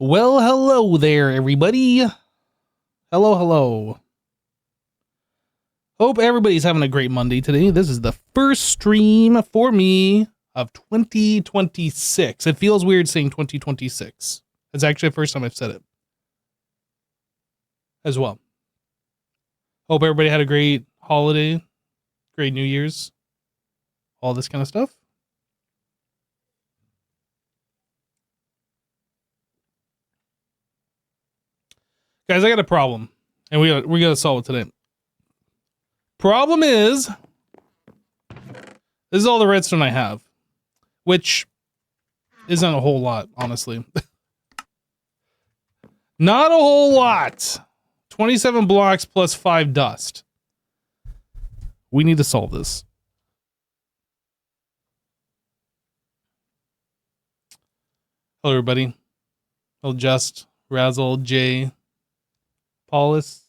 Well, hello there, everybody. Hello, hello. Hope everybody's having a great Monday today. This is the first stream for me of 2026. It feels weird saying 2026. It's actually the first time I've said it as well. Hope everybody had a great holiday, great New Year's, all this kind of stuff. Guys, I got a problem, and we gotta solve it today. Problem is, this is all the redstone I have, which isn't a whole lot, honestly. Not a whole lot. 27 blocks plus 5 dust. We need to solve this. Hello, everybody. Hello, Just, Razzle, Jay, Paulus.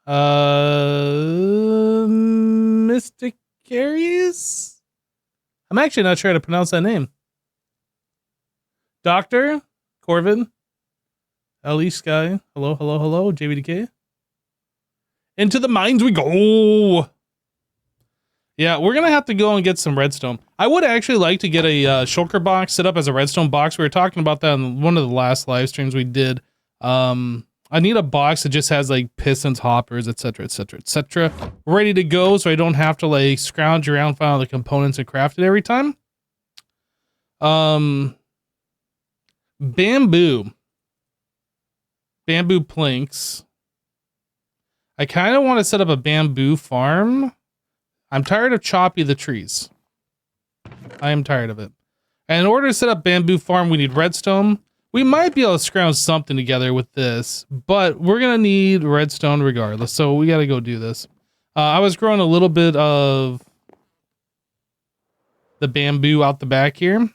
Mysticarius? I'm actually not sure how to pronounce that name. Doctor Corvin, Ellie Sky, hello, hello, hello, JBDK. Into the mines we go. Yeah, we're gonna have to go and get some redstone. I would actually like to get a shulker box set up as a redstone box. We were talking about that in one of the last live streams we did. I need a box that just has like pistons, hoppers, etc, etc, etc, ready to go, so I don't have to like scrounge around, find all the components and craft it every time. Bamboo planks. I kind of want to set up a bamboo farm. I'm tired of chopping the trees. I am tired of it. And in order to set up bamboo farm, we need redstone. We might be able to scrounge something together with this, but we're going to need redstone regardless. So we got to go do this. I was growing a little bit of the bamboo out the back here.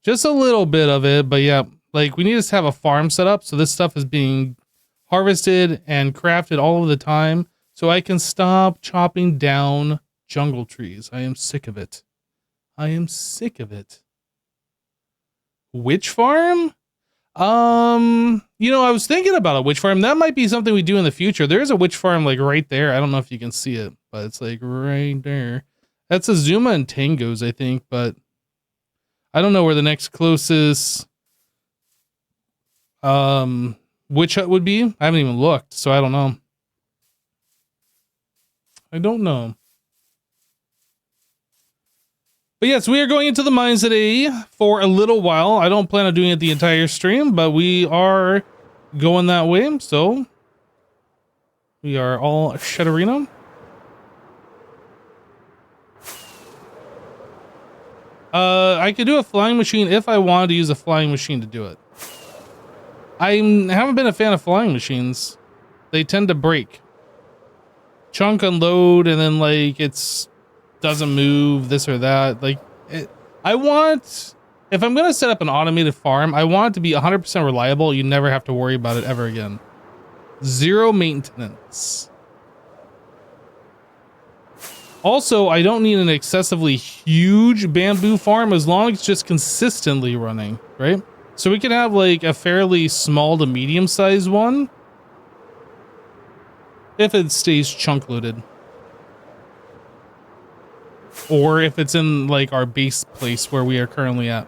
Just a little bit of it, but yeah, like we need to have a farm set up. So this stuff is being harvested and crafted all of the time. So I can stop chopping down jungle trees. I am sick of it. I am sick of it. Witch farm? You know, I was thinking about a witch farm. That might be something we do in the future. There's a witch farm like right there. I don't know if you can see it, but it's like right there. That's a Zuma and Tangos, I think, but I don't know where the next closest witch hut would be. I haven't even looked, so I don't know. I don't know. But yes, we are going into the mines today for a little while. I don't plan on doing it the entire stream, but we are going that way. So we are all Shutterino. I could do a flying machine if I wanted to use a flying machine to do it. I haven't been a fan of flying machines. They tend to break. Chunk, unload, and then like it's doesn't move, this or that. Like I want, if I'm gonna set up an automated farm, I want it to be 100% reliable. You never have to worry about it ever again. Zero maintenance. Also, I don't need an excessively huge bamboo farm as long as it's just consistently running, right? So we can have like a fairly small to medium sized one if it stays chunk loaded. Or if it's in like our base place where we are currently at.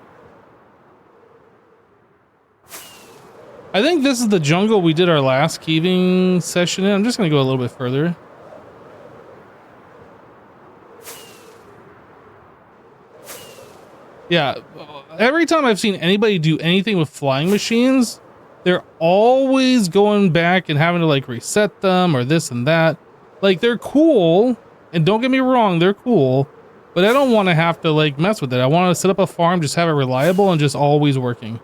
I think this is the jungle we did our last caving session in. I'm just going to go a little bit further. Yeah, every time I've seen anybody do anything with flying machines, they're always going back and having to like reset them or this and that. Like they're cool, and don't get me wrong, they're cool, but I don't want to have to like mess with it. I want to set up a farm, just have it reliable and just always working.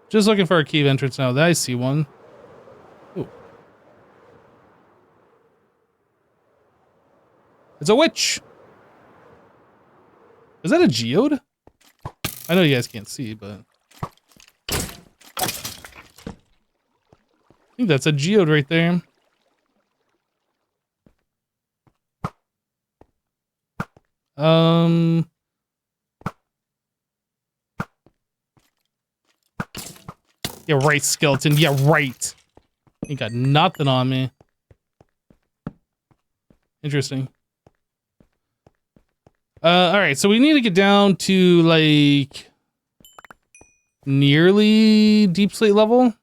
Just looking for a cave entrance now. I see one. Ooh. It's a witch. Is that a geode? I know you guys can't see, but think that's a geode right there. Yeah, right, skeleton. Yeah, right. You got nothing on me. Interesting. All right, so we need to get down to like nearly deep slate level.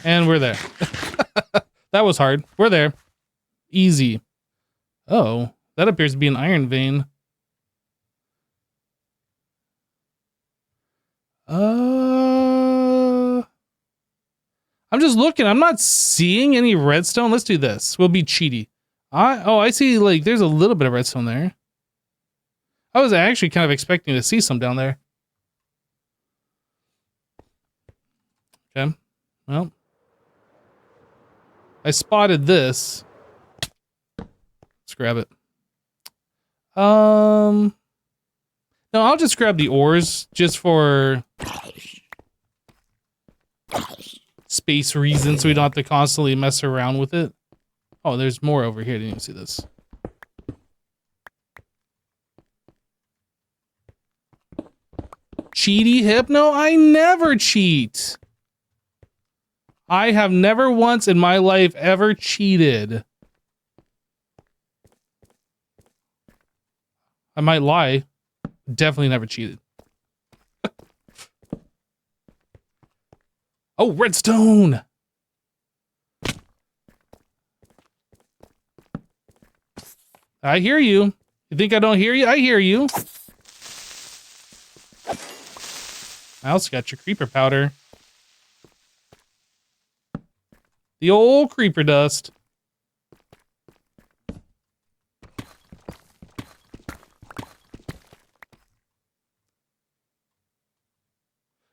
And we're there. That was hard. We're there. Easy. Oh, that appears to be an iron vein. I'm just looking. I'm not seeing any redstone. Let's do this. We'll be cheaty. I see, like, there's a little bit of redstone there. I was actually kind of expecting to see some down there. Okay. Well. I spotted this. Let's grab it. No, I'll just grab the ores just for space reasons so we don't have to constantly mess around with it. Oh, there's more over here. I didn't even see this. Cheaty Hypno? I never cheat. I have never once in my life ever cheated. I might lie. Definitely never cheated. Oh, redstone! I hear you. You think I don't hear you? I hear you. I also got your creeper powder. The old creeper dust.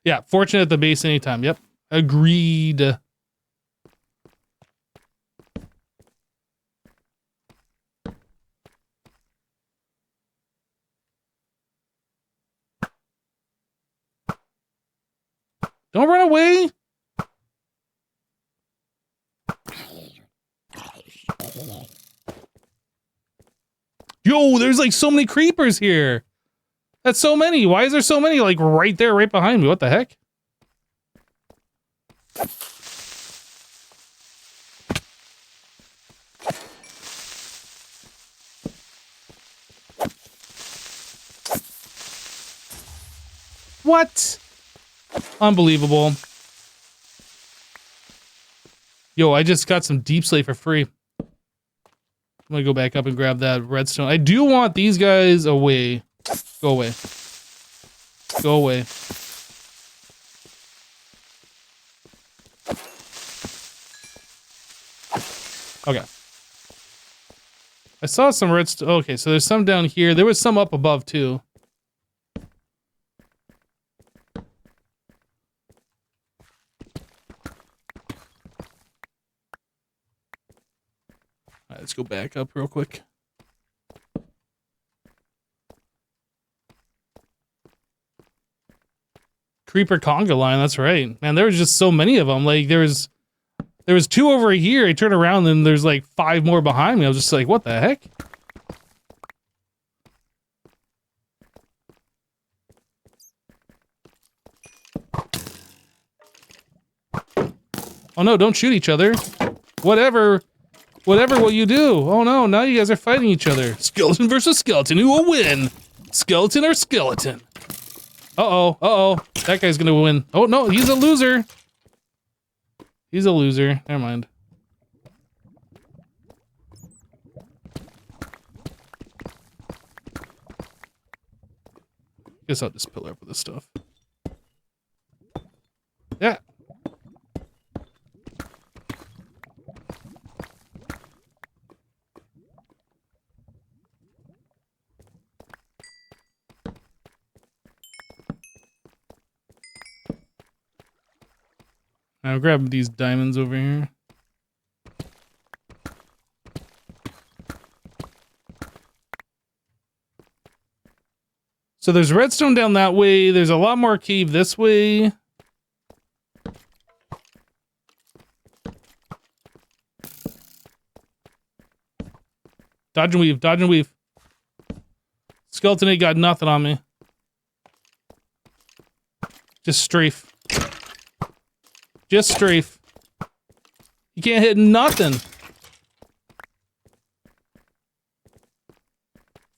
Yeah, fortunate at the base anytime. Yep. Agreed. Don't run away. Yo, there's like so many creepers here. That's so many. Why is there so many like right there, right behind me? What the heck? What? Unbelievable. Yo, I just got some deep slate for free. I'm gonna go back up and grab that redstone. I do want these guys away. Go away. Go away. Okay. I saw some redstone. Okay, so there's some down here. There was some up above too. All right, let's go back up real quick. Creeper conga line, that's right. Man, there was just so many of them. Like, there was two over here. I turned around and there's like 5 more behind me. I was just like, what the heck? Oh no, don't shoot each other. Whatever will you do? Oh no, now you guys are fighting each other. Skeleton versus skeleton, who will win? Skeleton or skeleton? Uh-oh, that guy's gonna win. Oh no, he's a loser. He's a loser, never mind. Guess I'll just pill up with this stuff. Yeah. I'll grab these diamonds over here. So there's redstone down that way. There's a lot more cave this way. Dodge and weave, dodge and weave. Skeleton ain't got nothing on me. Just strafe. Just strafe. You can't hit nothing.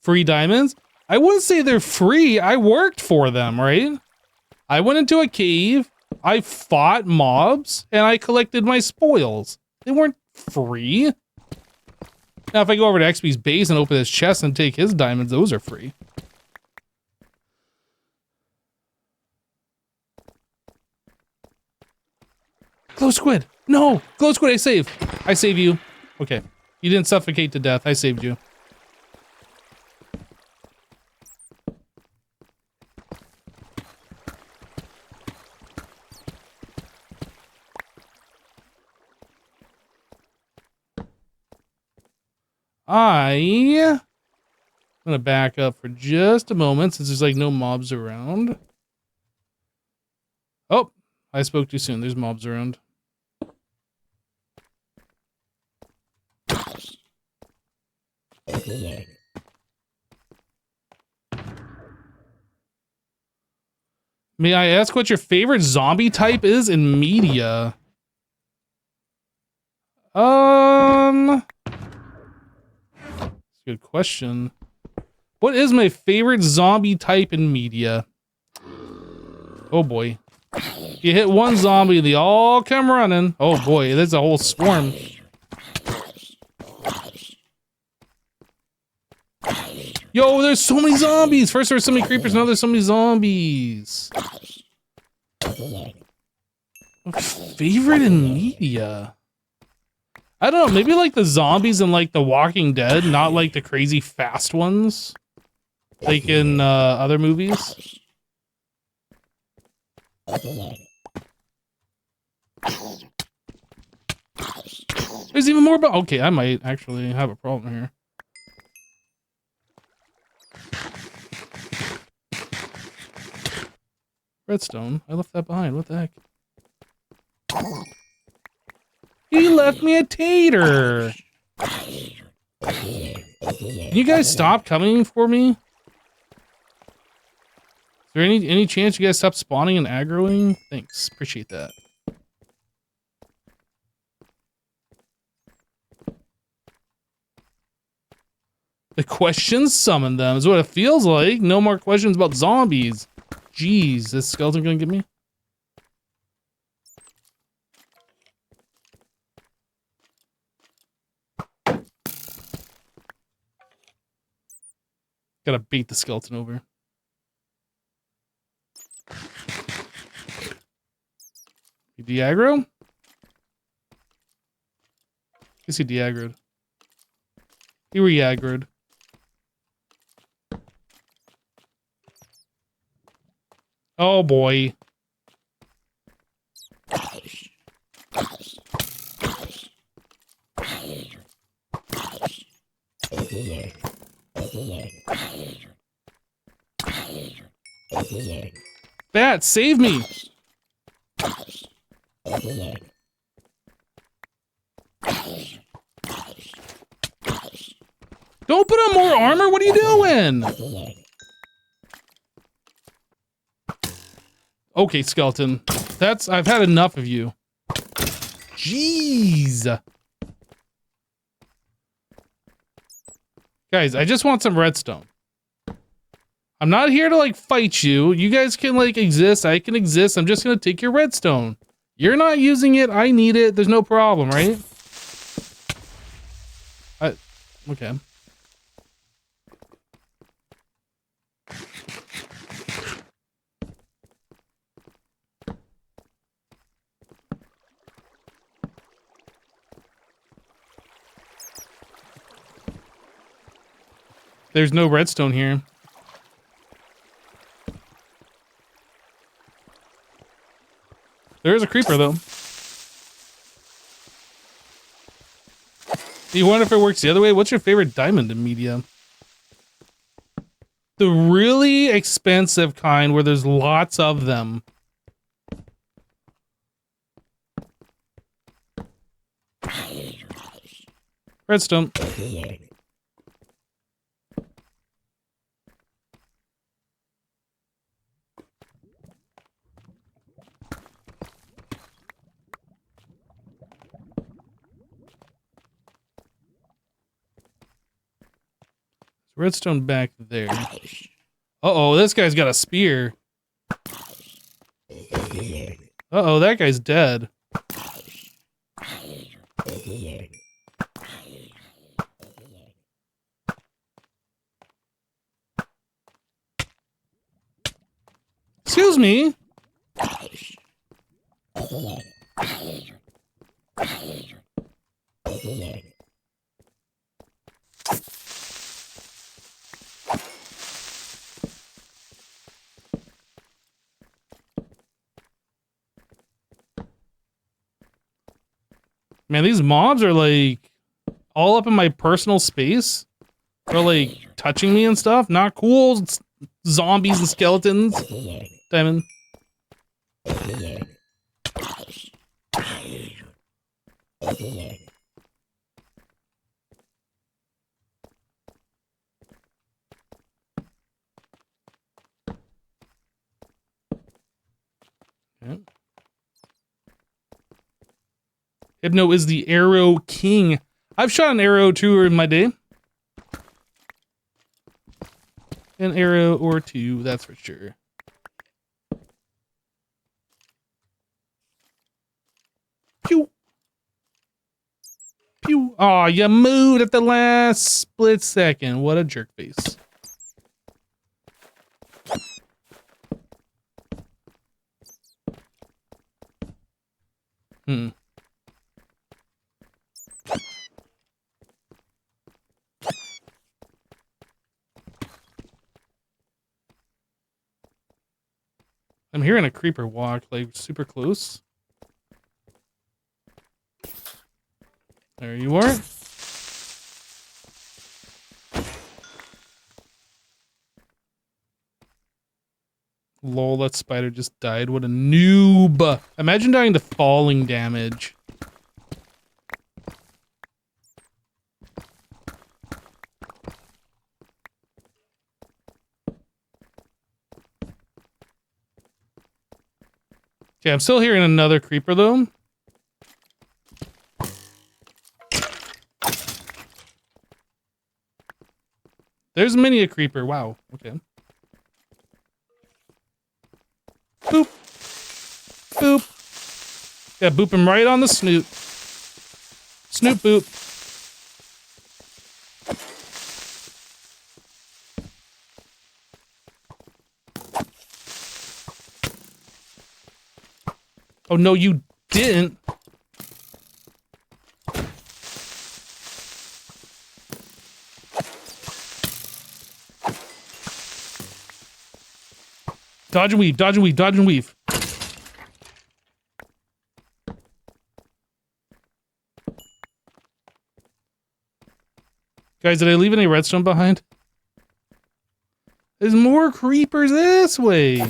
Free diamonds? I wouldn't say they're free. I worked for them, right? I went into a cave, I fought mobs, and I collected my spoils. They weren't free. Now, if I go over to XP's base and open his chest and take his diamonds, those are free. Glow squid! No! Glow squid, I save! I save you. Okay. You didn't suffocate to death. I saved you. I'm gonna back up for just a moment since there's like no mobs around. Oh, I spoke too soon. There's mobs around. May I ask what your favorite zombie type is in media? That's a good question. What is my favorite zombie type in media? Oh boy. You hit one zombie, they all come running. Oh boy, there's a whole swarm. Yo, there's so many zombies! First there were so many creepers, now there's so many zombies. Favorite in media? I don't know, maybe like the zombies in like The Walking Dead, not like the crazy fast ones. Like in other movies. There's even more about. Okay, I might actually have a problem here. Redstone. I left that behind. What the heck? He left me a tater. Can you guys stop coming for me? Is there any chance you guys stop spawning and aggroing? Thanks. Appreciate that. The questions summon them is what it feels like. No more questions about zombies. Jeez, this skeleton gonna get me? Gotta beat the skeleton over. You de-aggro? Guess he de-aggroed. He re-aggroed. Oh boy. Bat, save me! Don't put on more armor, what are you doing? Okay, skeleton. I've had enough of you. Jeez. Guys, I just want some redstone. I'm not here to like fight you. You guys can like exist. I can exist. I'm just gonna take your redstone. You're not using it. I need it. There's no problem, right? Okay. There's no redstone here. There is a creeper, though. You wonder if it works the other way? What's your favorite diamond in media? the really expensive kind where there's lots of them. Redstone. Redstone back there. Uh-oh, this guy's got a spear. Uh-oh, that guy's dead. Excuse me. Man, these mobs are like all up in my personal space. They're like touching me and stuff. Not cool. It's zombies and skeletons. Diamond. Yep. Hypno is the arrow king. I've shot an arrow too in my day. An arrow or two, that's for sure. Pew. Pew. Aw, you moved at the last split second. What a jerk face. I'm hearing a creeper walk, like, super close. There you are. Lol, that spider just died. What a noob. Imagine dying to falling damage. Okay, I'm still hearing another creeper though. There's many a creeper. Wow. Okay. Boop. Boop. Gotta boop him right on the snoot. Snoot boop. Oh, no, you didn't. Dodge and weave, dodge and weave, dodge and weave. Guys, did I leave any redstone behind? There's more creepers this way.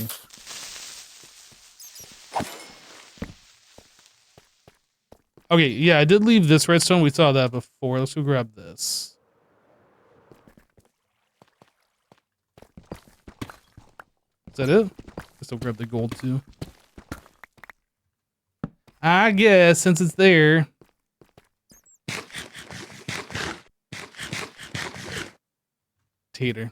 Okay, yeah, I did leave this redstone. We saw that before. Let's go grab this. Is that it? Guess I'll grab the gold too. I guess, since it's there. Tater.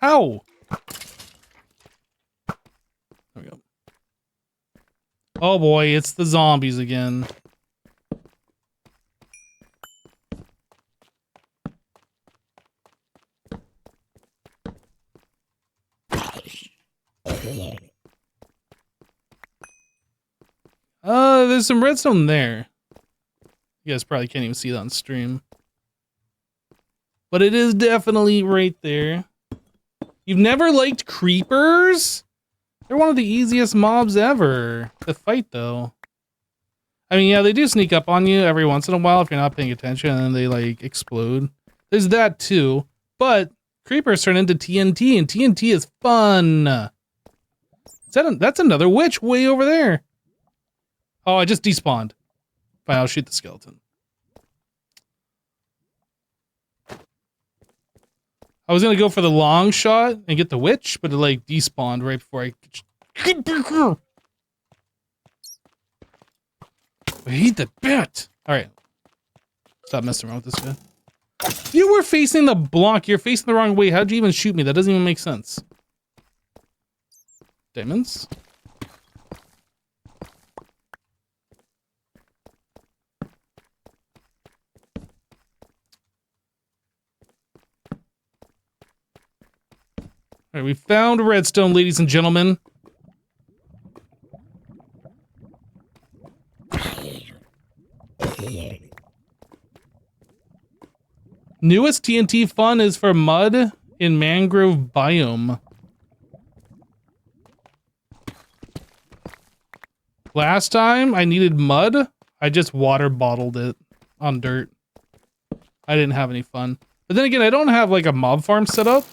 How? There we go. Oh boy, it's the zombies again. There's some redstone there. You guys probably can't even see that on stream. But it is definitely right there. You've never liked creepers? They're one of the easiest mobs ever to fight, though. I mean, yeah, they do sneak up on you every once in a while if you're not paying attention, and then they like explode. There's that too, but creepers turn into TNT, and TNT is fun. That's another witch way over there. Oh, I just despawned. Fine, I'll shoot the skeleton. I was gonna go for the long shot and get the witch, but it like despawned right before I hate that bat. Alright. Stop messing around with this guy. You were facing the block. You're facing the wrong way. How'd you even shoot me? That doesn't even make sense. Diamonds. Alright, we found redstone, ladies and gentlemen. Newest TNT fun is for mud in mangrove biome. Last time I needed mud, I just water bottled it on dirt. I didn't have any fun. But then again, I don't have like a mob farm set up.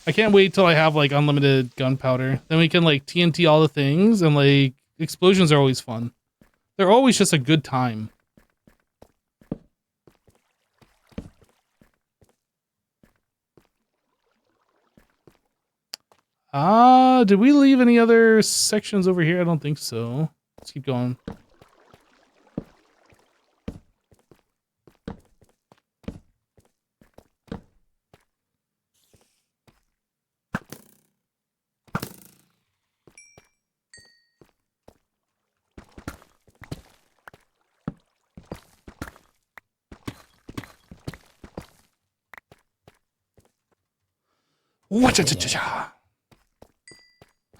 I can't wait till I have like unlimited gunpowder. Then we can like TNT all the things, and like explosions are always fun. They're always just a good time. Did we leave any other sections over here? I don't think so. Let's keep going.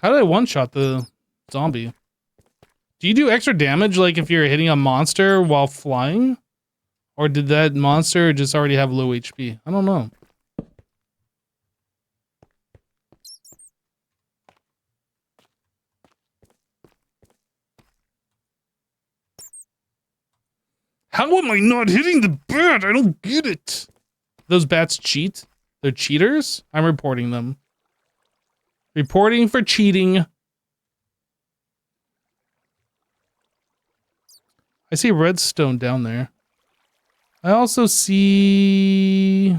How did I one-shot the zombie? Do you do extra damage like if you're hitting a monster while flying? Or did that monster just already have low HP? I don't know. How am I not hitting the bat? I don't get it. Those bats cheat? They're cheaters? I'm reporting them. Reporting for cheating. I see redstone down there. I also see...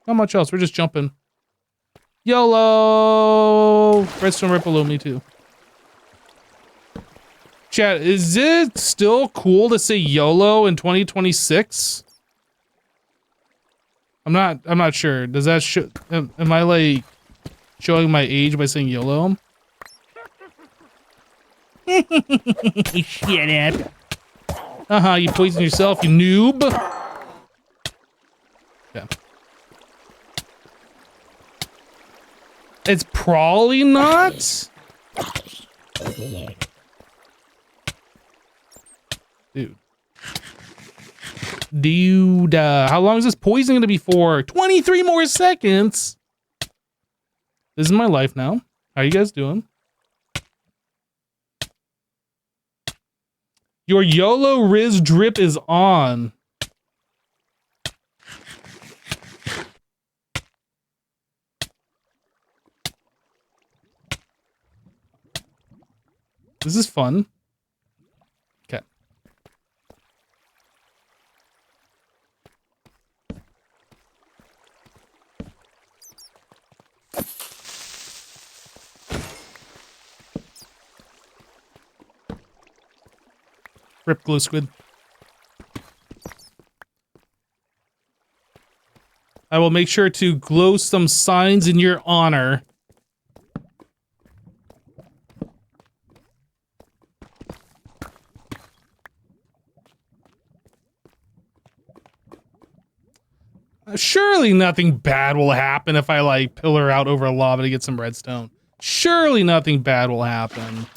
not much else. We're just jumping. YOLO! Redstone right below me too. Chat, is it still cool to say YOLO in 2026? I'm not sure. Does that am I like showing my age by saying YOLO? Shut up. You poison yourself, you noob. Yeah. It's probably not. Dude, how long is this poison gonna be for? 23 more seconds. This is my life now. How you guys doing? Your YOLO Riz drip is on. This is fun. Okay. Rip glue squid. I will make sure to glow some signs in your honor. Surely nothing bad will happen if I like pillar out over lava to get some redstone. Surely nothing bad will happen.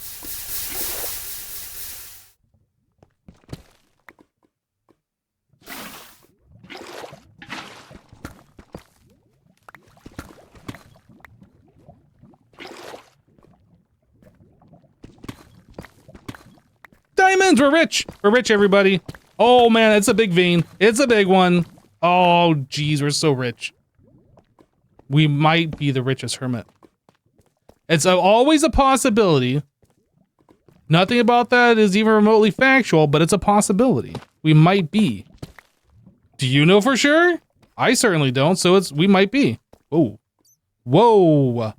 veins. We're rich. We're rich, everybody. Oh, man, it's a big vein. It's a big one. Oh, geez, we're so rich. We might be the richest hermit. It's always a possibility. Nothing about that is even remotely factual, but it's a possibility. We might be. Do you know for sure? I certainly don't, so we might be. Whoa. Whoa.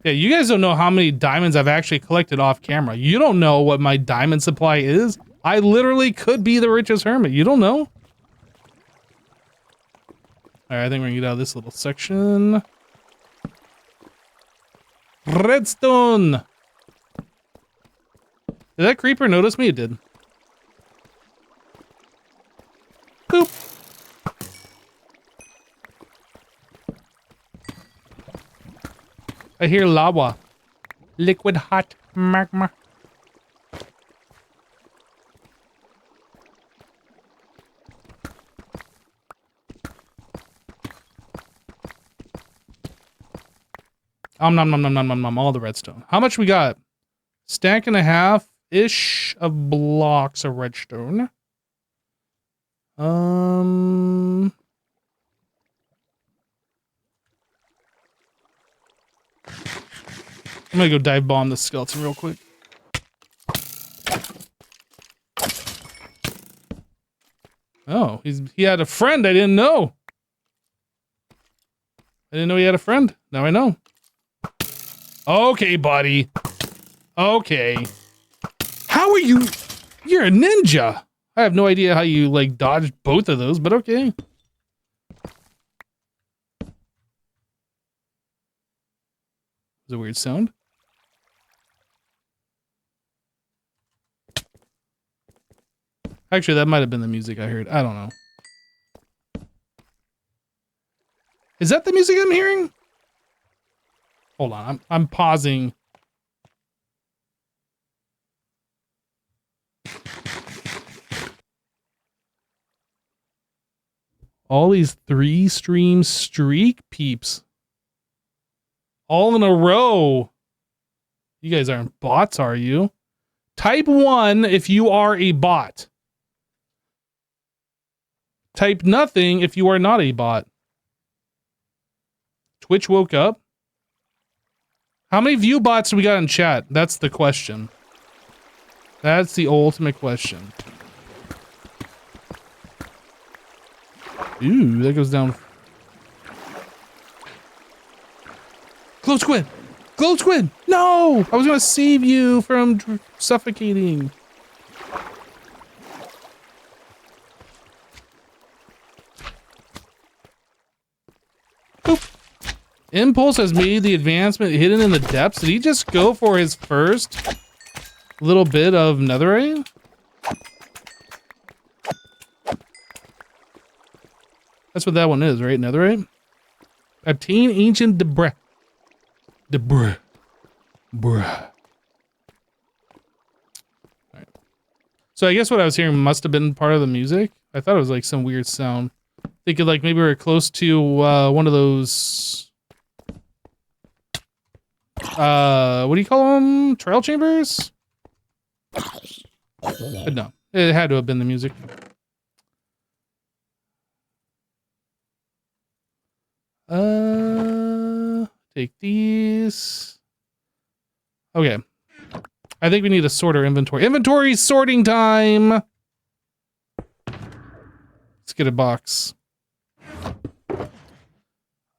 Yeah, you guys don't know how many diamonds I've actually collected off camera. You don't know what my diamond supply is. I literally could be the richest hermit. You don't know? Alright, I think we're gonna get out of this little section. Redstone! Did that creeper notice me? It did. Boop! I hear lava. Liquid hot magma. Nom nom nom nom nom nom, all the redstone. How much we got? Stack and a half-ish of blocks of redstone. I'm gonna go dive bomb the skeleton real quick. Oh, he had a friend I didn't know. I didn't know he had a friend. Now I know. Okay, buddy. Okay. How are you? You're a ninja. I have no idea how you, like, dodged both of those, but okay. It's a weird sound. Actually, that might have been the music I heard. I don't know. Is that the music I'm hearing? Hold on, I'm pausing. All these 3-stream streak peeps. All in a row. You guys aren't bots, are you? Type 1 if you are a bot. Type nothing if you are not a bot. Twitch woke up. How many view bots do we got in chat? That's the question. That's the ultimate question. Ooh, that goes down. Glow squid! Glow squid! No! I was gonna save you from suffocating. Boop. Impulse has made the advancement hidden in the depths. Did he just go for his first little bit of netherite? That's what that one is, right? Netherite? Obtain ancient debris. Debris. Bruh. Alright. So I guess what I was hearing must have been part of the music. I thought it was like some weird sound. Thinking like maybe we're close to one of those... what do you call them? Trial chambers? But no, it had to have been the music. Take these. Okay. I think we need a sorter inventory. Inventory sorting time! Let's get a box.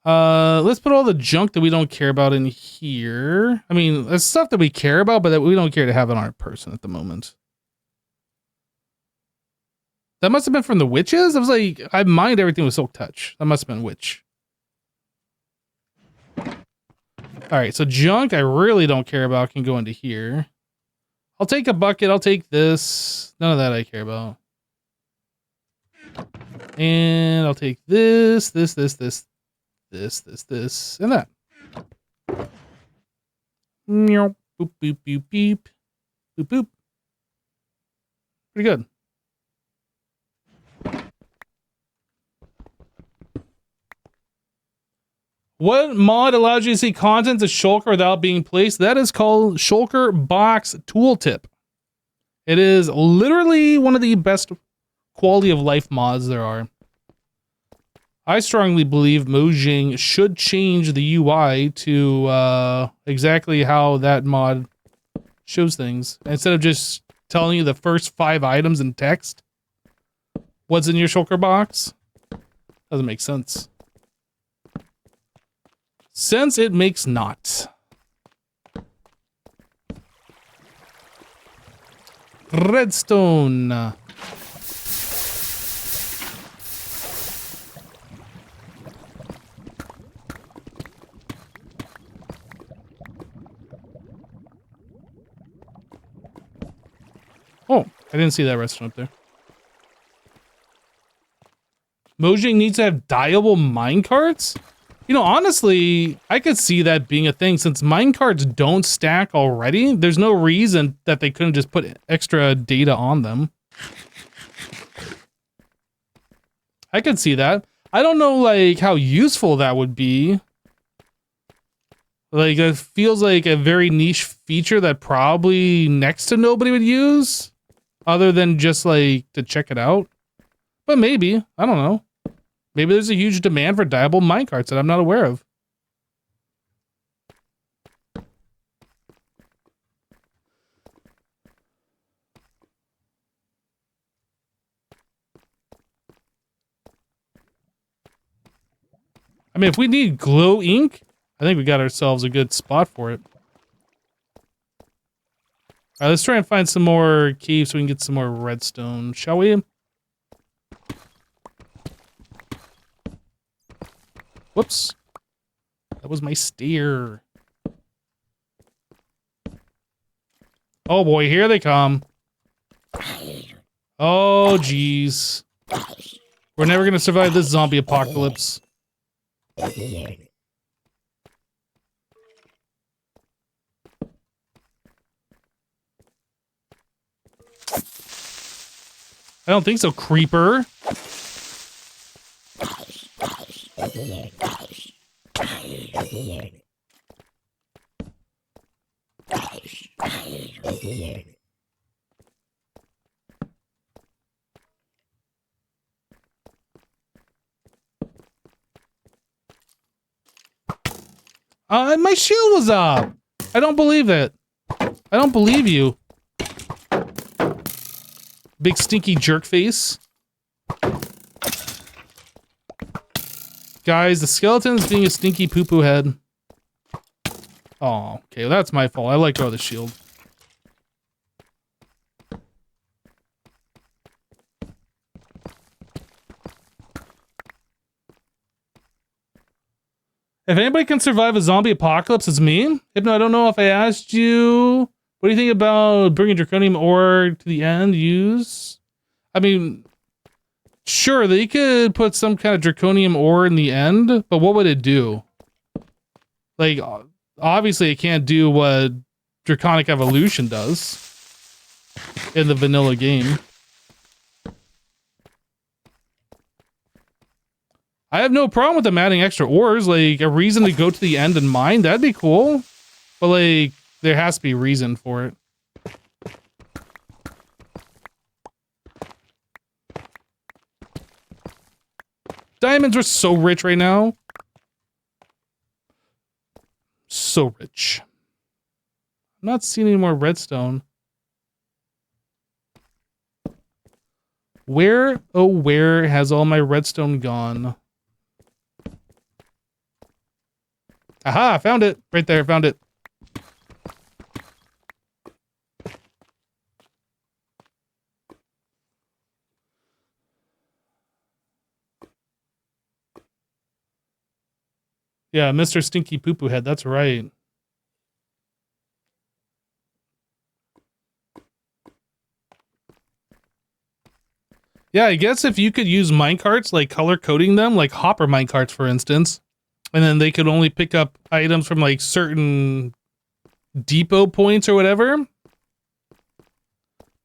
Let's put all the junk that we don't care about in here. I mean, there's stuff that we care about, but that we don't care to have on our person at the moment. That must have been from the witches? I was like, I mined everything with Silk Touch. That must have been witch. Alright, so junk I really don't care about can go into here. I'll take a bucket, I'll take this. None of that I care about. And I'll take this, and that. Meow, boop, boop, boop, beep. Boop, boop. Pretty good. What mod allows you to see contents of Shulker without being placed? That is called Shulker Box Tooltip. It is literally one of the best quality of life mods there are. I strongly believe Mojang should change the UI to exactly how that mod shows things. Instead of just telling you the first 5 items in text, what's in your shulker box? Doesn't make sense. Sense it makes not. Redstone. Oh, I didn't see that redstone up there. Mojang needs to have dyeable minecarts? You know, honestly, I could see that being a thing. Since minecarts don't stack already, there's no reason that they couldn't just put extra data on them. I could see that. I don't know, like, how useful that would be. Like, it feels like a very niche feature that probably next to nobody would use, other than just, like, to check it out. But maybe. I don't know. Maybe there's a huge demand for dyeable minecarts that I'm not aware of. I mean, if we need glow ink, I think we got ourselves a good spot for it. All right, let's try and find some more caves so we can get some more redstone, shall we? Whoops. That was my steer. Oh boy, here they come. Oh jeez. We're never gonna survive this zombie apocalypse. I don't think so, creeper. My shield was up. I don't believe it. I don't believe you. Big stinky jerk face. Guys, the skeleton's being a stinky poo-poo head. Oh, okay, well, that's my fault. I let go of the shield. If anybody can survive a zombie apocalypse, it's me. Hypno, I don't know if I asked you. What do you think about bringing draconium ore to the end use? I mean, sure, they could put some kind of draconium ore in the end, but what would it do? Like, obviously it can't do what Draconic Evolution does in the vanilla game. I have no problem with them adding extra ores, like a reason to go to the end and mine, that'd be cool. But like, there has to be a reason for it. Diamonds are so rich right now. So rich. I'm not seeing any more redstone. Where, oh where has all my redstone gone? Aha, found it. Right there, found it. Yeah, Mr. Stinky Poo-Poo Head, that's right. Yeah, I guess if you could use minecarts, like color coding them, like hopper minecarts, for instance, and then they could only pick up items from like certain depot points or whatever.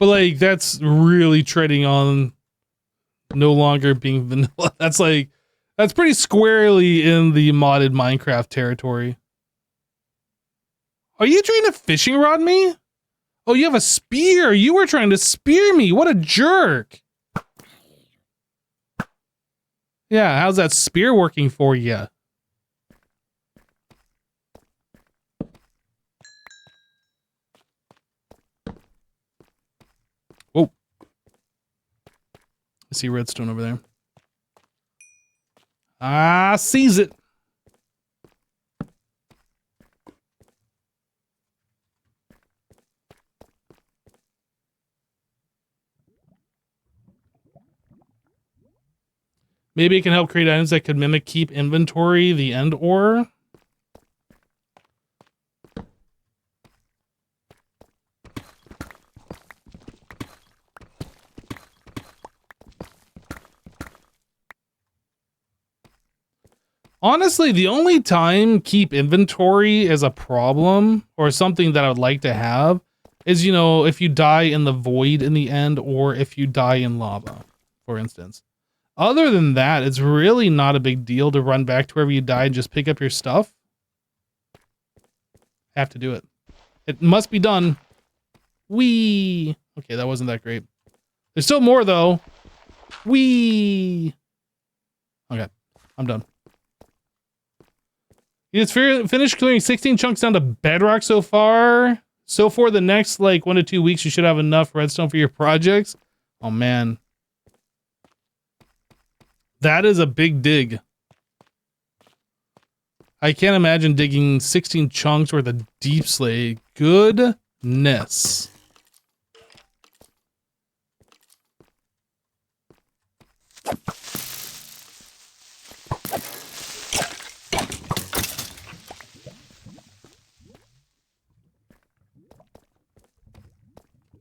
But like, that's really treading on no longer being vanilla. That's like That's pretty squarely in the modded Minecraft territory. Are you trying to fishing rod me? Oh, you have a spear. You were trying to spear me. What a jerk. Yeah, how's that spear working for you? Whoa. I see redstone over there. Ah, seize it. Maybe it can help create items that could mimic keep inventory, the end ore. Honestly, the only time keep inventory is a problem or something that I would like to have is, you know, if you die in the void in the end or if you die in lava, for instance. Other than that, it's really not a big deal to run back to wherever you died and just pick up your stuff. Have to do it. It must be done. Whee! Okay, that wasn't that great. There's still more, though. Whee! Okay, I'm done. It's finished clearing 16 chunks down to bedrock so far. So for the next, like, 1 to 2 weeks, you should have enough redstone for your projects. Oh, man. That is a big dig. I can't imagine digging 16 chunks worth of deep slate. Goodness.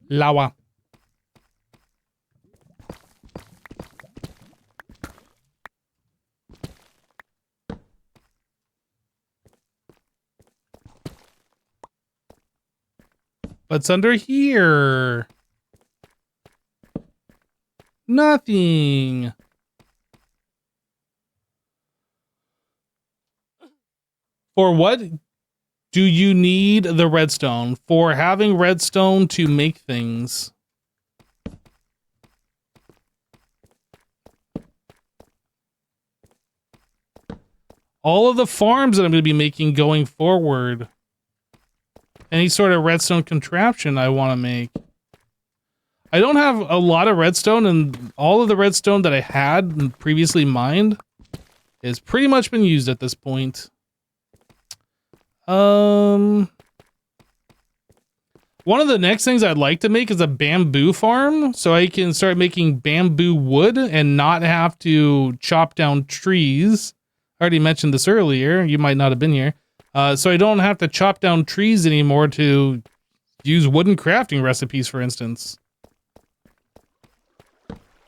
Lava. What's under here? Nothing. For what do you need the redstone? For having redstone to make things. All of the farms that I'm going to be making going forward. Any sort of redstone contraption I want to make. I don't have a lot of redstone, and all of the redstone that I had previously mined has pretty much been used at this point. One of the next things I'd like to make is a bamboo farm, so I can start making bamboo wood and not have to chop down trees. I already mentioned this earlier. You might not have been here. So I don't have to chop down trees anymore to use wooden crafting recipes, for instance.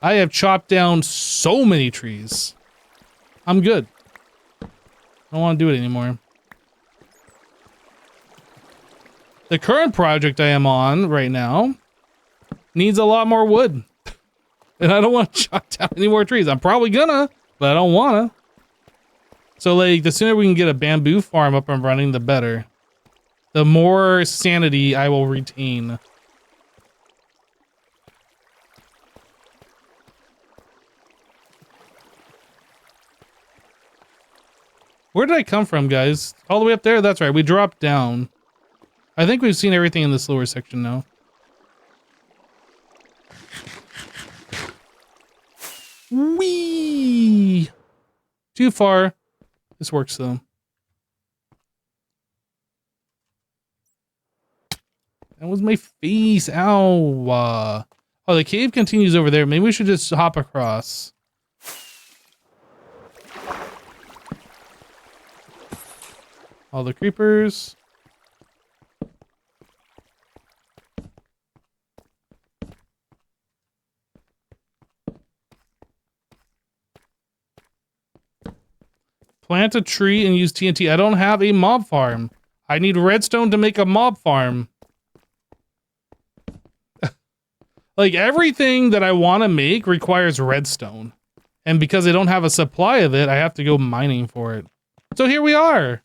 I have chopped down so many trees. I'm good. I don't want to do it anymore. The current project I am on right now needs a lot more wood. And I don't want to chop down any more trees. I'm probably gonna, but I don't want to. So, like, the sooner we can get a bamboo farm up and running, the better. The more sanity I will retain. Where did I come from, guys? All the way up there? That's right, we dropped down. I think we've seen everything in this lower section now. Whee! Too far. This works, though. That was my face. Ow. Oh, the cave continues over there. Maybe we should just hop across. All the creepers. Plant a tree and use TNT. I don't have a mob farm. I need redstone to make a mob farm. Like, everything that I want to make requires redstone. And because I don't have a supply of it, I have to go mining for it. So here we are.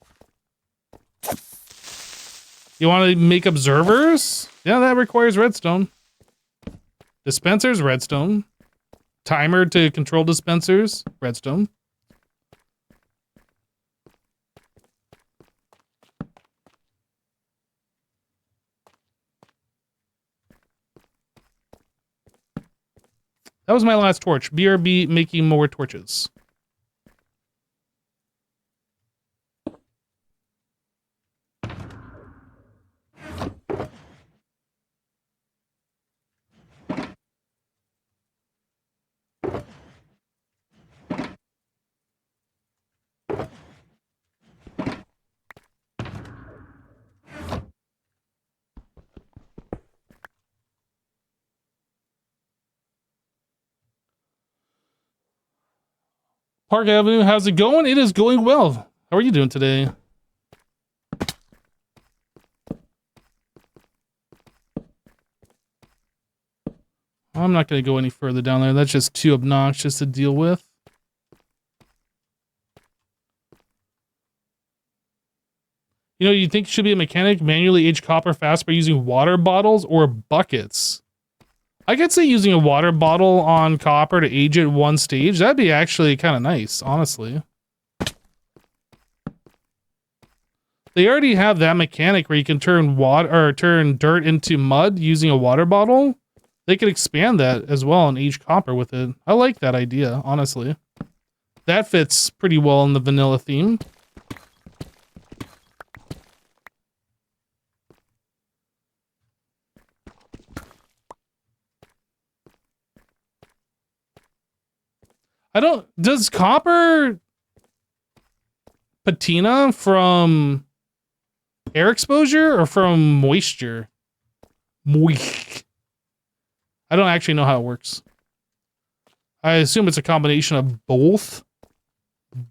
You want to make observers? Yeah, that requires redstone. Dispensers, redstone. Timer to control dispensers, redstone. That was my last torch. BRB making more torches. Park Avenue, how's it going? It is going well. How are you doing today? I'm not going to go any further down there. That's just too obnoxious to deal with. You know, you think you should be a mechanic, manually age copper fast by using water bottles or buckets. I could say using a water bottle on copper to age it one stage. That'd be actually kind of nice, honestly. They already have that mechanic where you can turn turn dirt into mud using a water bottle. They could expand that as well and age copper with it. I like that idea, honestly. That fits pretty well in the vanilla theme. Does copper patina from air exposure or from moisture? I don't actually know how it works. I assume it's a combination of both.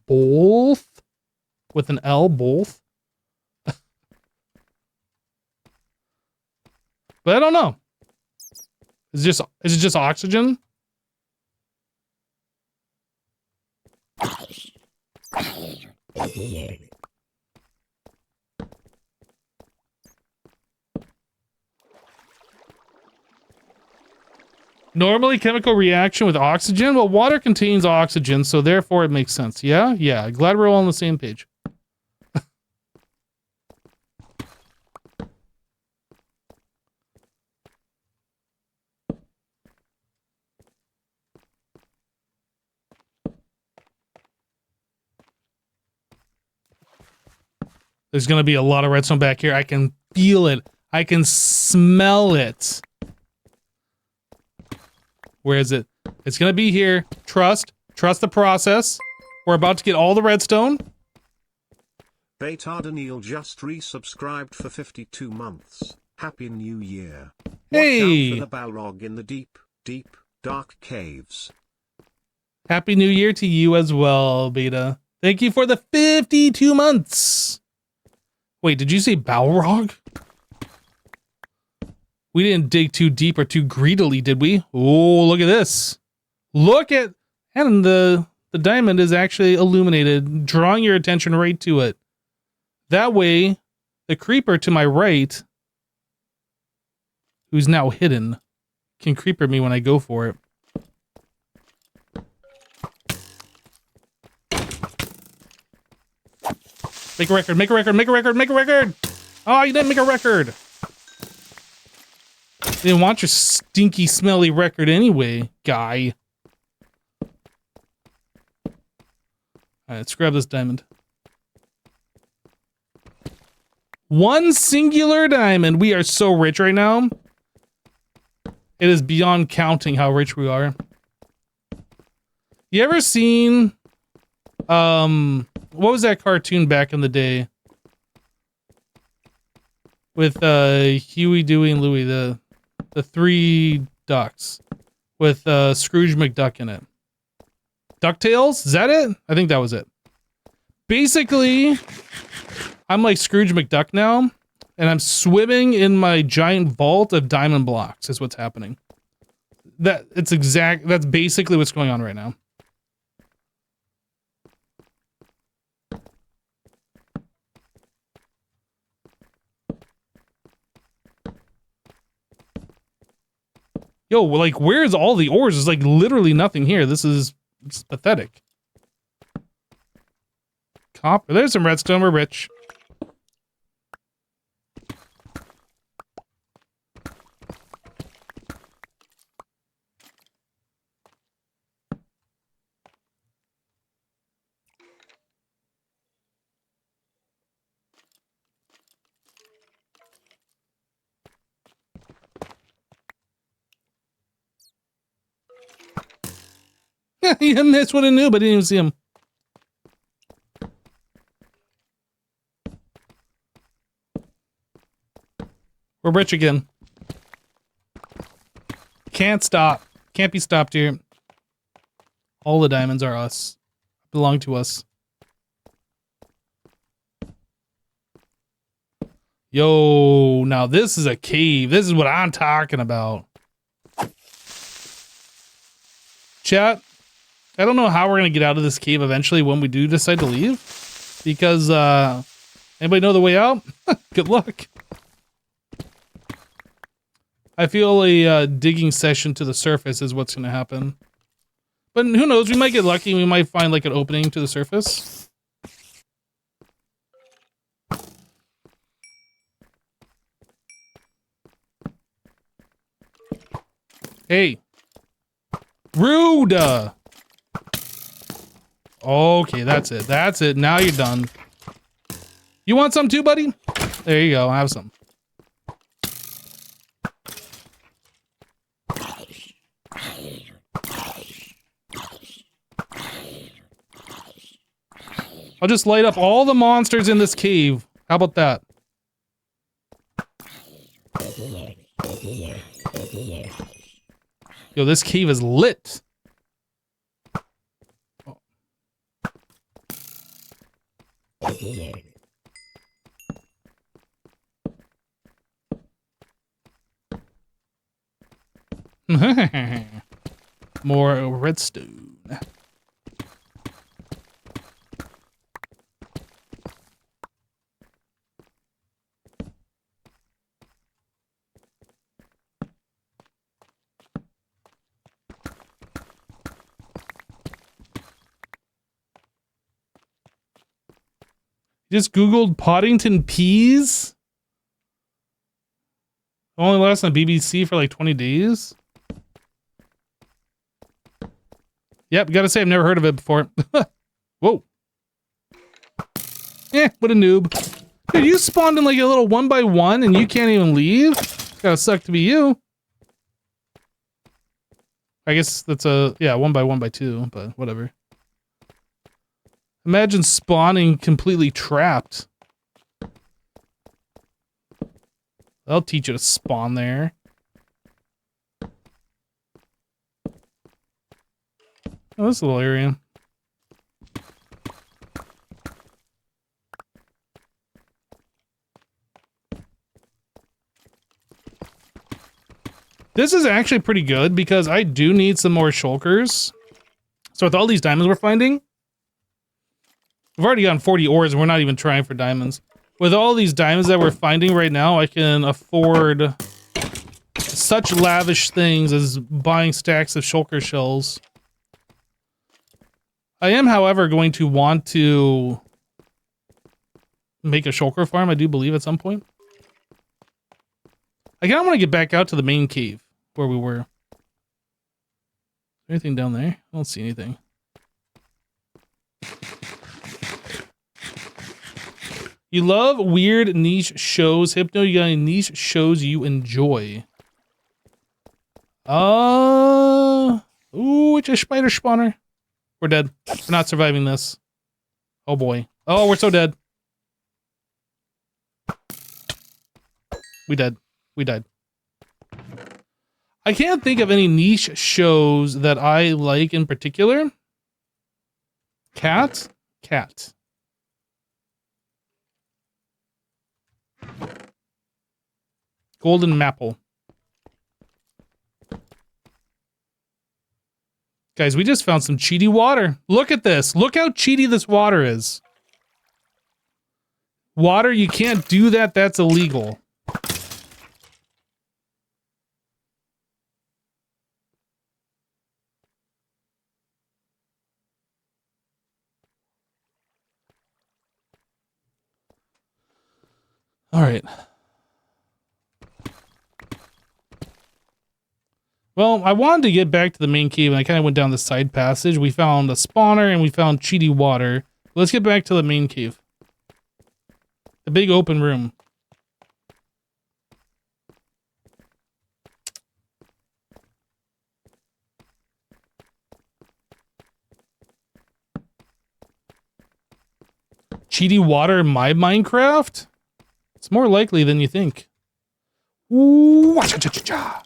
Both? With an L, both? But I don't know. Is it just oxygen? Normally chemical reaction with oxygen? Well, water contains oxygen, so therefore it makes sense. Yeah? Yeah. Glad we're all on the same page. There's going to be a lot of redstone back here. I can feel it. I can smell it. Where is it? It's going to be here. Trust the process. We're about to get all the redstone. Beta Daniel just resubscribed for 52 months. Happy New Year. Hey! Watch out for the Balrog in the deep, deep, dark caves. Happy New Year to you as well, Beta. Thank you for the 52 months. Wait, did you say Balrog? We didn't dig too deep or too greedily, did we? Oh, look at this. Look at... And the diamond is actually illuminated, drawing your attention right to it. That way, the creeper to my right, who's now hidden, can creeper me when I go for it. Make a record, make a record, make a record, make a record! Oh, you didn't make a record! You didn't want your stinky, smelly record anyway, guy. Alright, let's grab this diamond. One singular diamond! We are so rich right now. It is beyond counting how rich we are. You ever seen... what was that cartoon back in the day? With Huey, Dewey, and Louie, the three ducks. With Scrooge McDuck in it. DuckTales? Is that it? I think that was it. Basically, I'm like Scrooge McDuck now, and I'm swimming in my giant vault of diamond blocks, is what's happening. That's basically what's going on right now. Yo, like, where's all the ores? There's like literally nothing here. This is pathetic. Copper. There's some redstone. We're rich. You missed what I knew, but I didn't even see him. We're rich again. Can't stop. Can't be stopped here. All the diamonds are us. Belong to us. Yo, now this is a cave. This is what I'm talking about. Chat, I don't know how we're going to get out of this cave eventually when we do decide to leave. Because, anybody know the way out? Good luck. I feel a digging session to the surface is what's going to happen. But who knows? We might get lucky. We might find like an opening to the surface. Hey. Rude! Okay, that's it. That's it. Now you're done. You want some too, buddy? There you go. Have some. I'll just light up all the monsters in this cave. How about that? Yo, this cave is lit. More redstone. Just Googled Poddington peas. Only lasts on BBC for like 20 days. Yep, gotta say I've never heard of it before. Whoa. What a noob. Dude, you spawned in like a little 1x1 and you can't even leave? Gotta suck to be you. I guess that's a, yeah, 1x1x2, but whatever. Imagine spawning completely trapped. I'll teach you to spawn there. Oh, this little area. This is actually pretty good because I do need some more shulkers. So with all these diamonds we're finding, we've already gotten 40 ores and we're not even trying for diamonds. With all these diamonds that we're finding right now, I can afford such lavish things as buying stacks of shulker shells. I am, however, going to want to make a shulker farm, I do believe, at some point. I kind of want to get back out to the main cave where we were. Anything down there? I don't see anything. You love weird niche shows. Hypno, you got any niche shows you enjoy? Ooh, it's a spider spawner. We're dead. We're not surviving this. Oh boy. Oh, we're so dead. We dead. We died. I can't think of any niche shows that I like in particular. Cat? Cat. Golden Maple. Guys, we just found some cheaty water. Look at this. Look how cheaty this water is. Water, you can't do that. That's illegal. All right. Well, I wanted to get back to the main cave, and I kind of went down the side passage. We found a spawner, and we found cheaty water. Let's get back to the main cave. The big open room. Cheaty water in my Minecraft? It's more likely than you think. Ooh, cha-cha-cha-cha.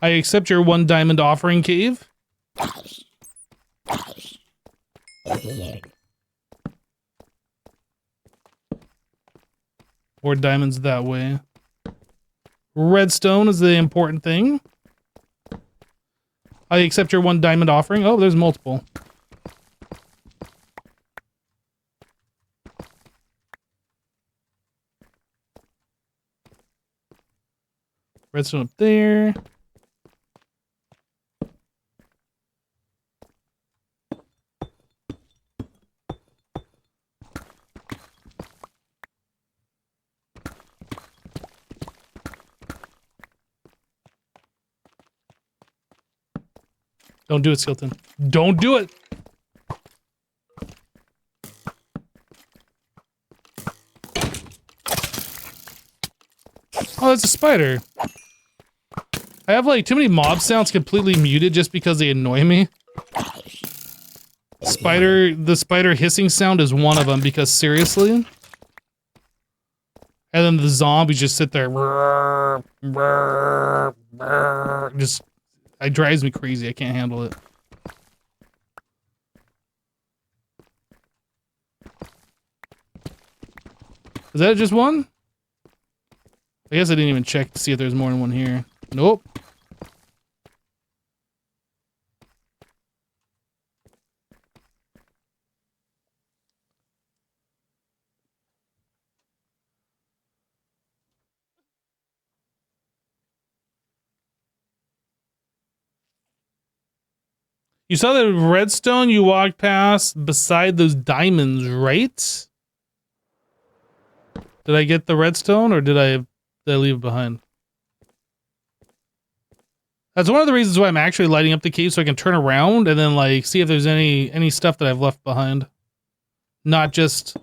I accept your 1 diamond offering, cave. More diamonds that way. Redstone is the important thing. I accept your 1 diamond offering. Oh, there's multiple. Redstone up there. Don't do it, Skeleton. Don't do it! Oh, that's a spider. I have like too many mob sounds completely muted just because they annoy me. The spider hissing sound is one of them because seriously. And then the zombies just sit there. Just, it drives me crazy. I can't handle it. Is that just one? I guess I didn't even check to see if there's more than one here. Nope. You saw the redstone you walked past beside those diamonds, right? Did I get the redstone or did I leave it behind? That's one of the reasons why I'm actually lighting up the cave so I can turn around and then like see if there's any stuff that I've left behind. Not just,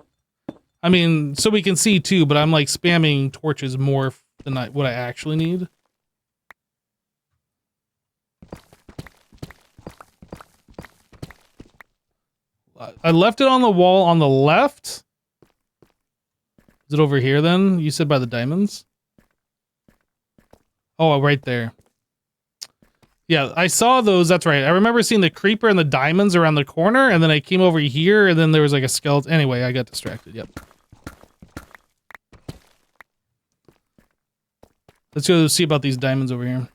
I mean, so we can see too, but I'm like spamming torches more than what I actually need. I left it on the wall on the left. Is it over here then? You said by the diamonds? Oh, right there. Yeah, I saw those. That's right. I remember seeing the creeper and the diamonds around the corner, and then I came over here, and then there was like a skeleton. Anyway, I got distracted. Yep. Let's go see about these diamonds over here.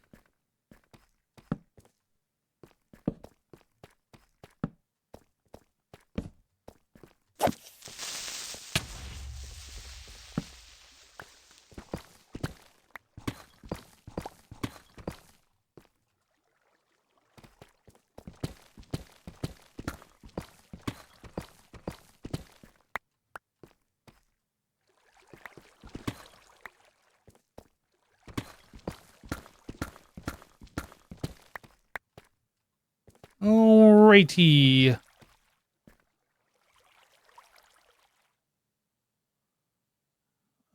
Alrighty.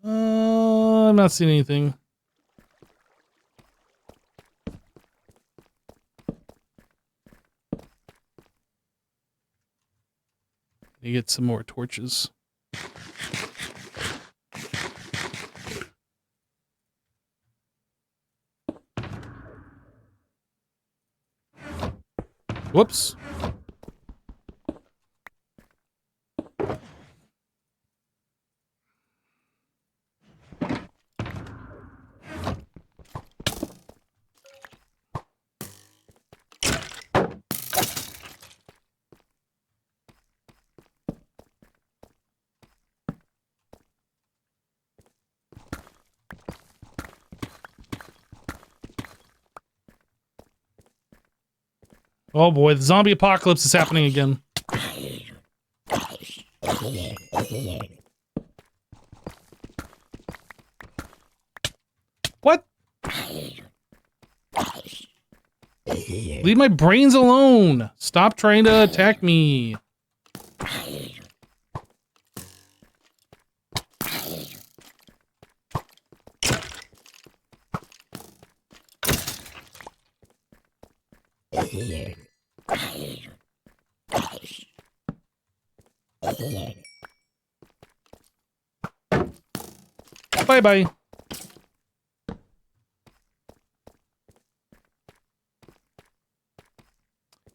I'm not seeing anything. You get some more torches. Whoops. Oh boy, the zombie apocalypse is happening again. What? Leave my brains alone. Stop trying to attack me. Bye-bye.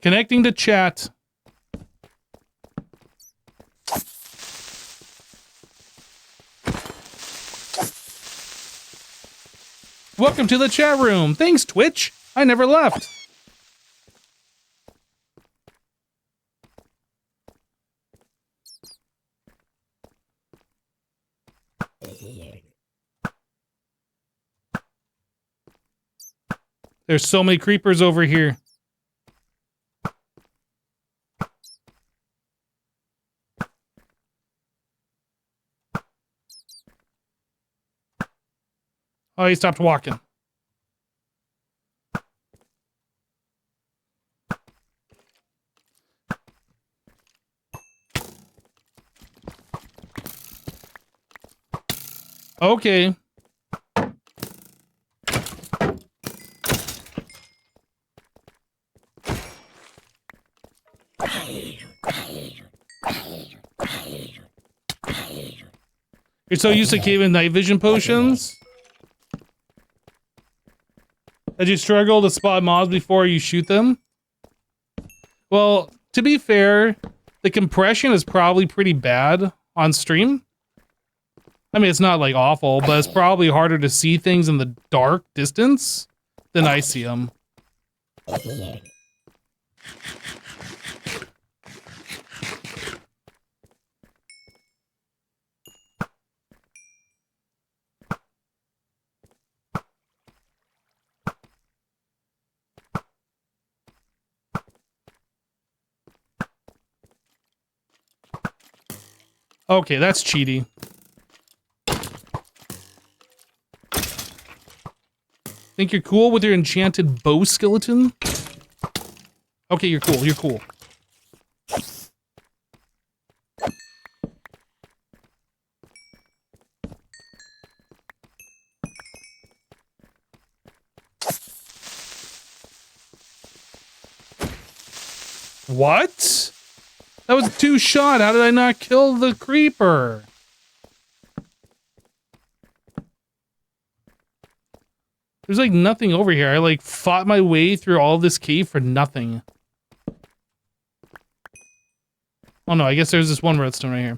Connecting to chat. Welcome to the chat room. Thanks, Twitch. I never left. There's so many creepers over here. Oh, he stopped walking. Okay. You're so used to keeping night vision potions that you struggle to spot mobs before you shoot them? Well, to be fair, the compression is probably pretty bad on stream. I mean, it's not like awful, but it's probably harder to see things in the dark distance than I see them. Okay, that's cheaty. Think you're cool with your enchanted bow skeleton? Okay, you're cool, you're cool. What? That was a 2-shot. How did I not kill the creeper? There's like nothing over here. I like fought my way through all this cave for nothing. Oh no, I guess there's this one redstone right here.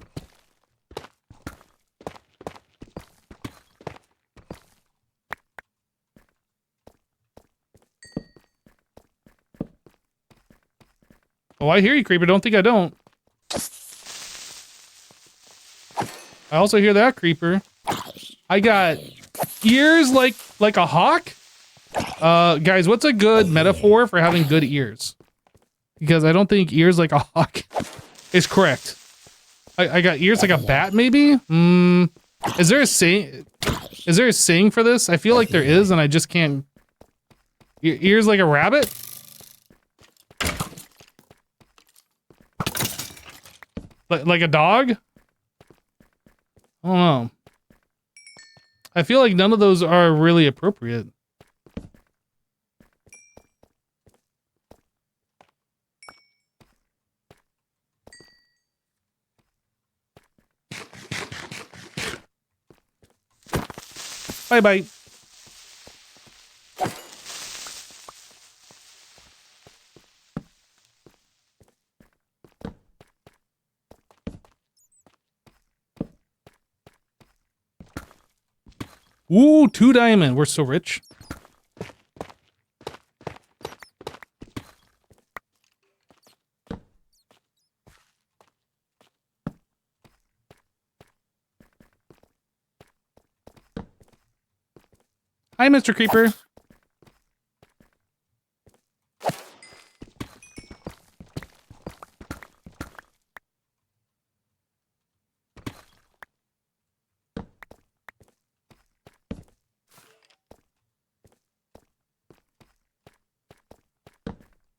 Oh, I hear you, creeper. Don't think I don't. I also hear that, creeper. I got ears like a hawk. Guys, what's a good metaphor for having good ears? Because I don't think ears like a hawk is correct. I got ears like a bat, maybe? Is there a saying? Is there a saying for this? I feel like there is, and I just can't. Ears like a rabbit? Like a dog? I don't know. I feel like none of those are really appropriate. Bye-bye. Ooh, 2 diamond. We're so rich. Hi, Mr. Creeper.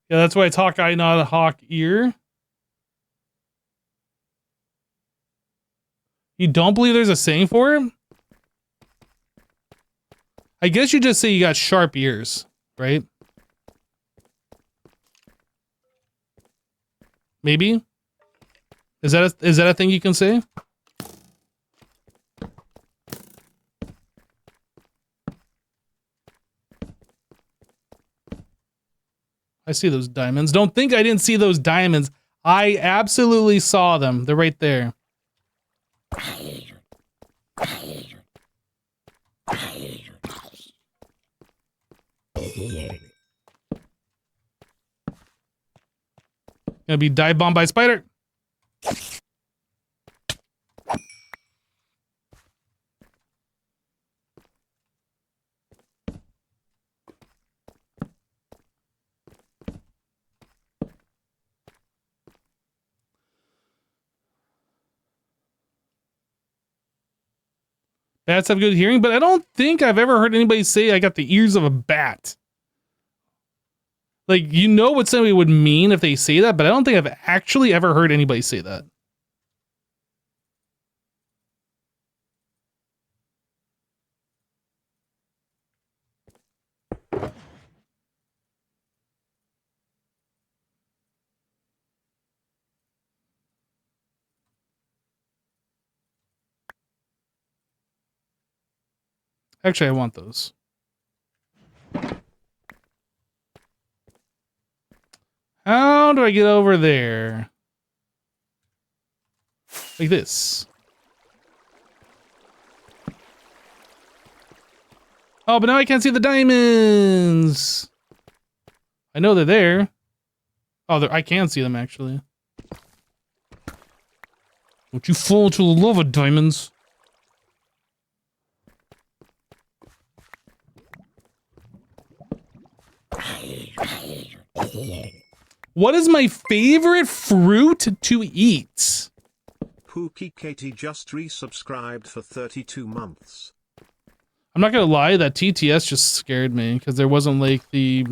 Yeah, that's why it's Hawkeye, not a hawk ear. You don't believe there's a saying for it? I guess you just say you got sharp ears, right? Maybe? Is that a thing you can say? I see those diamonds. Don't think I didn't see those diamonds. I absolutely saw them. They're right there. Gonna be dive bombed by a spider. Bats have good hearing, but I don't think I've ever heard anybody say I got the ears of a bat. Like, you know what somebody would mean if they say that, but I don't think I've actually ever heard anybody say that. Actually, I want those. How do I get over there? Like this. Oh, but now I can't see the diamonds. I know they're there. Oh, I can see them, actually. Don't you fall to the love of diamonds. What is my favorite fruit to eat? Pookie Katie just resubscribed for 32 months. I'm not gonna lie, that TTS just scared me because there wasn't like the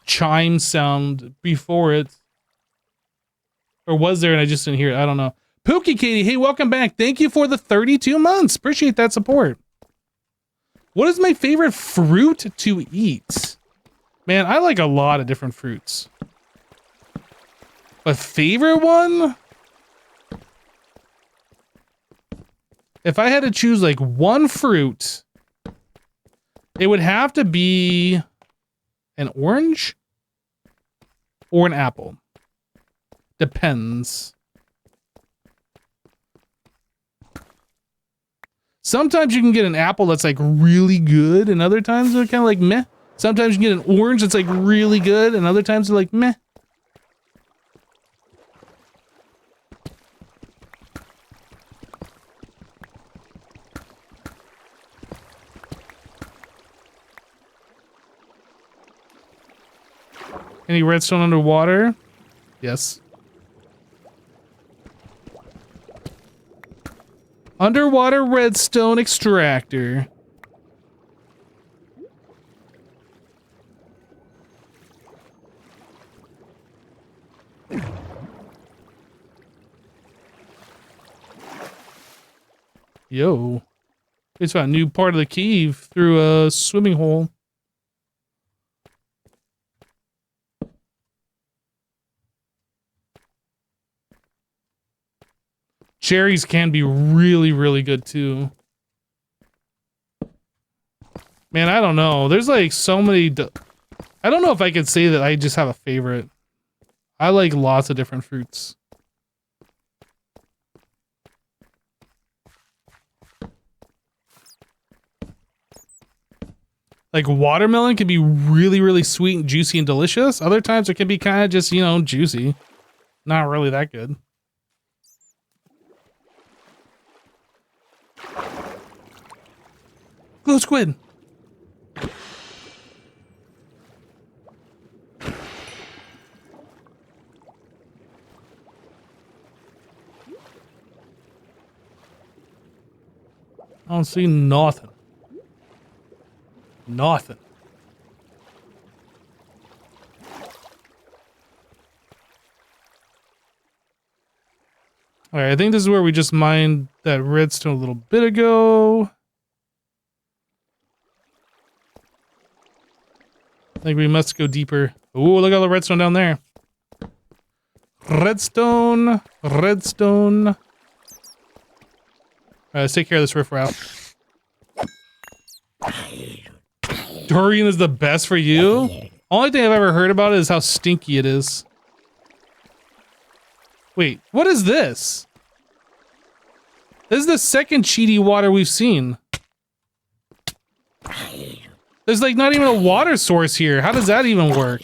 chime sound before it. Or was there and I just didn't hear it? I don't know. Pookie Katie, hey, welcome back. Thank you for the 32 months. Appreciate that support. What is my favorite fruit to eat? Man, I like a lot of different fruits. But favorite one? If I had to choose like one fruit, it would have to be an orange or an apple. Depends. Sometimes you can get an apple that's like really good, and other times they're kind of like meh. Sometimes you can get an orange that's like really good, and other times they're like meh. Any redstone underwater? Yes. Underwater redstone extractor. Yo. It's found a new part of the cave through a swimming hole. Cherries can be really, really good too. Man, I don't know. There's like so many... I don't know if I could say that I just have a favorite. I like lots of different fruits. Like watermelon can be really, really sweet and juicy and delicious. Other times it can be kind of just, you know, juicy. Not really that good. Glow squid. I don't see nothing. Nothing. All right, I think this is where we just mined that redstone a little bit ago. I think we must go deeper. Ooh, look at all the redstone down there. Redstone, redstone. All right, let's take care of this riffraff. Durian is the best for you? Only thing I've ever heard about it is how stinky it is. Wait, what is this? This is the second cheaty water we've seen. There's like not even a water source here. How does that even work?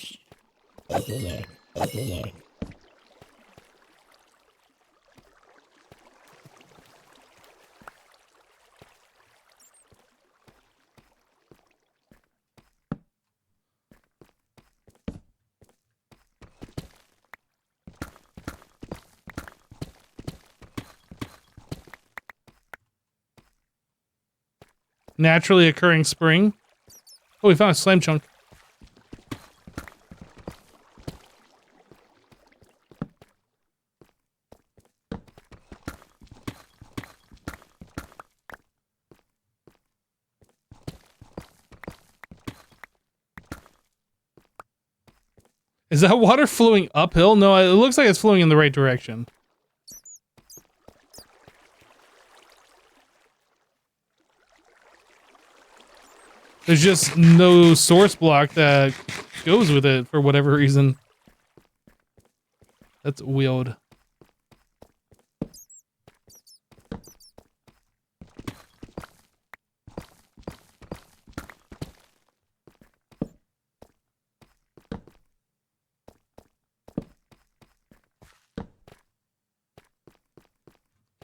Naturally occurring spring. Oh, we found a slime chunk. Is that water flowing uphill? No, it looks like it's flowing in the right direction. There's just no source block that goes with it for whatever reason. That's weird.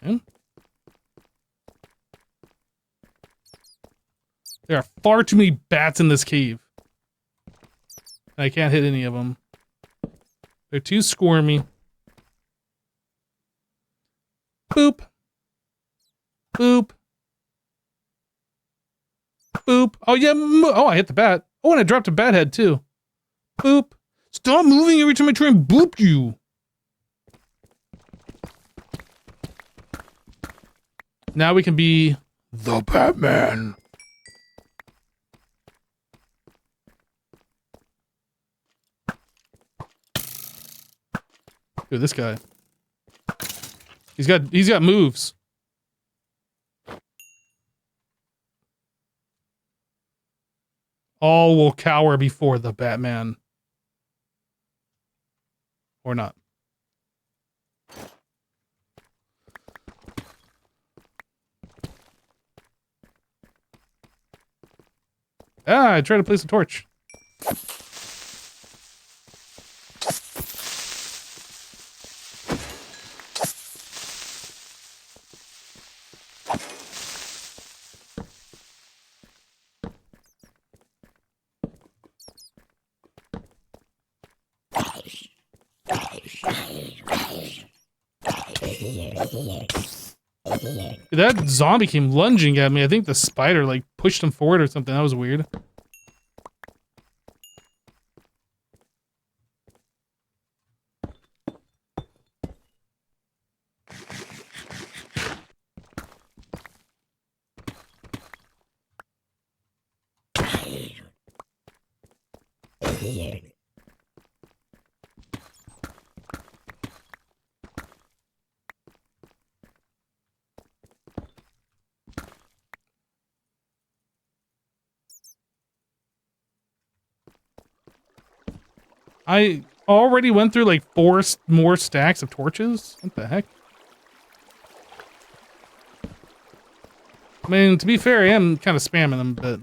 Okay. There are far too many bats in this cave. I can't hit any of them. They're too squirmy. Boop. Boop. Boop. Oh, yeah. Oh, I hit the bat. Oh, and I dropped a bat head, too. Boop. Stop moving every time I try and boop you. Now we can be the Batman. Dude, this guy. He's got moves. All will cower before the Batman. Or not. Ah, I tried to place a torch. That zombie came lunging at me. I think the spider like pushed him forward or something. That was weird. I already went through like 4 more stacks of torches. What the heck? I mean, to be fair, I am kind of spamming them, but...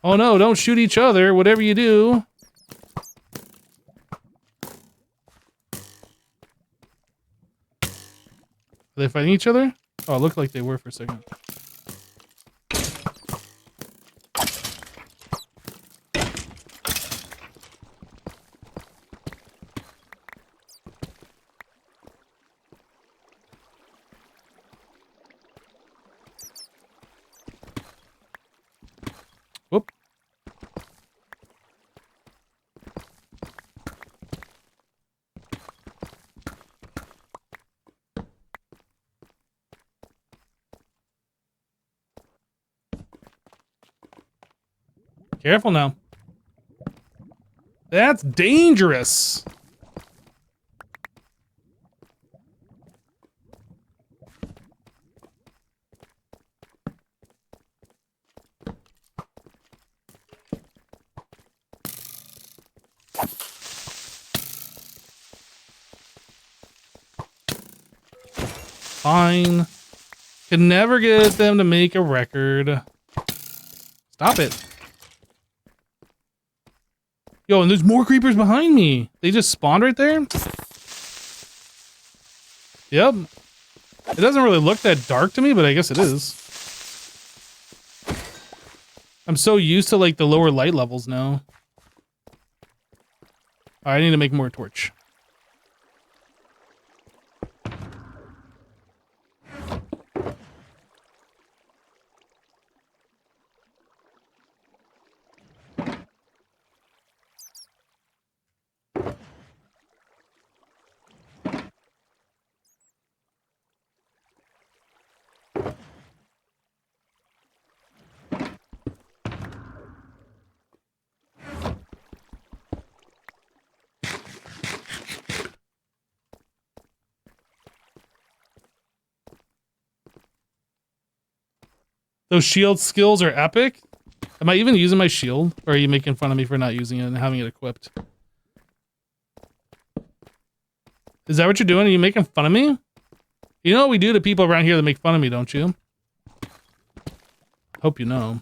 Oh no, don't shoot each other, whatever you do. Are they fighting each other? Oh, it looked like they were for a second. Whoop. Careful now. That's dangerous. Fine. Can never get them to make a record. Stop it. Yo, and there's more creepers behind me. They just spawned right there? Yep. It doesn't really look that dark to me, but I guess it is. I'm so used to like the lower light levels now. I need to make more torch. Those shield skills are epic. Am I even using my shield? Or are you making fun of me for not using it and having it equipped? Is that what you're doing? Are you making fun of me? You know what we do to people around here that make fun of me, don't you? Hope you know.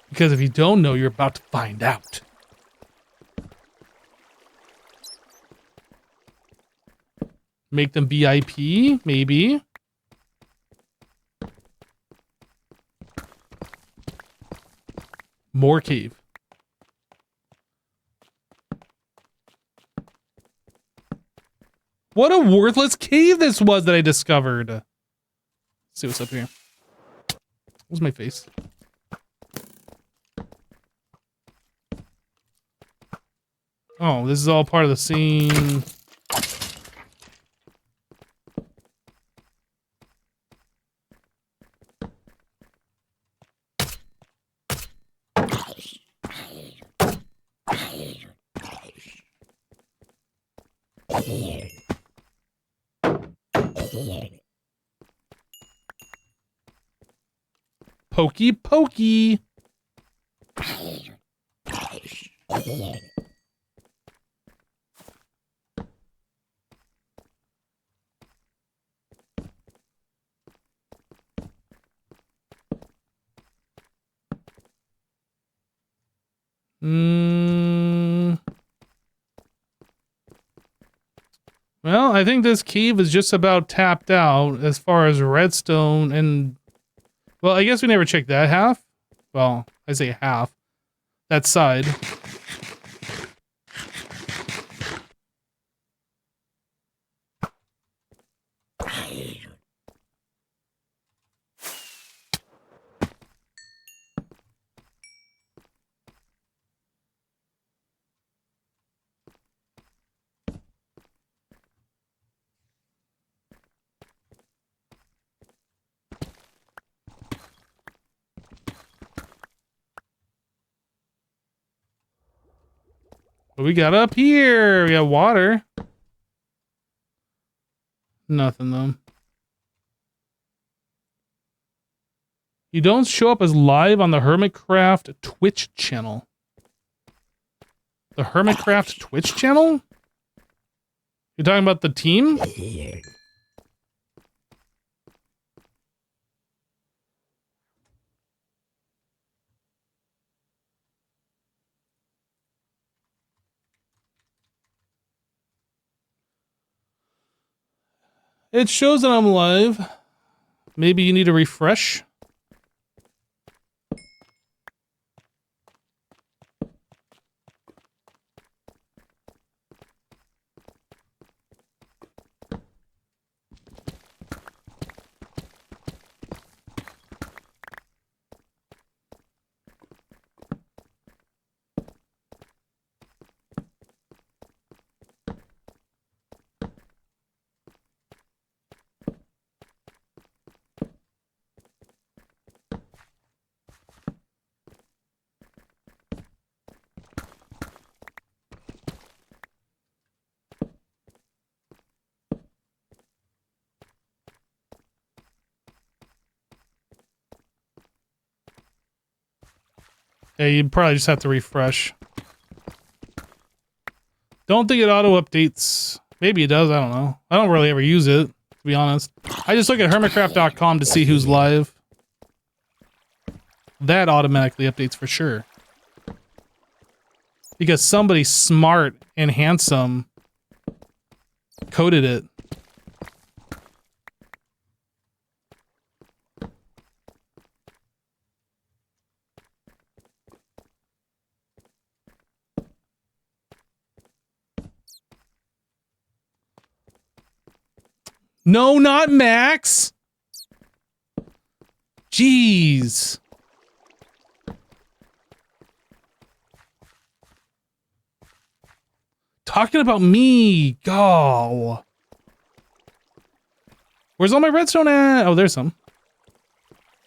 Because if you don't know, you're about to find out. Make them VIP, maybe. More cave. What a worthless cave this was that I discovered. Let's see what's up here. Where's my face? Oh, this is all part of the scene. Pokey pokey. Well, I think this cave is just about tapped out as far as redstone and... Well, I guess we never checked that half. Well, I say half. That side. What we got up here? We got water. Nothing though. You don't show up as live on the HermitCraft Twitch channel. The HermitCraft Twitch channel? You're talking about the team? It shows that I'm live. Maybe you need a refresh. Yeah, you'd probably just have to refresh. Don't think it auto-updates. Maybe it does, I don't know. I don't really ever use it, to be honest. I just look at HermitCraft.com to see who's live. That automatically updates for sure. Because somebody smart and handsome coded it. No, not Max. Jeez. Talking about me. Go. Where's all my redstone at? Oh, there's some.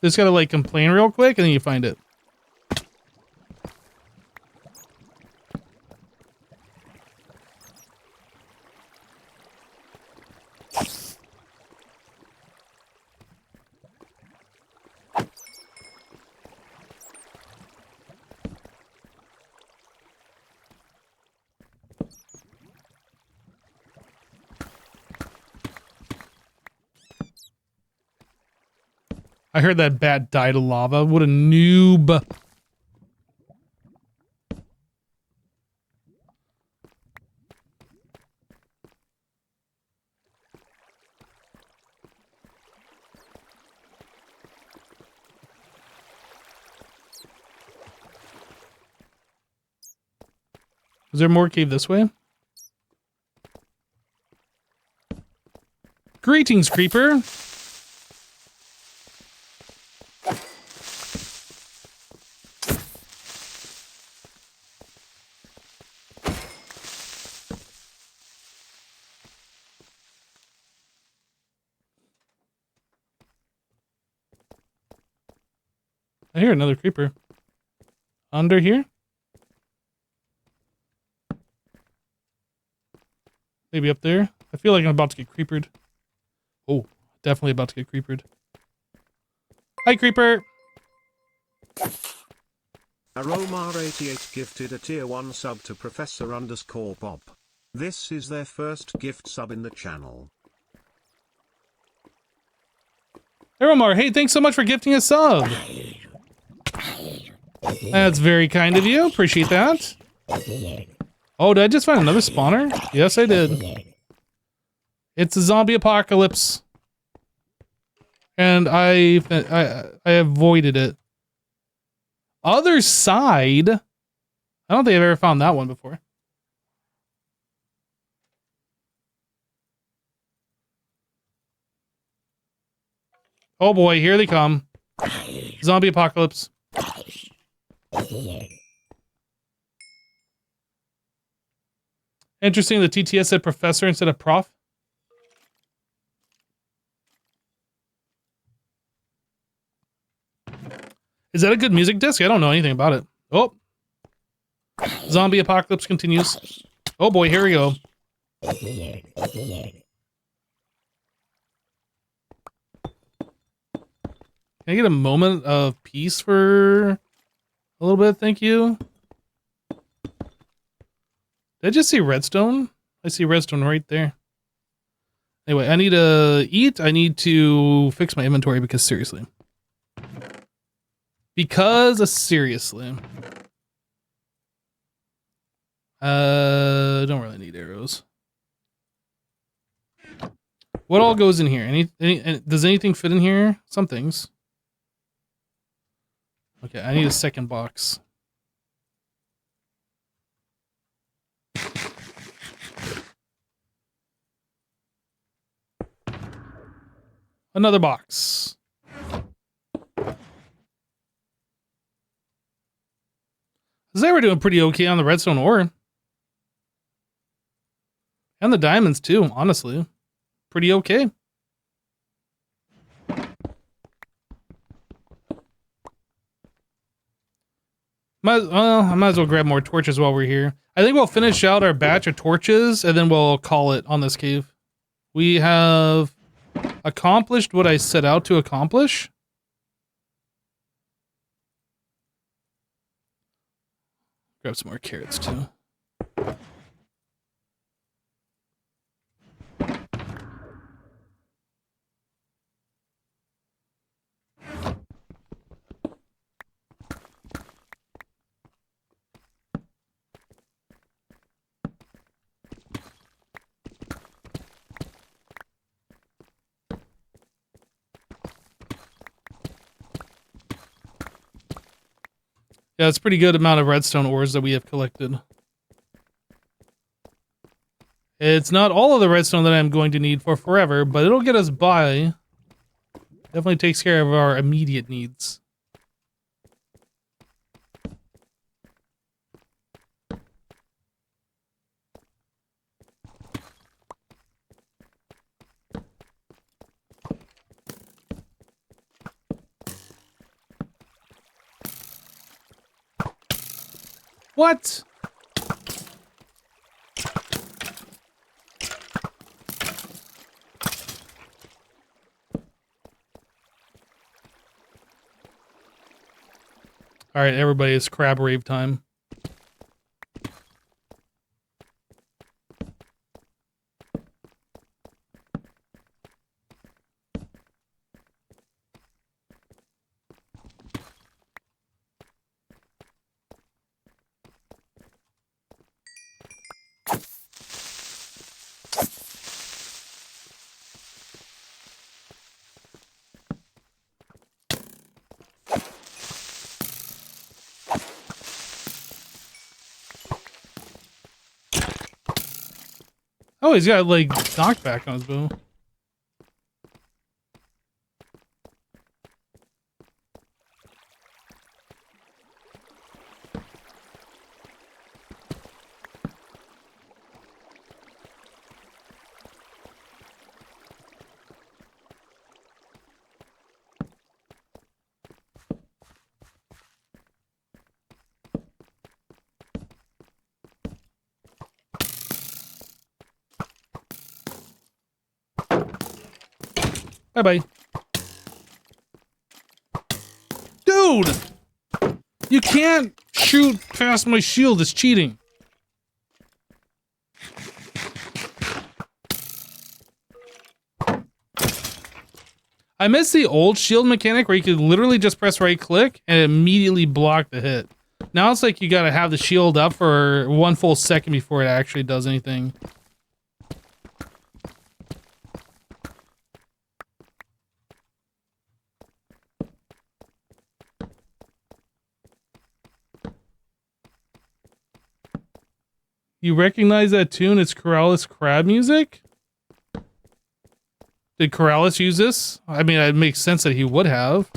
Just gotta like complain real quick and then you find it. I heard that bat died of lava. What a noob. Is there more cave this way? Greetings, creeper. I hear another creeper. Under here? Maybe up there? I feel like I'm about to get creepered. Oh, definitely about to get creepered. Hi, creeper! Aromar88 gifted a tier 1 sub to Professor_Bob. This is their first gift sub in the channel. Aromar, hey, thanks so much for gifting a sub! That's very kind of you. Appreciate that. Oh, did I just find another spawner? Yes, I did. It's a zombie apocalypse. And I avoided it. Other side? I don't think I've ever found that one before. Oh boy, here they come. Zombie apocalypse. Interesting, the TTS said professor instead of prof. Is that a good music disc? I don't know anything about it. Oh. Zombie apocalypse continues. Oh boy, here we go. Can I get a moment of peace for a little bit? Thank you. Did I just see redstone? I see redstone right there. Anyway, I need to eat. I need to fix my inventory because seriously. Seriously. Don't really need arrows. What all goes in here? Does anything fit in here? Some things. Okay, I need a second box. Another box. They were doing pretty okay on the redstone ore. And the diamonds too, honestly. Pretty okay. I might as well grab more torches while we're here. I think we'll finish out our batch of torches and then we'll call it on this cave. We have accomplished what I set out to accomplish. Grab some more carrots too. Yeah, it's a pretty good amount of redstone ores that we have collected. It's not all of the redstone that I'm going to need for forever, but it'll get us by. Definitely takes care of our immediate needs. What? All right, everybody, it's crab rave time. Oh, he's got like knockback on his bow. Bye-bye. Dude! You can't shoot past my shield. It's cheating. I miss the old shield mechanic where you could literally just press right click and immediately block the hit. Now it's like you gotta have the shield up for 1 full second before it actually does anything. You recognize that tune? It's Corrales crab music? Did Corrales use this? I mean, it makes sense that he would have.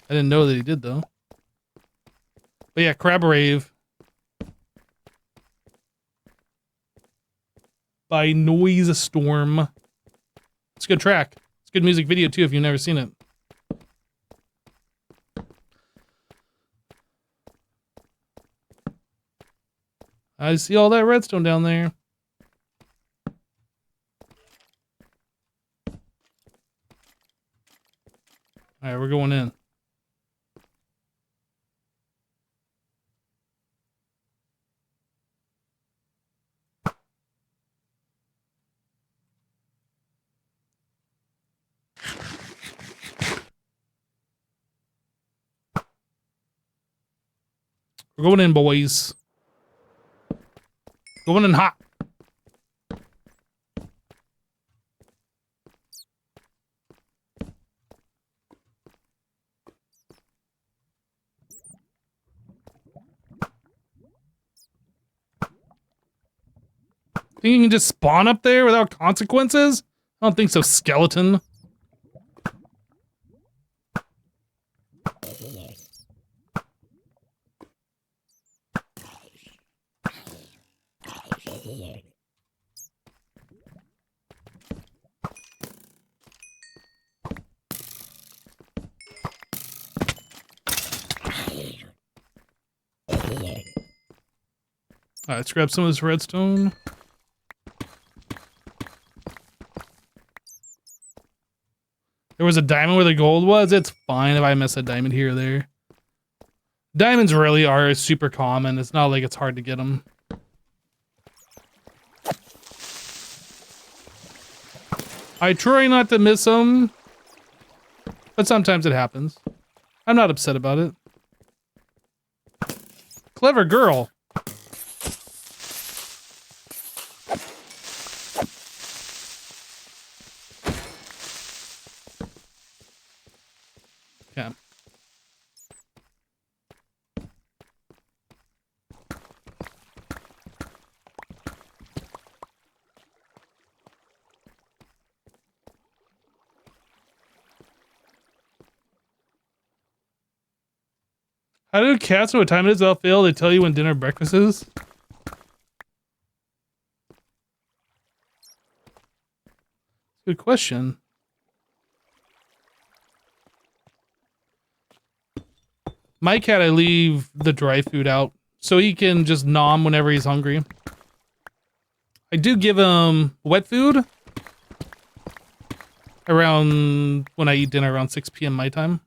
I didn't know that he did, though. But yeah, Crab Rave. By Noise Storm. It's a good track. It's a good music video, too, if you've never seen it. I see all that redstone down there. Alright, we're going in. We're going in, boys. Going in hot. Think you can just spawn up there without consequences? I don't think so, skeleton. Alright, let's grab some of this redstone. There was a diamond where the gold was. It's fine if I miss a diamond here or there. Diamonds really are super common. It's not like it's hard to get them. I try not to miss them, but sometimes it happens. I'm not upset about it. Clever girl. Okay. How do cats know what time it is without fail? They tell you when dinner breakfast is? Good question. My cat, I leave the dry food out so he can just nom whenever he's hungry. I do give him wet food around when I eat dinner around 6 p.m. my time.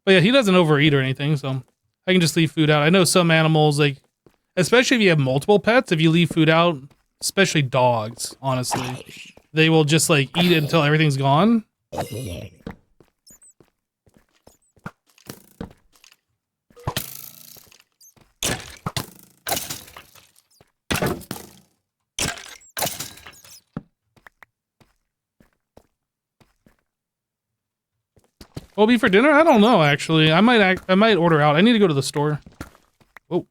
But yeah, he doesn't overeat or anything, so I can just leave food out. I know some animals, like, especially if you have multiple pets, if you leave food out, especially dogs, honestly, they will just, like, eat it until everything's gone. What will be for dinner? I don't know, actually. I might order out. I need to go to the store. Oh.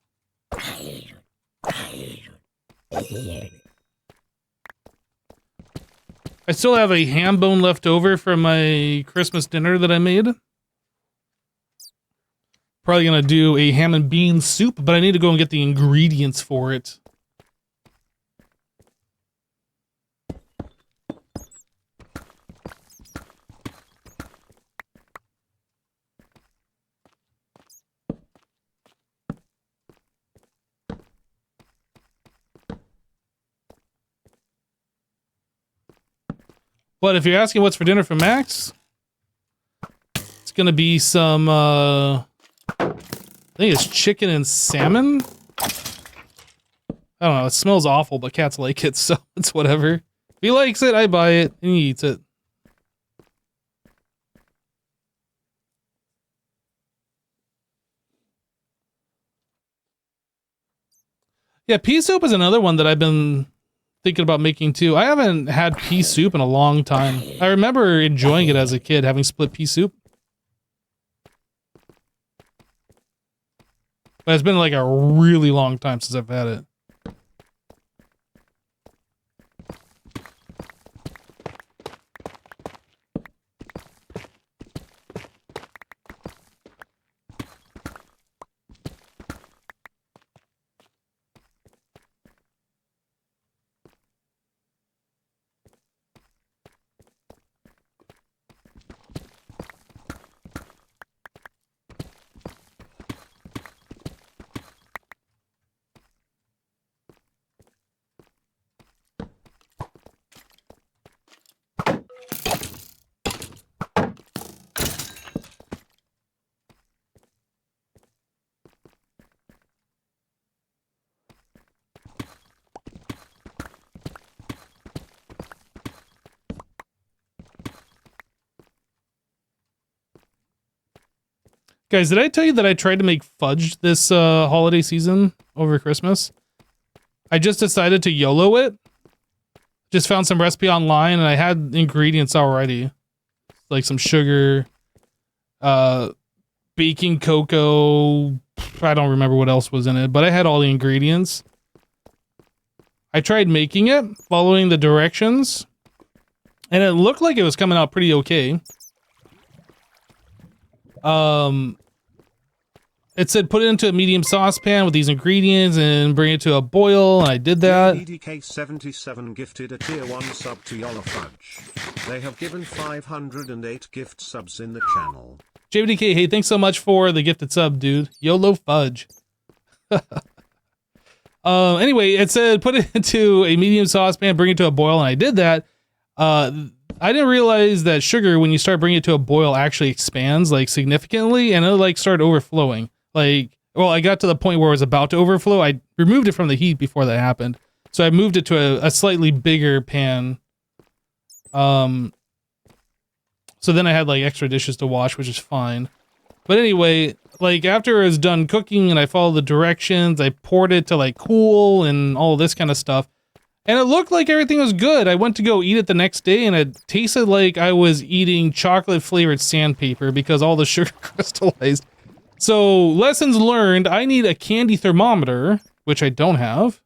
I still have a ham bone left over from my Christmas dinner that I made. Probably gonna do a ham and bean soup, but I need to go and get the ingredients for it. But if you're asking what's for dinner for Max, it's gonna be some, I think it's chicken and salmon. I don't know, it smells awful, but cats like it, so it's whatever. If he likes it, I buy it, and he eats it. Yeah, pea soup is another one that I've been thinking about making too. I haven't had pea soup in a long time. I remember enjoying it as a kid, having split pea soup. But it's been like a really long time since I've had it. Guys, did I tell you that I tried to make fudge this holiday season over Christmas? I just decided to YOLO it. Just found some recipe online and I had ingredients already. Like some sugar, baking cocoa. I don't remember what else was in it, but I had all the ingredients. I tried making it, following the directions, and it looked like it was coming out pretty okay. It said put it into a medium saucepan with these ingredients and bring it to a boil, and I did that. EDK77 gifted a tier 1 sub to YOLO Fudge. They have given 508 gift subs in the channel. JVDK, hey, thanks so much for the gifted sub, dude. YOLO Fudge. Anyway, it said put it into a medium saucepan, bring it to a boil, and I did that. I didn't realize that sugar, when you start bringing it to a boil, actually expands like significantly, and it like started overflowing. Like, well, I got to the point where it was about to overflow. I removed it from the heat before that happened, so I moved it to a slightly bigger pan. So then I had like extra dishes to wash, which is fine. But anyway, like after it was done cooking and I followed the directions, I poured it to like cool and all this kind of stuff. And it looked like everything was good. I went to go eat it the next day and it tasted like I was eating chocolate flavored sandpaper because all the sugar crystallized. So lessons learned, I need a candy thermometer, which I don't have.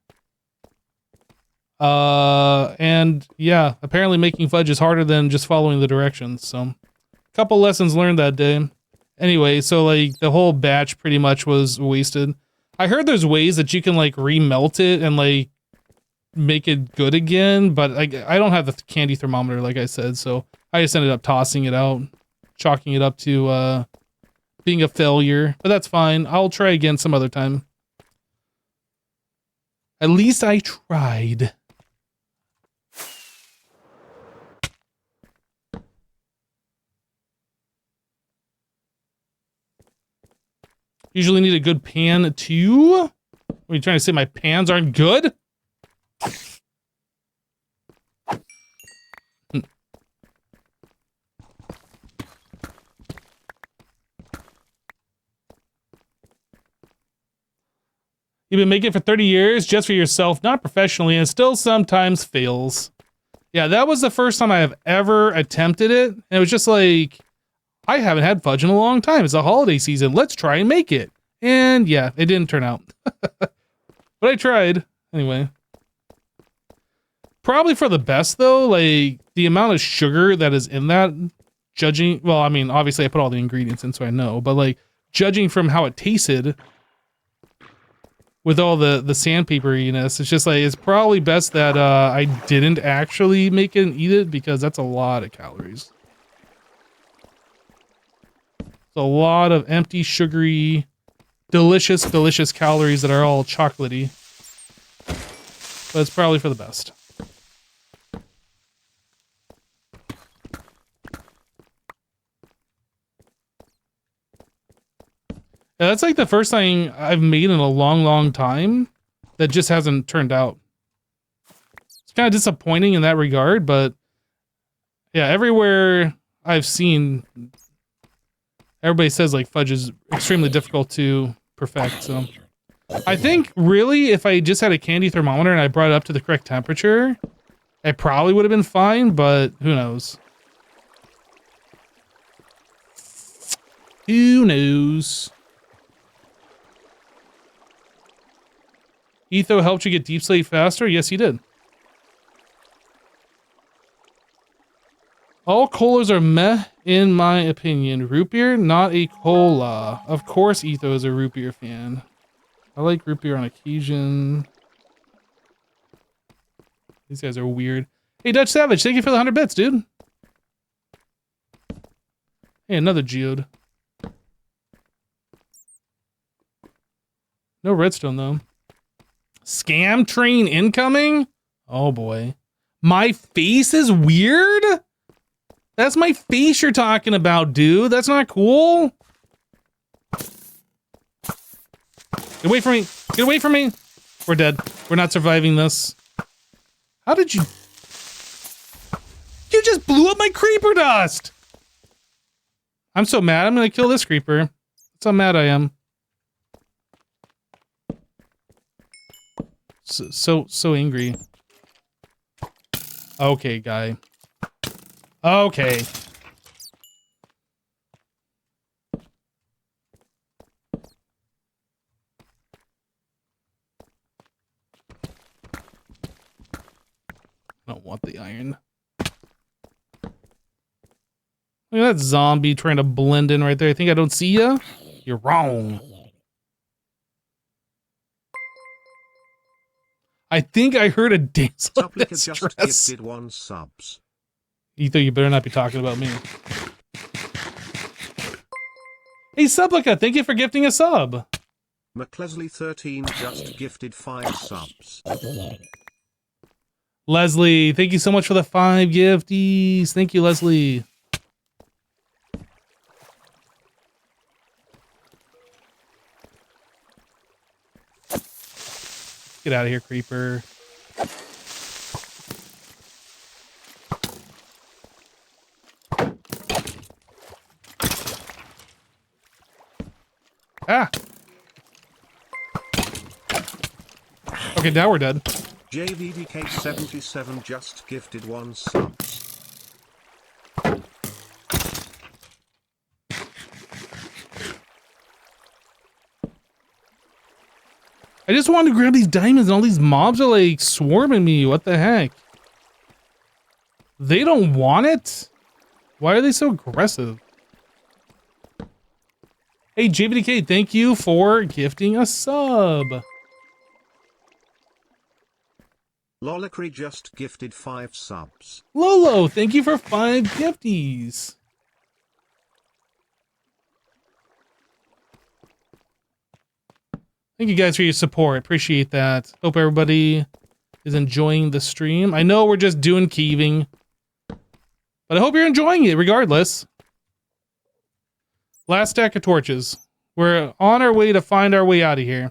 And yeah, apparently making fudge is harder than just following the directions. So a couple lessons learned that day. Anyway, so like the whole batch pretty much was wasted. I heard there's ways that you can like remelt it and like make it good again, but I don't have the candy thermometer like I said, so I just ended up tossing it out, chalking it up to being a failure, but that's fine. I'll try again some other time. At least I tried. Usually need a good pan too. Are you trying to say my pans aren't good? You've been making it for 30 years just for yourself, not professionally, and still sometimes fails. Yeah, that was the first time I have ever attempted it. And it was just like, I haven't had fudge in a long time. It's a holiday season. Let's try and make it. And yeah, it didn't turn out. But I tried. Anyway. Probably for the best, though. Like, the amount of sugar that is in that, judging... Well, I mean, obviously I put all the ingredients in, so I know. But, like, judging from how it tasted... with all the sandpaperiness, it's just like, it's probably best that I didn't actually make it and eat it, because that's a lot of calories. It's a lot of empty, sugary, delicious calories that are all chocolatey. But it's probably for the best. Yeah, that's like the first thing I've made in a long time that just hasn't turned out. It's kind of disappointing in that regard, but yeah, everywhere I've seen, everybody says like fudge is extremely difficult to perfect. So I think really if I just had a candy thermometer and I brought it up to the correct temperature, it probably would have been fine, but who knows? Who knows? Etho helped you get deep slate faster? Yes, he did. All colas are meh, in my opinion. Root beer, not a cola. Of course Etho is a root beer fan. I like root beer on occasion. These guys are weird. Hey, Dutch Savage, thank you for the 100 bits, dude. Hey, another geode. No redstone, though. Scam train incoming? Oh boy. My face is weird? That's my face you're talking about, dude. That's not cool. Get away from me. Get away from me. We're dead. We're not surviving this. How did you... You just blew up my creeper dust! I'm so mad. I'm gonna kill this creeper. That's how mad I am. So angry. Okay, guy. Okay. I don't want the iron. Look at that zombie trying to blend in right there. I think I don't see ya? You're wrong. I think I heard a dance. Supplica just gifted 1 subs. Etho, you better not be talking about me. Hey, Supplica, thank you for gifting a sub. McLesley13 just gifted 5 subs. Leslie, thank you so much for the 5 gifties. Thank you, Leslie. Get out of here, creeper. Ah. Okay, now we're dead. JVDK77 just gifted 1 subs. I just wanted to grab these diamonds and all these mobs are like swarming me. What the heck? They don't want it? Why are they so aggressive? Hey, JVDK, thank you for gifting a sub. Lolacry just gifted 5 subs. Lolo, thank you for 5 gifties. Thank you guys for your support. Appreciate that. Hope everybody is enjoying the stream. I know we're just doing keeving, but I hope you're enjoying it regardless. Last stack of torches. We're on our way to find our way out of here.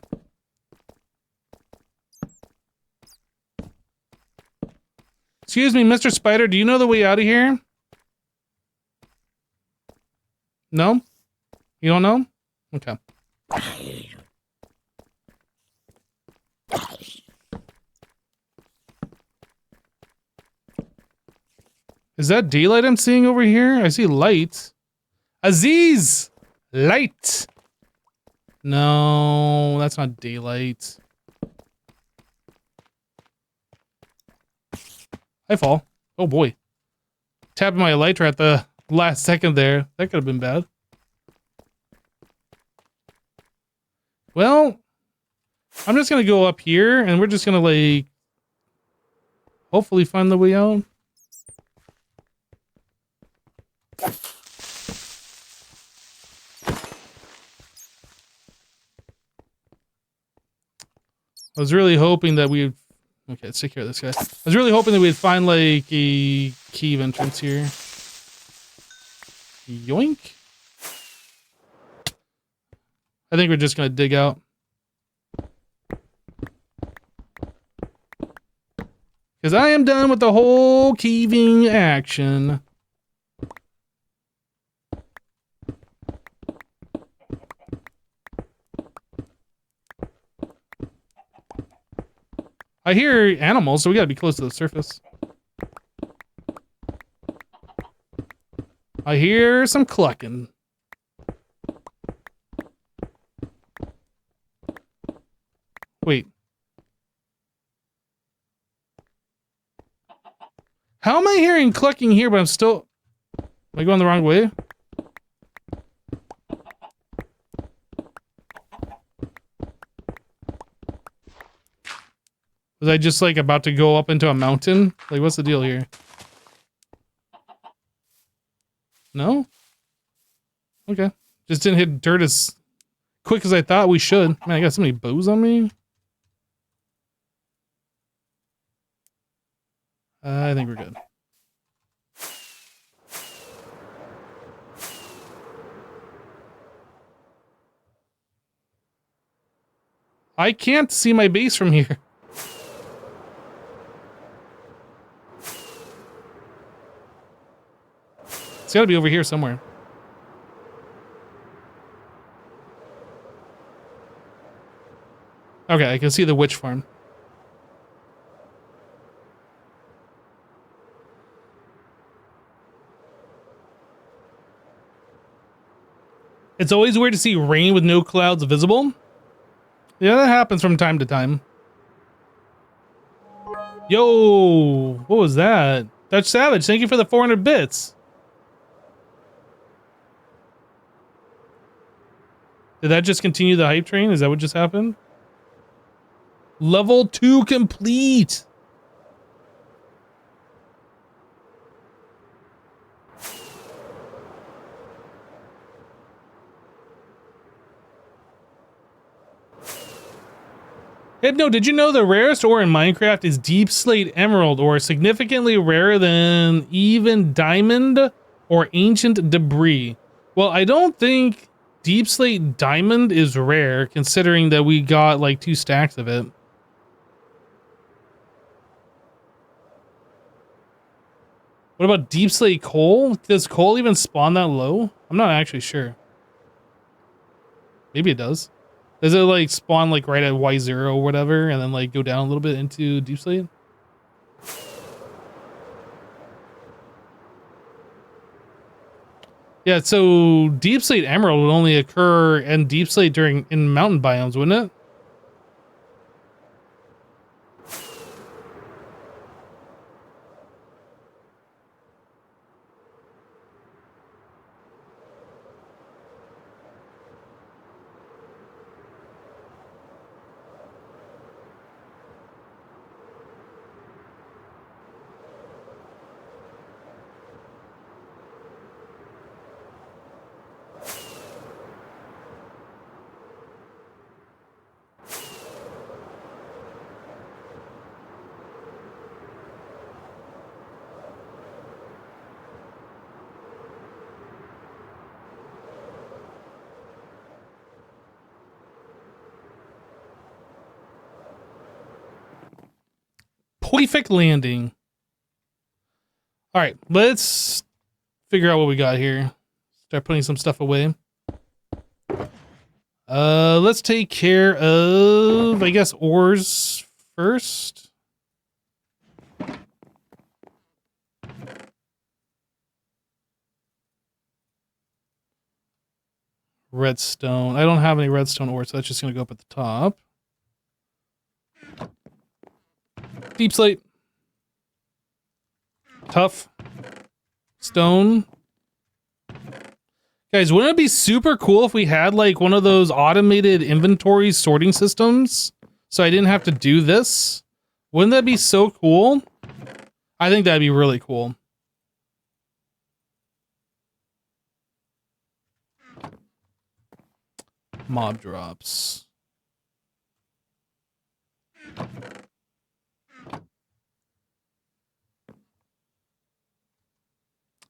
Excuse me, Mr. Spider, do you know the way out of here? No? You don't know? Okay. Is that daylight I'm seeing over here? I see light. Aziz! Light! No, that's not daylight. I fall. Oh boy. Tapping my elytra at the last second there. That could have been bad. Well, I'm just gonna go up here and we're just gonna like hopefully find the way out. I was really hoping that we'd... Okay, let's take care of this guy. I was really hoping that we'd find, like, a cave entrance here. Yoink. I think we're just gonna dig out. Because I am done with the whole keeving action. I hear animals, so we gotta be close to the surface. I hear some clucking. Wait. How am I hearing clucking here, but I'm still... Am I going the wrong way? Was I just, like, about to go up into a mountain? Like, what's the deal here? No? Okay. Just didn't hit dirt as quick as I thought we should. Man, I got so many bows on me. I think we're good. I can't see my base from here. It's gotta be over here somewhere. Okay, I can see the witch farm. It's always weird to see rain with no clouds visible. Yeah, that happens from time to time. Yo, what was that? Dutch Savage, thank you for the 400 bits. Did that just continue the hype train? Is that what just happened? Level 2 complete. Ed, no, did you know the rarest ore in Minecraft is deep slate emerald ore, significantly rarer than even diamond or ancient debris? Well, I don't think deep slate diamond is rare, considering that we got like 2 stacks of it. What about deep slate coal? Does coal even spawn that low? I'm not actually sure. Maybe it does. Does it like spawn like right at Y0 or whatever and then like go down a little bit into deep slate? Yeah, so deep slate emerald would only occur in deep slate in mountain biomes, wouldn't it? Perfect landing. All right, let's figure out what we got here. Start putting some stuff away. Let's take care of, I guess, ores first. Redstone. I don't have any redstone ore, so that's just going to go up at the top. Deep slate. Tough. Stone. Guys, wouldn't it be super cool if we had like one of those automated inventory sorting systems so I didn't have to do this? Wouldn't that be so cool? I think that'd be really cool. Mob drops.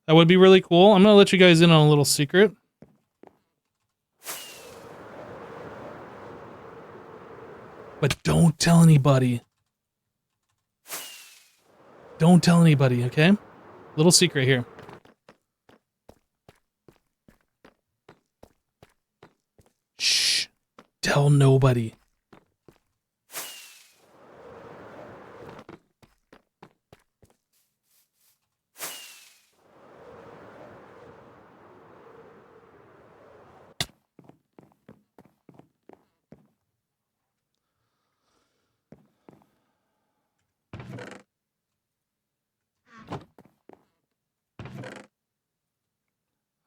That would be really cool. I'm going to let you guys in on a little secret. But don't tell anybody. Don't tell anybody, okay? Little secret here. Shh. Tell nobody.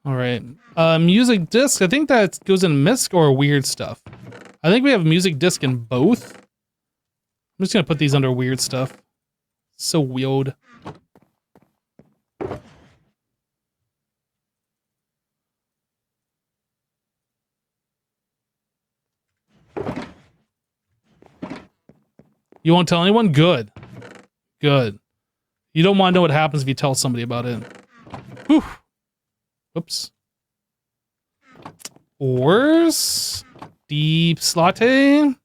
All right. Music disc. I think that goes in misc or weird stuff. I think we have music disc in both. I'm just going to put these under weird stuff. So weird. You won't tell anyone? Good. Good. You don't want to know what happens if you tell somebody about it. Whew. Whoops. Ores. Deep slate.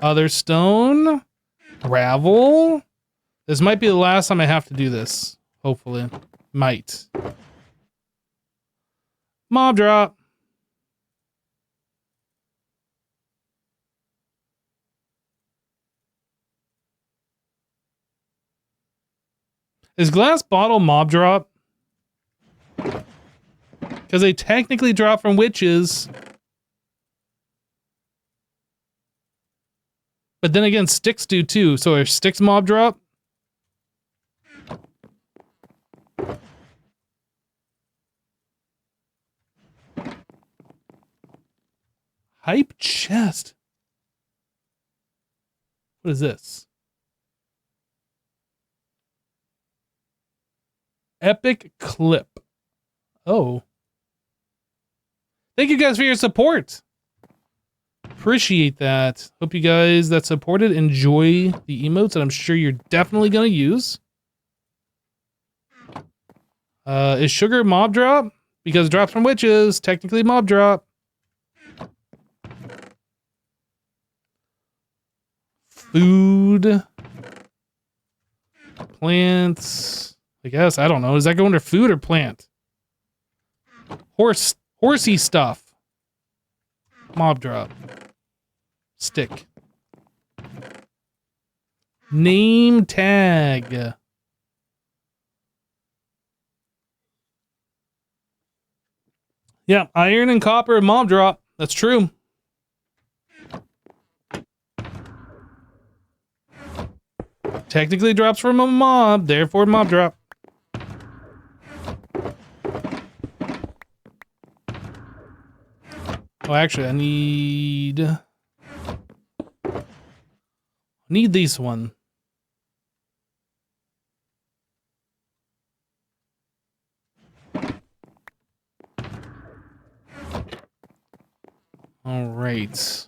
Other stone. Gravel. This might be the last time I have to do this. Hopefully. Might. Mob drop. Is glass bottle mob drop? Because they technically drop from witches. But then again, sticks do too. So are sticks mob drop? Hype chest. What is this? Epic clip. Oh. Thank you guys for your support. Appreciate that. Hope you guys that supported enjoy the emotes that I'm sure you're definitely going to use. Is sugar mob drop? Because drops from witches, technically mob drop. Food. Plants. I guess, I don't know. Does that go under food or plant? Horsey stuff. Mob drop. Stick. Name tag. Yeah, iron and copper mob drop. That's true. Technically drops from a mob, therefore mob drop. Oh, actually, I need this one. All right.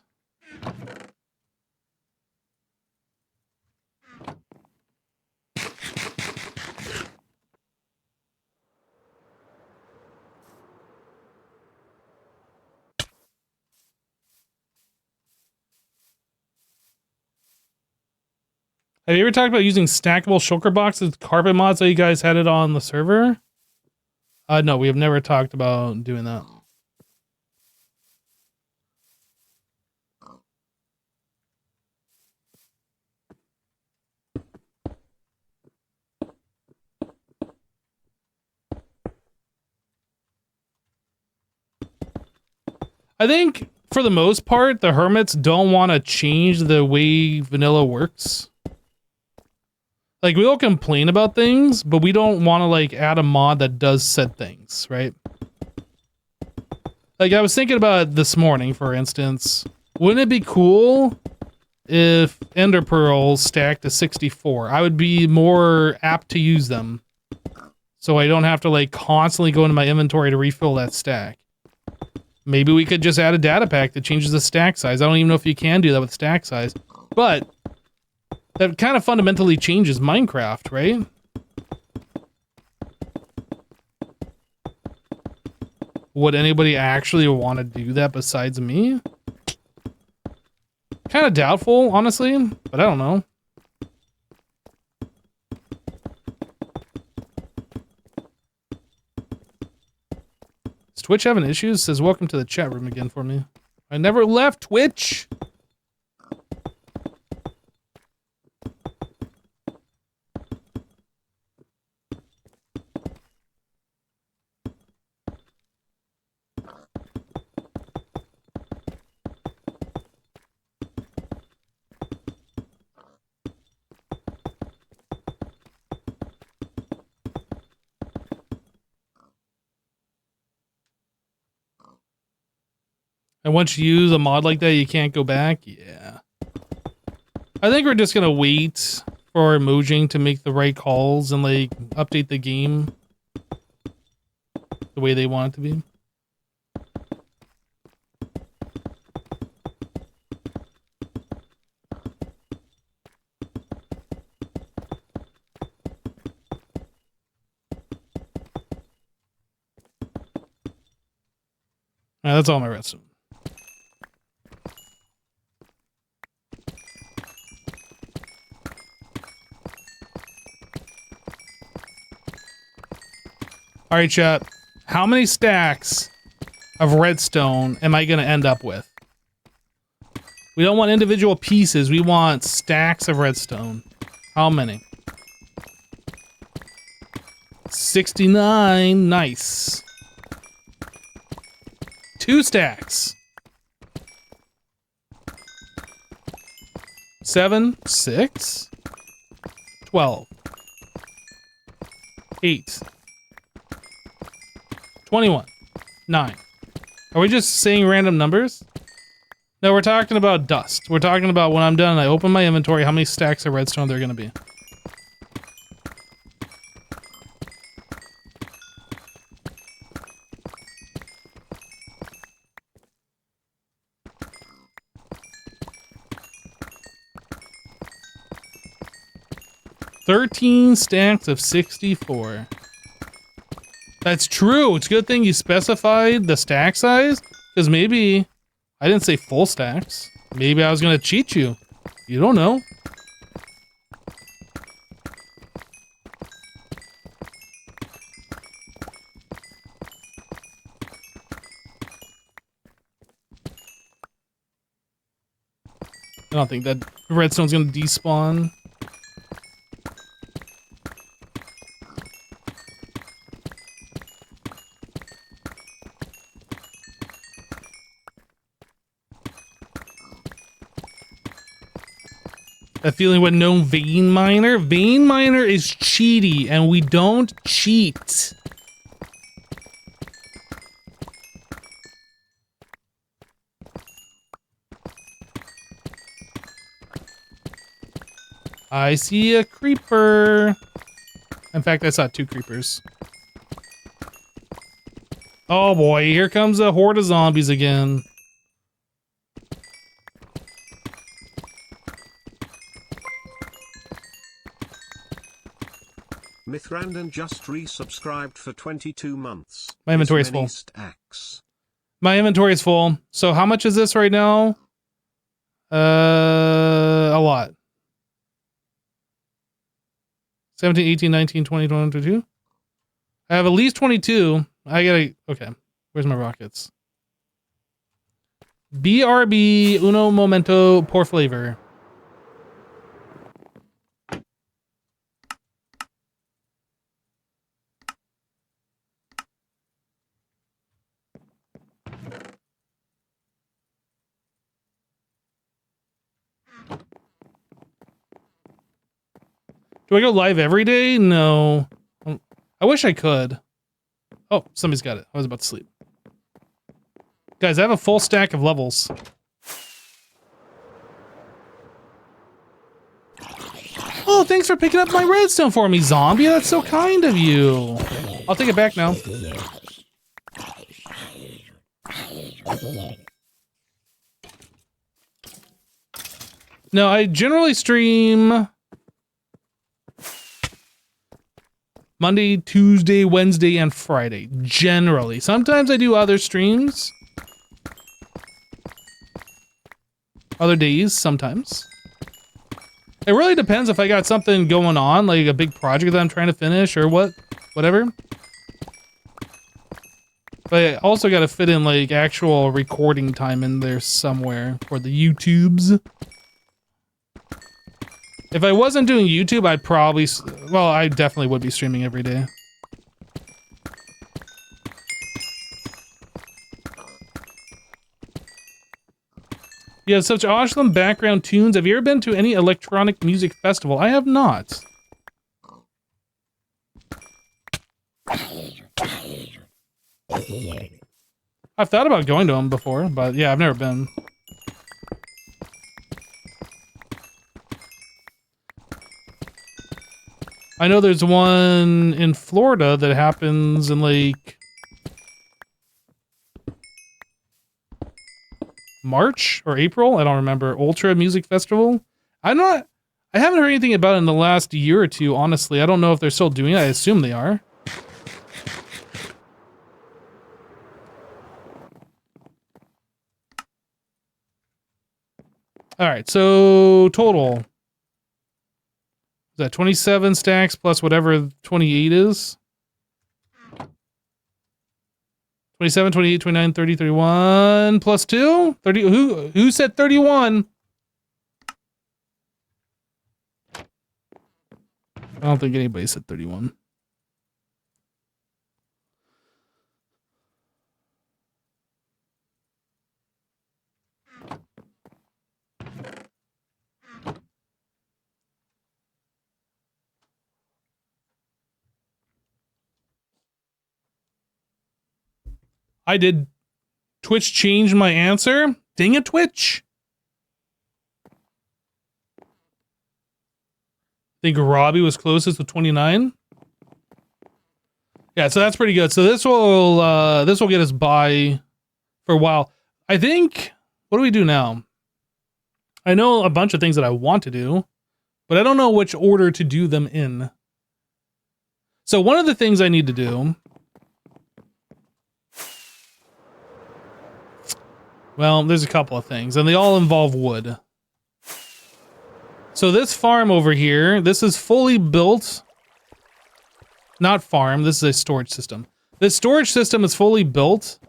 Have you ever talked about using stackable shulker boxes, carpet mods, so you guys had it on the server? No, we have never talked about doing that. I think, for the most part, the hermits don't want to change the way vanilla works. Like, we'll complain about things, but we don't want to, like, add a mod that does said things, right? Like, I was thinking about it this morning, for instance. Wouldn't it be cool if ender pearls stacked to 64? I would be more apt to use them. So I don't have to, like, constantly go into my inventory to refill that stack. Maybe we could just add a data pack that changes the stack size. I don't even know if you can do that with stack size. But that kind of fundamentally changes Minecraft, right? Would anybody actually want to do that besides me? Kind of doubtful, honestly, but I don't know. Is Twitch having issues? Says, welcome to the chat room again for me. I never left Twitch. And once you use a mod like that, you can't go back? Yeah. I think we're just gonna wait for Mojang to make the right calls and, like, update the game the way they want it to be. Alright, that's all my redstone. All right, chat. How many stacks of redstone am I going to end up with? We don't want individual pieces. We want stacks of redstone. How many? 69. Nice. 2 stacks. 7, 6, 12, 8, 21, 9. Are we just saying random numbers? No, we're talking about dust. We're talking about when I'm done and I open my inventory, how many stacks of redstone there are going to be. 13 stacks of 64. That's true. It's a good thing you specified the stack size, because maybe I didn't say full stacks. Maybe I was going to cheat you. You don't know. I don't think that redstone's going to despawn. That feeling with no vein miner? Vein miner is cheaty, and we don't cheat. I see a creeper. In fact, I saw 2 creepers. Oh boy, here comes a horde of zombies again. Mythrandon just resubscribed for 22 months. My inventory is full. Stacks. My inventory is full. So how much is this right now? A lot. 17, 18, 19, 20, 21, 22. I have at least 22. I gotta, okay. Where's my rockets? BRB Uno Momento Por Flavor. Do I go live every day? No. I wish I could. Oh, somebody's got it. I was about to sleep. Guys, I have a full stack of levels. Oh, thanks for picking up my redstone for me, zombie. That's so kind of you. I'll take it back now. No, I generally stream Monday, Tuesday, Wednesday, and Friday. Generally. Sometimes I do other streams. Other days, sometimes. It really depends if I got something going on, like a big project that I'm trying to finish or whatever. But I also got to fit in like actual recording time in there somewhere for the YouTubes. If I wasn't doing YouTube, I'd probably, well, I definitely would be streaming every day. You have such awesome background tunes. Have you ever been to any electronic music festival? I have not. I've thought about going to them before, but yeah, I've never been. I know there's one in Florida that happens in like March or April. I don't remember. Ultra Music Festival. I haven't heard anything about it in the last year or two, honestly. I don't know if they're still doing it. I assume they are. All right, so total. Is that 27 stacks plus whatever 28 is? 27, 28, 29, 30, 31 plus 2? 30. Who said 31? I don't think anybody said 31. I did. Twitch change my answer? Dang it, Twitch. I think Robbie was closest with 29. Yeah, so that's pretty good. So this will get us by for a while. I think, what do we do now? I know a bunch of things that I want to do, but I don't know which order to do them in. So one of the things I need to do, well, there's a couple of things, and they all involve wood. So this farm over here, this is fully built. Not farm, this is a storage system. This storage system is fully built,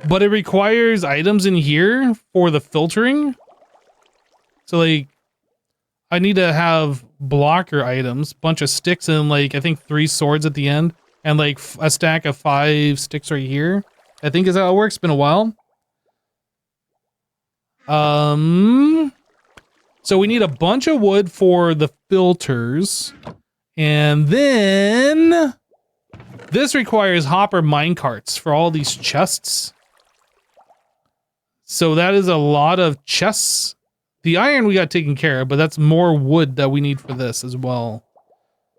but it requires items in here for the filtering. So like, I need to have blocker items, bunch of sticks and like, I think 3 swords at the end, and like a stack of 5 sticks right here. I think is how it works, been a while. So we need a bunch of wood for the filters. And then this requires hopper minecarts for all these chests. So that is a lot of chests. The iron we got taken care of, but that's more wood that we need for this as well.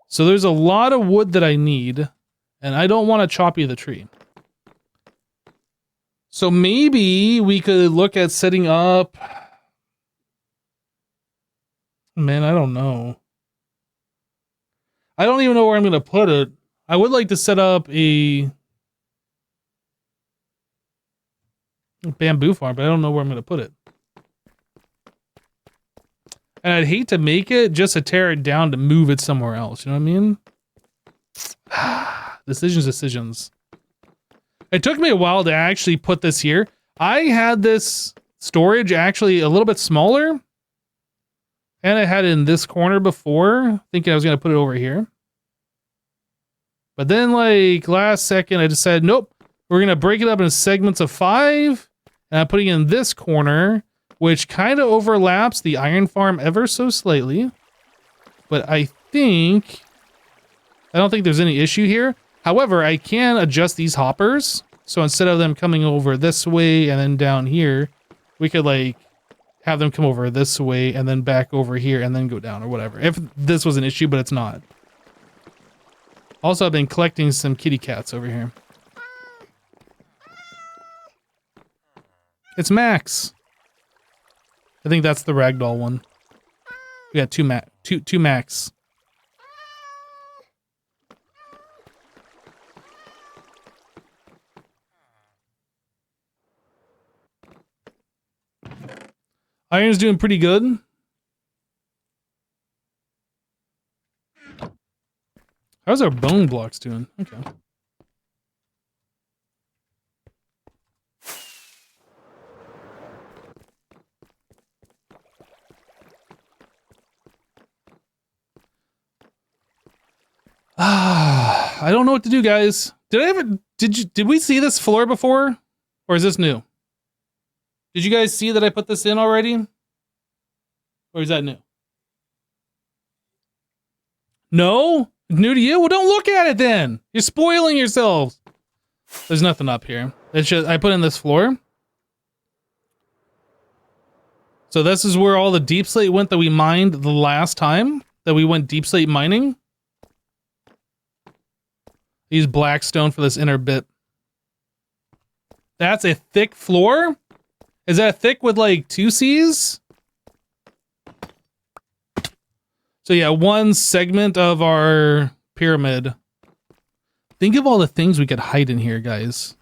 So there's a lot of wood that I need, and I don't want to chop you the tree. So maybe we could look at setting up... Man, I don't know. I don't even know where I'm going to put it. I would like to set up a bamboo farm, but I don't know where I'm going to put it. And I'd hate to make it just to tear it down to move it somewhere else. You know what I mean? Decisions. It took me a while to actually put this here. I had this storage actually a little bit smaller. And I had it in this corner before, thinking I was going to put it over here. But then, like, last second, I decided, nope, we're going to break it up into segments of 5. And I'm putting it in this corner, which kind of overlaps the iron farm ever so slightly. But I don't think there's any issue here. However, I can adjust these hoppers. So instead of them coming over this way and then down here, we could, like, have them come over this way and then back over here and then go down or whatever. If this was an issue, but it's not. Also, I've been collecting some kitty cats over here. It's Max. I think that's the ragdoll one. We got two Max. Iron's doing pretty good. How's our bone blocks doing? Okay. I don't know what to do, guys. Did we see this floor before? Or is this new? Did you guys see that I put this in already? Or is that new? No? New to you? Well, don't look at it then. You're spoiling yourselves. There's nothing up here. It's just, I put in this floor. So this is where all the deep slate went that we mined the last time that we went deep slate mining. Use blackstone for this inner bit. That's a thick floor? Is that thick with like 2 C's? So yeah, one segment of our pyramid. Think of all the things we could hide in here, guys.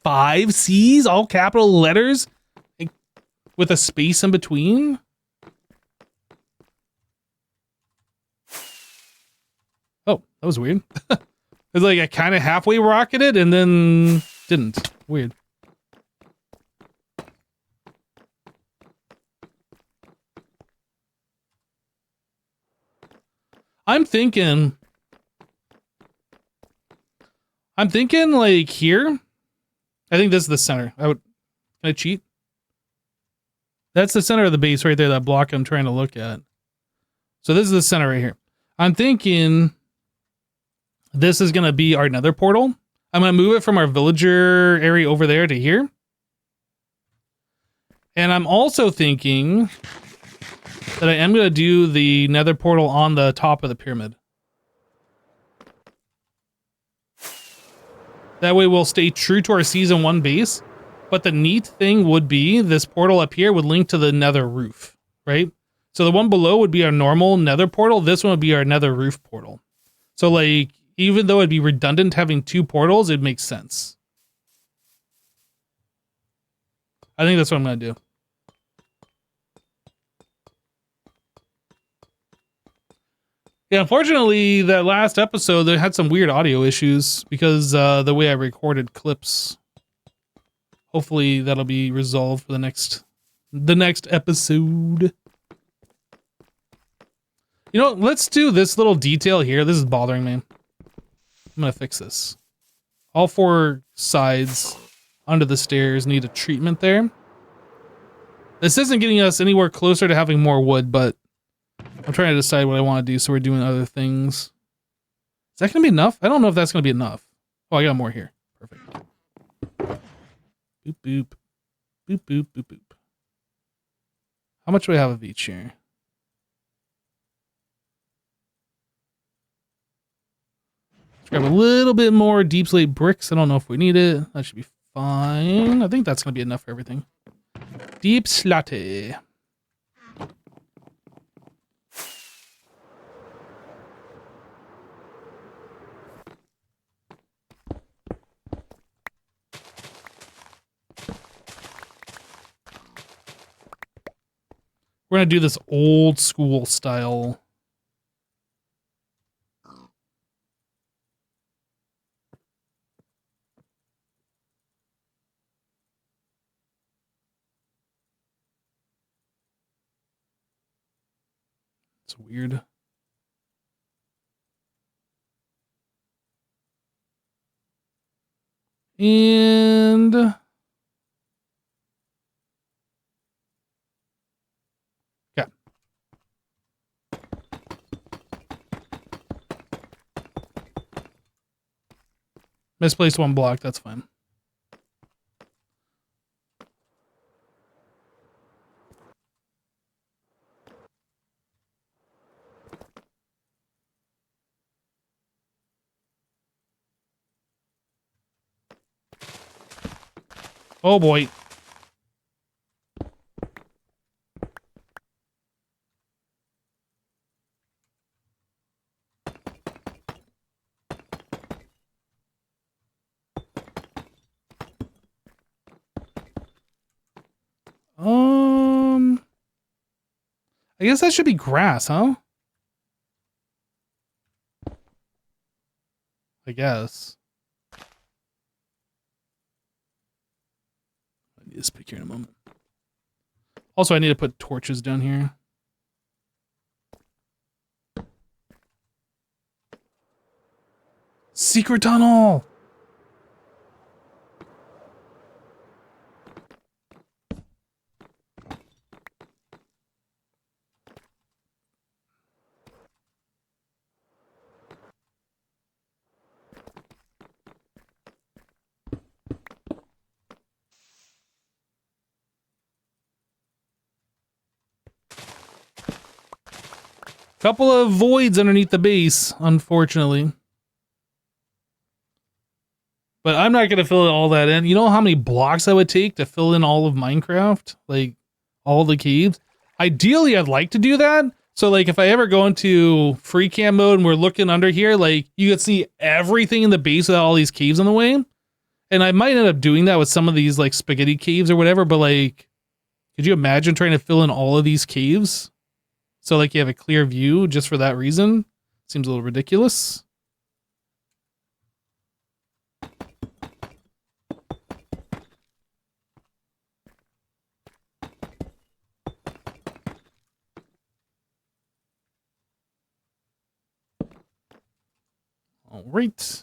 5 C's, all capital letters, with a space in between. Oh, that was weird. It's like I kind of halfway rocketed and then didn't. Weird. I'm thinking like here. I think this is the center. Can I cheat? That's the center of the base right there, that block I'm trying to look at. So this is the center right here. I'm thinking this is going to be our nether portal. I'm going to move it from our villager area over there to here. And I'm also thinking that I am going to do the nether portal on the top of the pyramid. That way we'll stay true to our season 1 base. But the neat thing would be this portal up here would link to the nether roof, right? So the one below would be our normal nether portal. This one would be our nether roof portal. So like, even though it'd be redundant having two portals, it makes sense. I think that's what I'm going to do. Yeah, unfortunately, that last episode, they had some weird audio issues because the way I recorded clips. Hopefully that'll be resolved for the next episode. You know, let's do this little detail here. This is bothering me. I'm going to fix this. All four sides under the stairs need a treatment there. This isn't getting us anywhere closer to having more wood, but I'm trying to decide what I want to do, so we're doing other things. Is that going to be enough? I don't know if that's going to be enough. Oh, I got more here. Perfect. Boop, boop. Boop, boop, boop, boop. How much do I have of each here? Let's grab a little bit more deep slate bricks. I don't know if we need it. That should be fine. I think that's going to be enough for everything. Deep slate. We're going to do this old school style. It's weird. And yeah. Misplaced one block, that's fine. Oh boy. I guess that should be grass, huh? I guess. I need this pick here in a moment. Also, I need to put torches down here. Secret tunnel! Couple of voids underneath the base, unfortunately. But I'm not going to fill all that in. You know how many blocks I would take to fill in all of Minecraft? Like, all the caves? Ideally, I'd like to do that. So, like, if I ever go into free cam mode and we're looking under here, like, you can see everything in the base without all these caves in the way. And I might end up doing that with some of these, like, spaghetti caves or whatever. But, like, could you imagine trying to fill in all of these caves? So, like, you have a clear view just for that reason? Seems a little ridiculous. All right.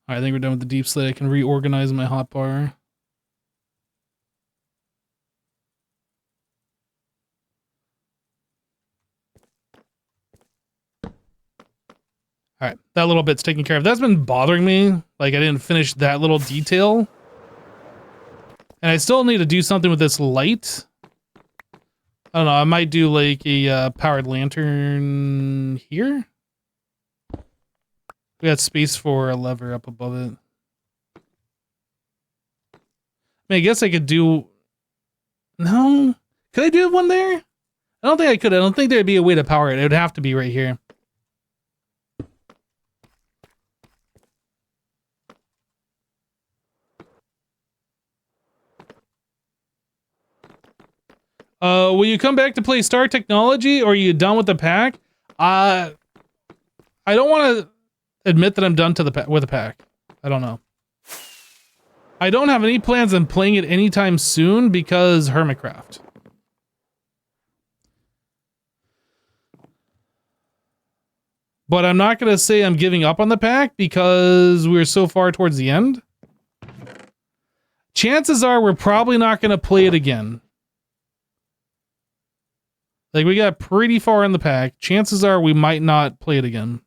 All right, I think we're done with the deep slate. I can reorganize my hotbar. All right, that little bit's taken care of. That's been bothering me. Like, I didn't finish that little detail. And I still need to do something with this light. I don't know, I might do like a powered lantern here. We got space for a lever up above it. I mean, I guess I could do... No? Could I do one there? I don't think I could. I don't think there'd be a way to power it. It would have to be right here. Will you come back to play Star Technology, or are you done with the pack? I don't want to admit that I'm done with the pack. I don't know. I don't have any plans on playing it anytime soon because HermitCraft. But I'm not going to say I'm giving up on the pack because we're so far towards the end. Chances are we're probably not going to play it again. Like, we got pretty far in the pack. Chances are we might not play it again.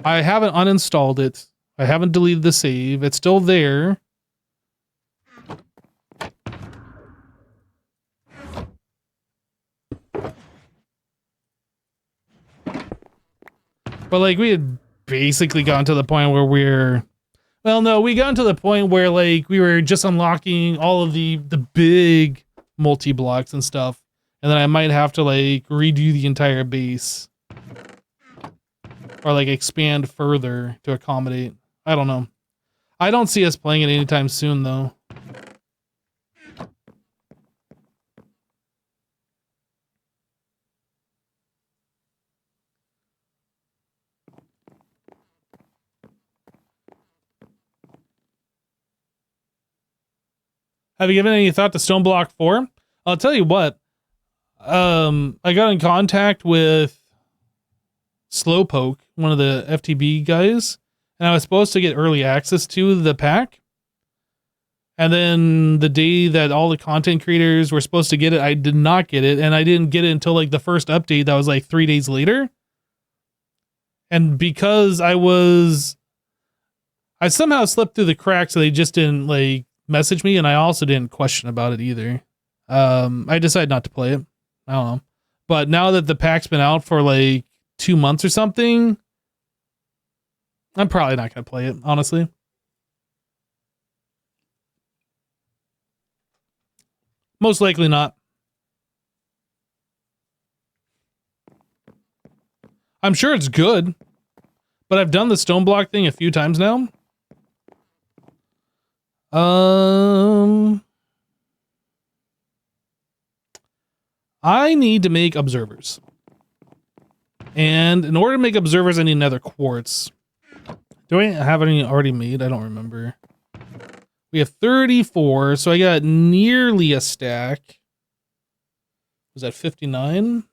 I haven't uninstalled it. I haven't deleted the save. It's still there. But, like, we had basically gotten to the point where we're... Well, no, we got to the point where, like, we were just unlocking all of the big multi-blocks and stuff. And then I might have to, like, redo the entire base. Or, like, expand further to accommodate. I don't know. I don't see us playing it anytime soon, though. Have you given any thought to Stone Block 4? I'll tell you what. I got in contact with Slowpoke, one of the FTB guys, and I was supposed to get early access to the pack. And then the day that all the content creators were supposed to get it, I did not get it, and I didn't get it until like the first update that was like 3 days later. And because I somehow slipped through the cracks, so they just didn't like message me, and I also didn't question about it either. I decided not to play it. I don't know. But now that the pack's been out for like 2 months or something, I'm probably not going to play it, honestly. Most likely not. I'm sure it's good, but I've done the stone block thing a few times now. I need to make observers. And in order to make observers, I need another quartz. Do I have any already made? I don't remember. We have 34, so I got nearly a stack. Was that 59?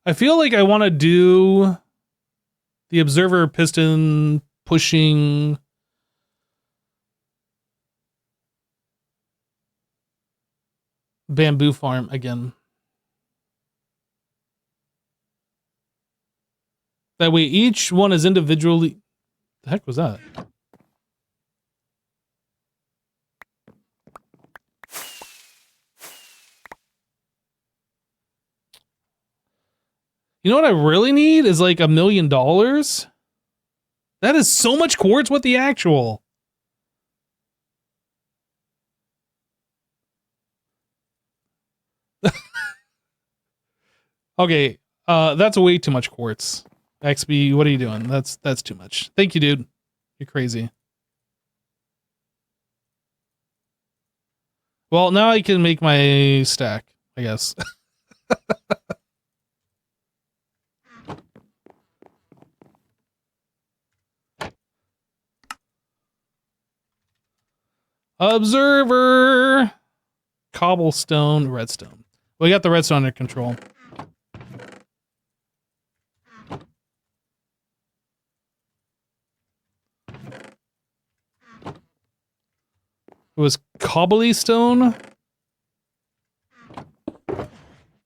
I feel like I want to do the observer piston pushing bamboo farm again. That way each one is individually... The heck was that? You know what I really need is like $1 million. That is so much quartz. What the actual? Okay, that's way too much quartz. XB, what are you doing? That's too much. Thank you, dude. You're crazy. Well, now I can make my stack, I guess. Observer. Cobblestone, redstone. We got the redstone under control. It was cobblestone.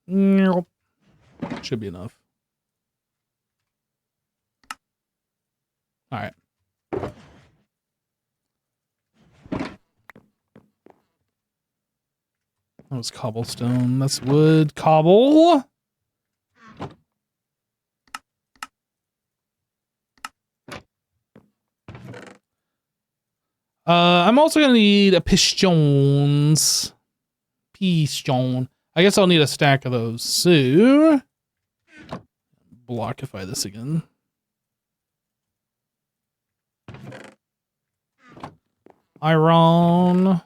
Nope. Should be enough. All right. That was cobblestone. That's wood. Cobble. I'm also gonna need a pistons. Piston. I guess I'll need a stack of those. So blockify this again. Iron.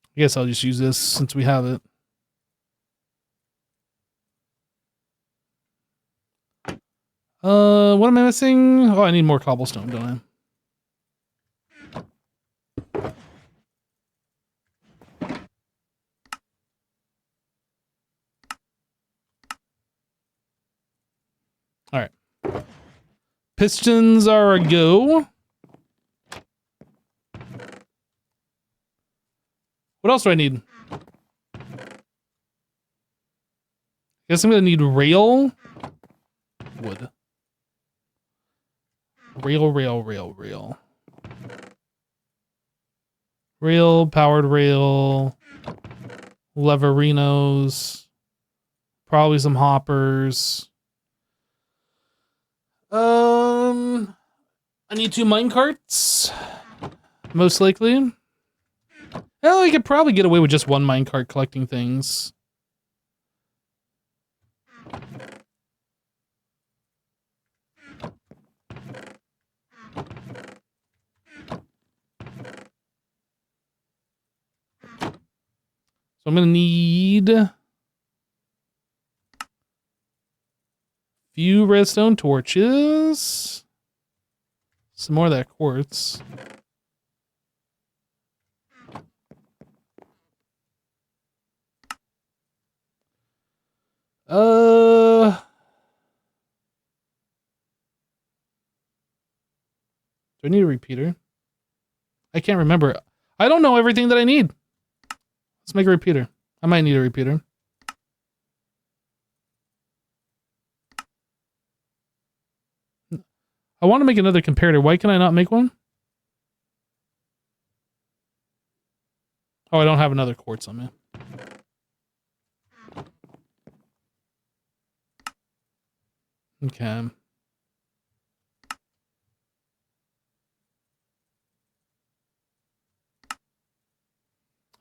I guess I'll just use this since we have it. What am I missing? Oh, I need more cobblestone, don't I? All right. Pistons are a go. What else do I need? Guess I'm gonna need rail. Wood. Rail. Rail, powered rail, leverinos, probably some hoppers. I need 2 minecarts, most likely. Well, I could probably get away with just 1 minecart collecting things. So I'm gonna need a few redstone torches. Some more of that quartz. Do I need a repeater? I can't remember. I don't know everything that I need. Let's make a repeater. I might need a repeater. I want to make another comparator. Why can I not make one? Oh, I don't have another quartz on me. Okay.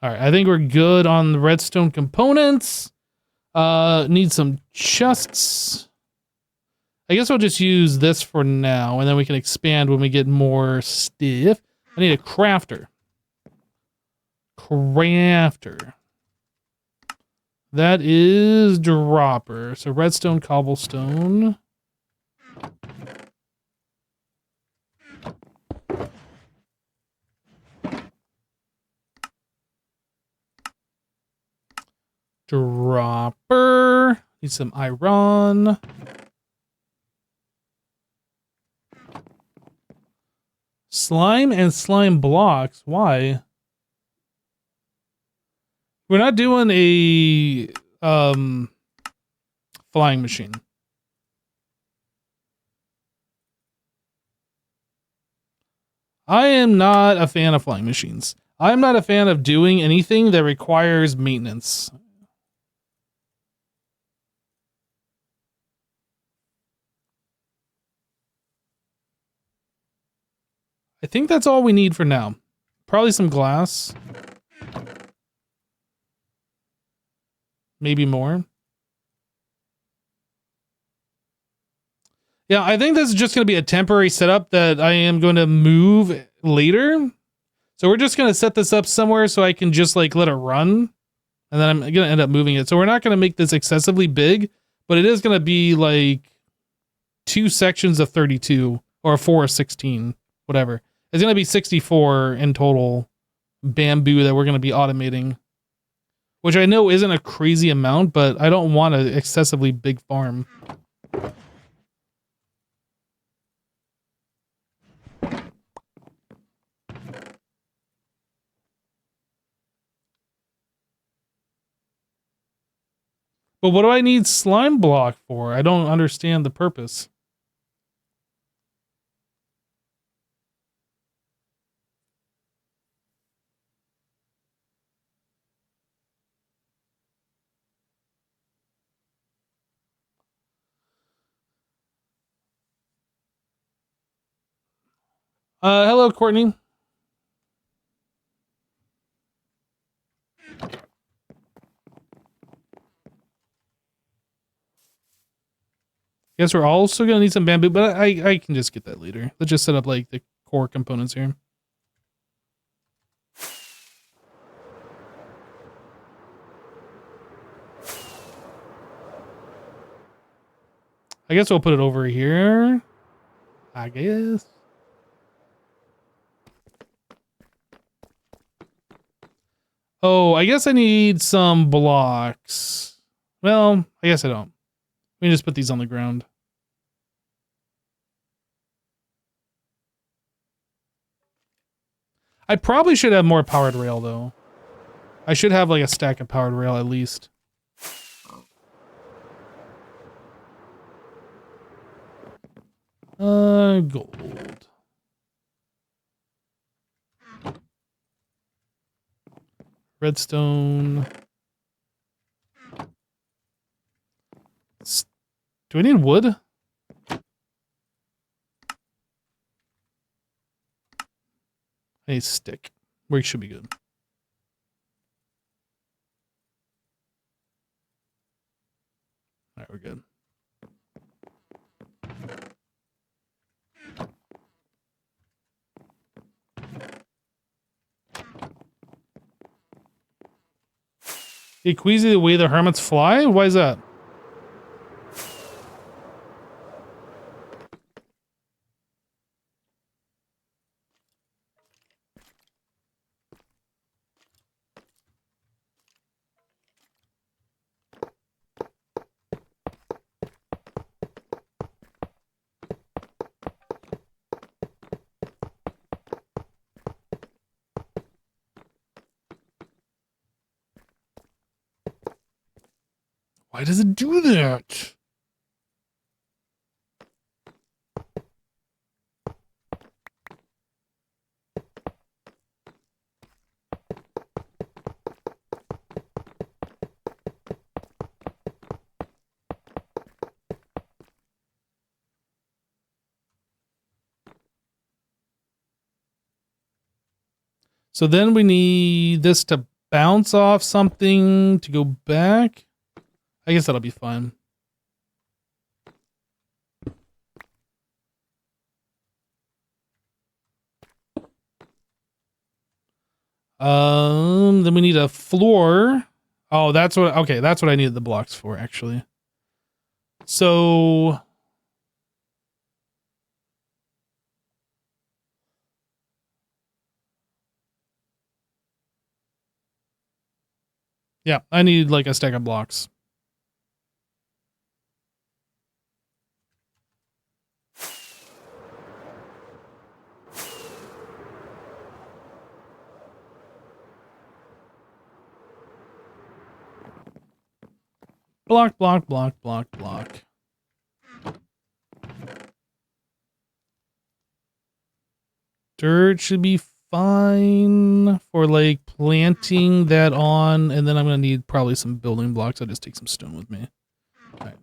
All right, I think we're good on the redstone components. Need some chests. I guess I'll just use this for now, and then we can expand when we get more stuff. I need a crafter. That is dropper. So redstone, cobblestone. Dropper. Need some iron. Slime and slime blocks. Why? We're not doing a flying machine. I am not a fan of flying machines. I'm not a fan of doing anything that requires maintenance. I think that's all we need for now. Probably some glass. Maybe more. Yeah, I think this is just going to be a temporary setup that I am going to move later. So we're just going to set this up somewhere so I can just like let it run. And then I'm going to end up moving it. So we're not going to make this excessively big, but it is going to be like 2 sections of 32 or 4 of 16, whatever. It's going to be 64 in total bamboo that we're going to be automating, which I know isn't a crazy amount, but I don't want an excessively big farm. But what do I need slime block for? I don't understand the purpose. Hello, Courtney. Guess we're also gonna need some bamboo, but I can just get that later. Let's just set up like the core components here. I guess we'll put it over here. I guess. Oh, I guess I need some blocks. Well, I guess I don't. We can just put these on the ground. I probably should have more powered rail though. I should have like a stack of powered rail at least. Gold. Redstone. Do I need wood? I need stick. We should be good. All right, we're good. Hey, Queasy, the way the hermits fly? Why is that? Why does it do that? So then we need this to bounce off something to go back. I guess that'll be fine. Then we need a floor. Oh, that's what, okay, that's what I needed the blocks for, actually. So yeah, I need like a stack of blocks. Block, block, block, block, block. Dirt should be fine for like planting that on, and then I'm gonna need probably some building blocks. I'll just take some stone with me. All right.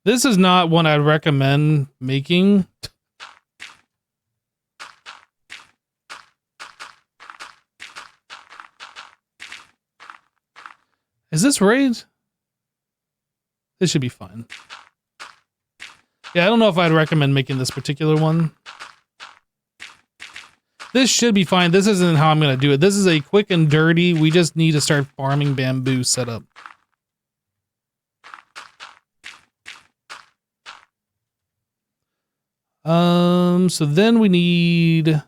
This is not one I'd recommend making. Is this right? This should be fine. Yeah, I don't know if I'd recommend making this particular one. This should be fine. This isn't how I'm going to do it. This is a quick and dirty. We just need to start farming bamboo setup. So then we need...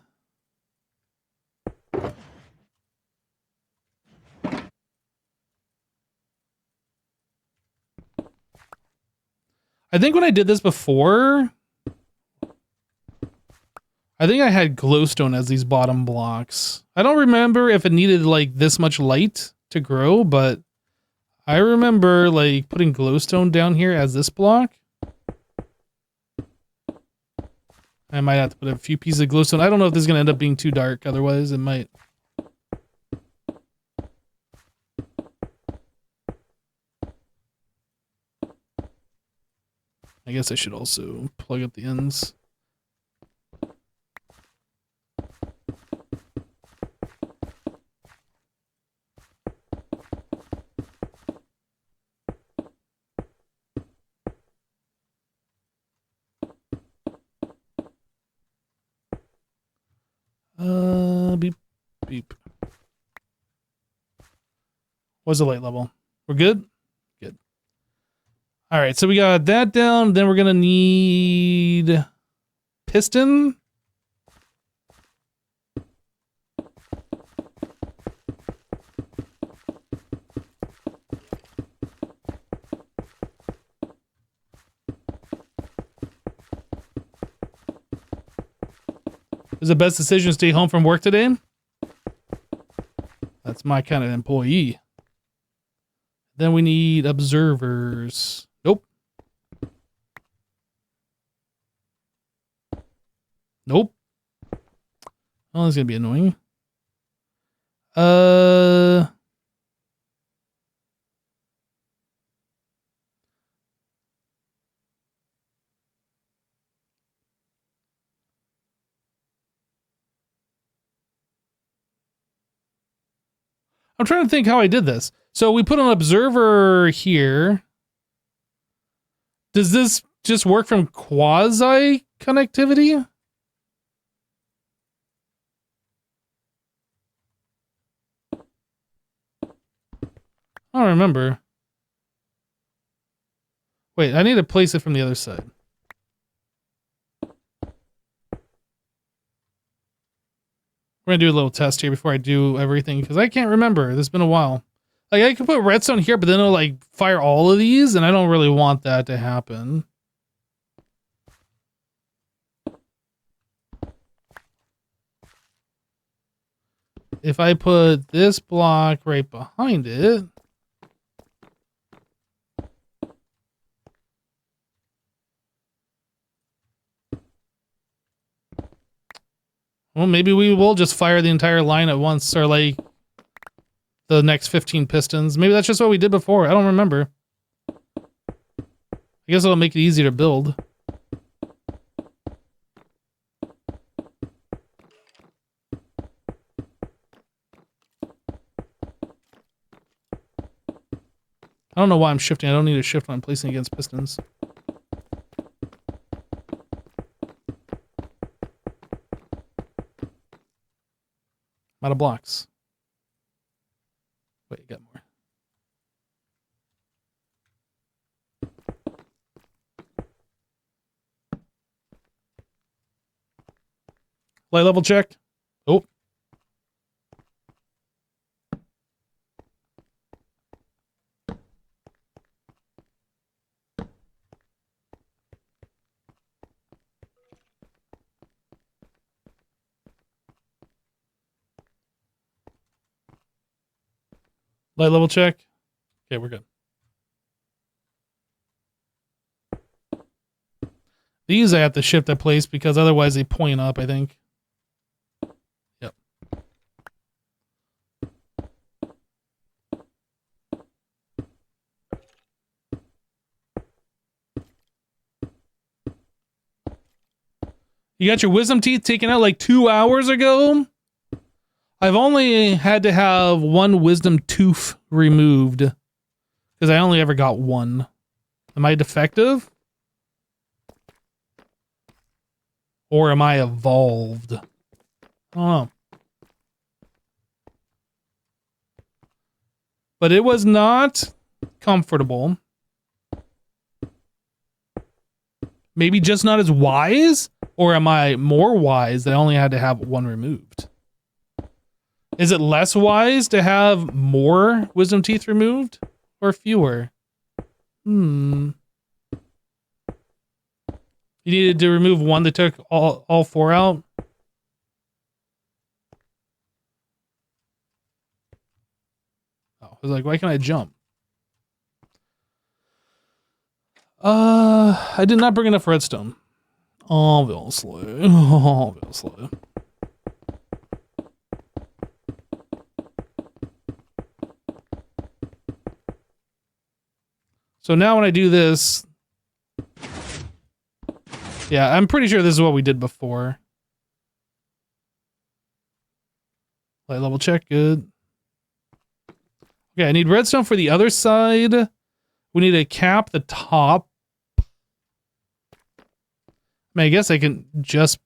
I think when I did this before, I think I had glowstone as these bottom blocks. I don't remember if it needed like this much light to grow, but I remember like putting glowstone down here as this block. I might have to put a few pieces of glowstone. I don't know if this is going to end up being too dark. Otherwise, it might. I guess I should also plug up the ends. Beep, beep. What's the light level? We're good? Good. All right, so we got that down. Then we're going to need piston. Is the best decision to stay home from work today? That's my kind of employee. Then we need observers. Nope. Nope. Oh, this is gonna be annoying. I'm trying to think how I did this. So we put an observer here. Does this just work from quasi connectivity? I don't remember. Wait, I need to place it from the other side. We're going to do a little test here before I do everything, because I can't remember. It's been a while. Like, I could put redstone here, but then it'll, like, fire all of these, and I don't really want that to happen. If I put this block right behind it... Well, maybe we will just fire the entire line at once, or like the next 15 pistons. Maybe that's just what we did before. I don't remember. I guess it'll make it easier to build. I don't know why I'm shifting. I don't need to shift when I'm placing against pistons. I'm out of blocks. Wait, got more. Light level check. Oh. Light level check. Okay, we're good. These I have to shift that place because otherwise they point up, I think. Yep. You got your wisdom teeth taken out like 2 hours ago? I've only had to have one wisdom tooth removed because I only ever got one. Am I defective? Or am I evolved? I don't know. But it was not comfortable. Maybe just not as wise? Or am I more wise that I only had to have one removed? Is it less wise to have more wisdom teeth removed or fewer? You needed to remove one that took all four out. Oh, I was like, why can't I jump? I did not bring enough redstone. Obviously. Obviously. So now when I do this, yeah, I'm pretty sure this is what we did before. Light level check, good. Okay, I need redstone for the other side. We need to cap the top. I mean, I guess I can just...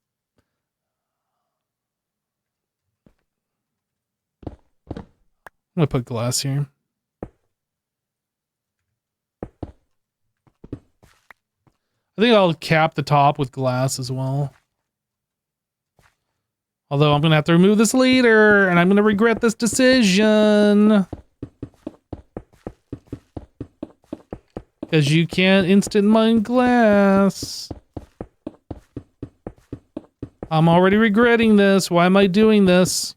I'm gonna put glass here. I think I'll cap the top with glass as well. Although I'm going to have to remove this later, and I'm going to regret this decision. Because you can't instant mine glass. I'm already regretting this. Why am I doing this?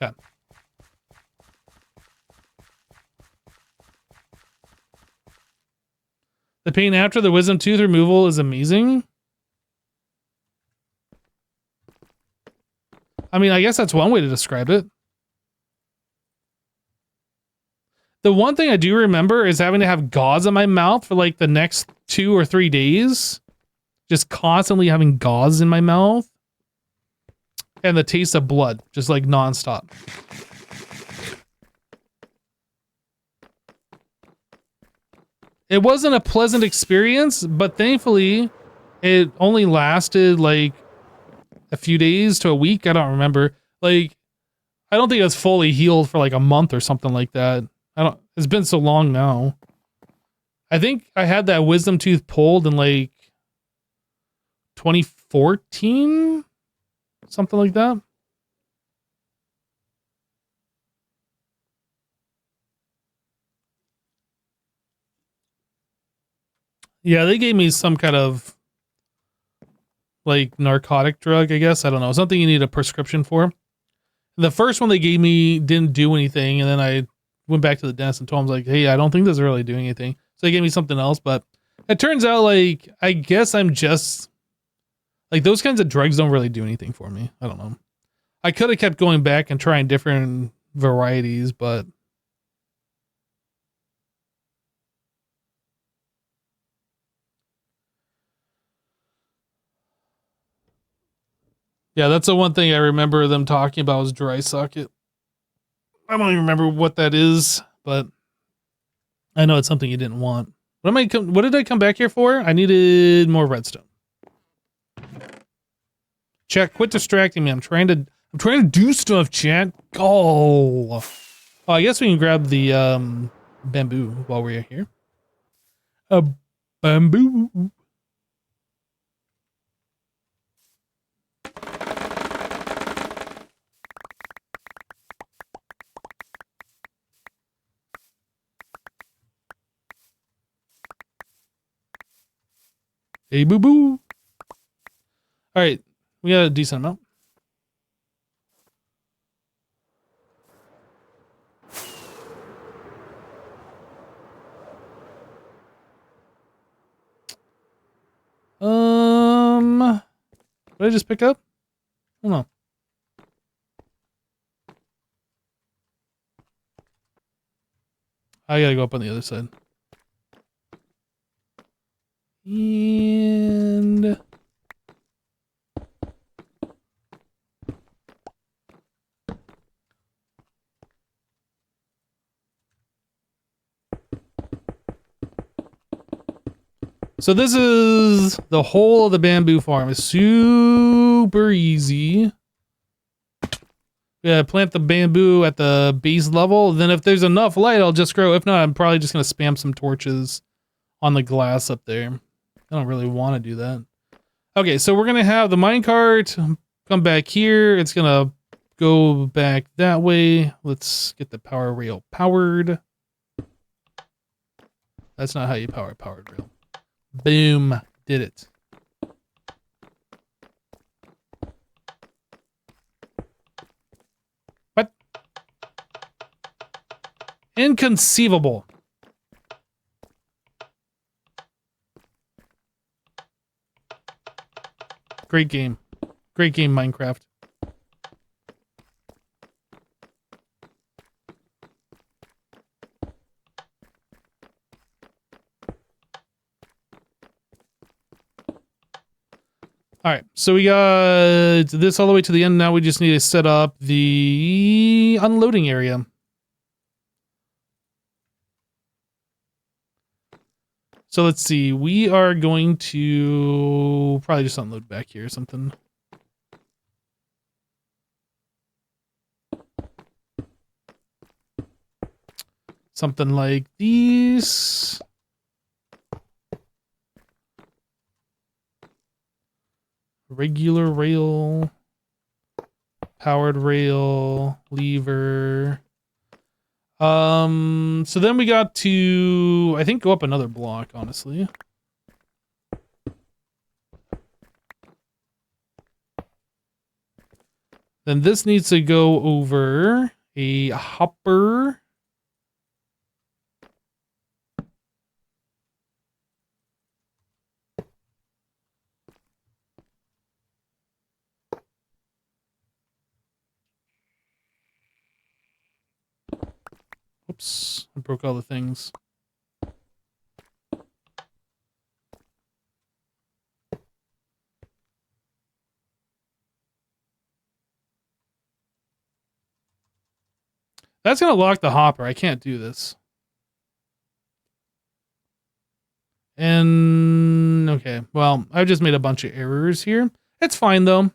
Okay. The pain after the wisdom tooth removal is amazing. I mean, I guess that's one way to describe it. The one thing I do remember is having to have gauze in my mouth for like the next 2 or 3 days. Just constantly having gauze in my mouth. And the taste of blood, just like nonstop. It wasn't a pleasant experience, but thankfully it only lasted like a few days to a week. I don't remember. Like, I don't think it was fully healed for like a month or something like that. It's been so long now. I think I had that wisdom tooth pulled in like 2014, something like that. Yeah, they gave me some kind of like narcotic drug, I guess. I don't know. Something you need a prescription for. The first one they gave me didn't do anything. And then I went back to the dentist and told him, like, hey, I don't think this is really doing anything. So they gave me something else. But it turns out, like, I guess I'm just like, those kinds of drugs don't really do anything for me. I don't know. I could have kept going back and trying different varieties, but yeah, that's the one thing I remember them talking about was dry socket. I don't even remember what that is, but I know it's something you didn't want. What did I come back here for? I needed more redstone. Chat, quit distracting me. I'm trying to do stuff, chat. Oh, I guess we can grab the bamboo while we're here. A bamboo. Hey, boo boo. All right, we got a decent amount. What did I just pick up? Hold on. I gotta go up on the other side. And so this is the whole of the bamboo farm. It's super easy. Yeah, plant the bamboo at the base level. Then if there's enough light, I'll just grow. If not, I'm probably just going to spam some torches on the glass up there. I don't really want to do that. Okay, so we're going to have the minecart come back here. It's going to go back that way. Let's get the power rail powered. That's not how you power a powered rail. Boom. Did it. What? Inconceivable. Great game. Great game, Minecraft. All right, so we got this all the way to the end. Now we just need to set up the unloading area. So let's see. We are going to probably just unload back here or something. Something like these. Regular rail, powered rail, lever. So then we got to, I think, go up another block, honestly. Then this needs to go over a hopper. Oops, I broke all the things. That's going to lock the hopper. I can't do this. And, okay, well, I've just made a bunch of errors here. It's fine, though.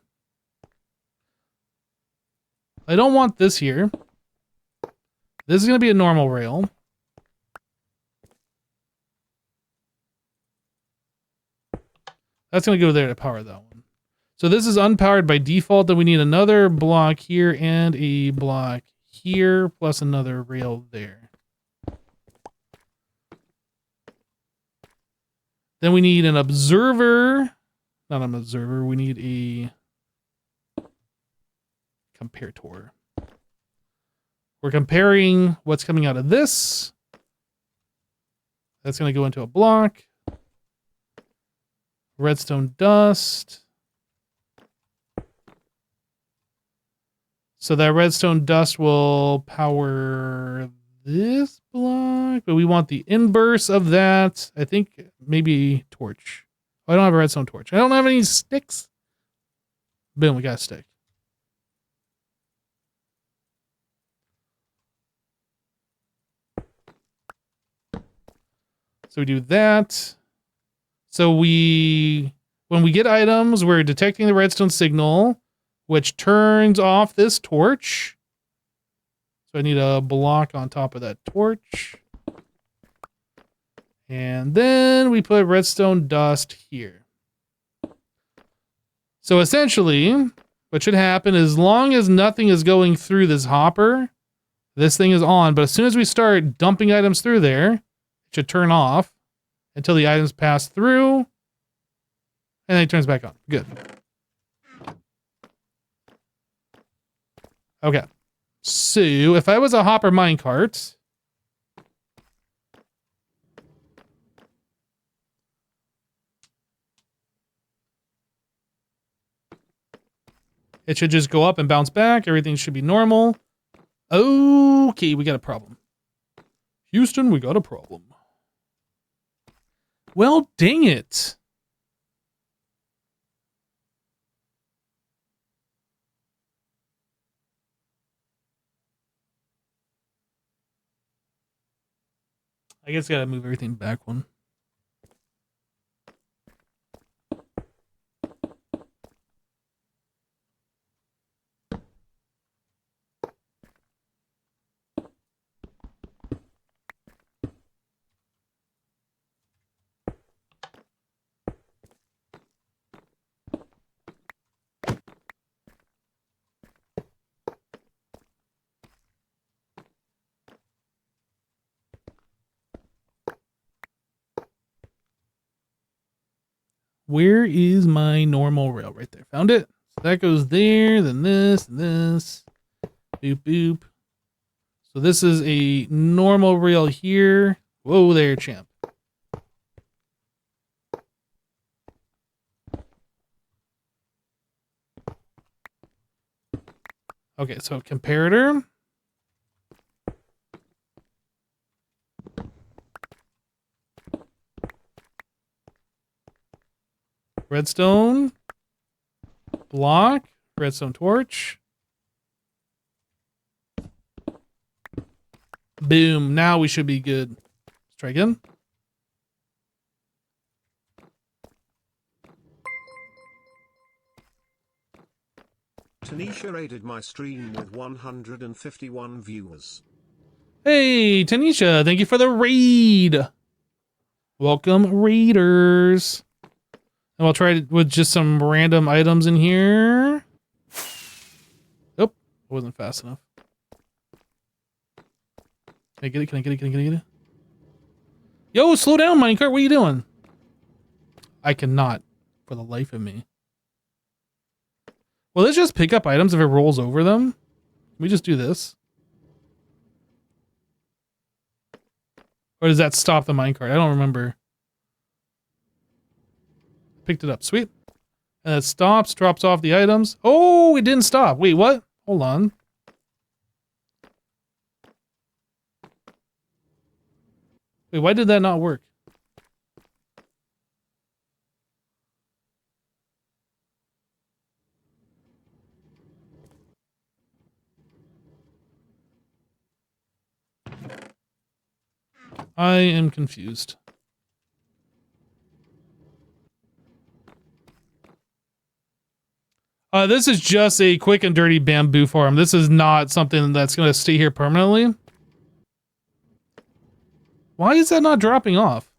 I don't want this here. This is going to be a normal rail. That's going to go there to power that one. So this is unpowered by default. Then we need another block here and a block here, plus another rail there. Then we need an observer. Not an observer. We need a comparator. We're comparing what's coming out of this. That's going to go into a block. Redstone dust. So that redstone dust will power this block, but we want the inverse of that. I think maybe torch. Oh, I don't have a redstone torch. I don't have any sticks. Boom, we got a stick. So we do that. So when we get items, we're detecting the redstone signal, which turns off this torch. So I need a block on top of that torch. And then we put redstone dust here. So essentially, what should happen, as long as nothing is going through this hopper, this thing is on. But as soon as we start dumping items through there, it should turn off until the items pass through. And then it turns back on. Good. Okay. So if I was a hopper minecart, it should just go up and bounce back. Everything should be normal. Okay, we got a problem. Houston, we got a problem. Well, dang it. I guess I gotta move everything back one. Where is my normal rail? Right there. Found it. So that goes there, then this, and this. Boop, boop. So this is a normal rail here. Whoa there, champ. Okay, so comparator. Redstone. Block. Redstone torch. Boom. Now we should be good. Let's try again. Tanisha rated my stream with 151 viewers. Hey, Tanisha, thank you for the raid. Welcome, raiders. And we'll try with just some random items in here. Oh, wasn't fast enough. Can I get it? Can I get it? Can I get it? Yo, slow down, minecart. What are you doing? I cannot for the life of me. Well, let's just pick up items if it rolls over them. Can we just do this? Or does that stop the minecart? I don't remember. Picked it up. Sweet. And it stops, drops off the items. Oh, it didn't stop. Wait, what? Hold on. Wait, why did that not work? I am confused. This is just a quick and dirty bamboo farm. This is not something that's going to stay here permanently. Why is that not dropping off?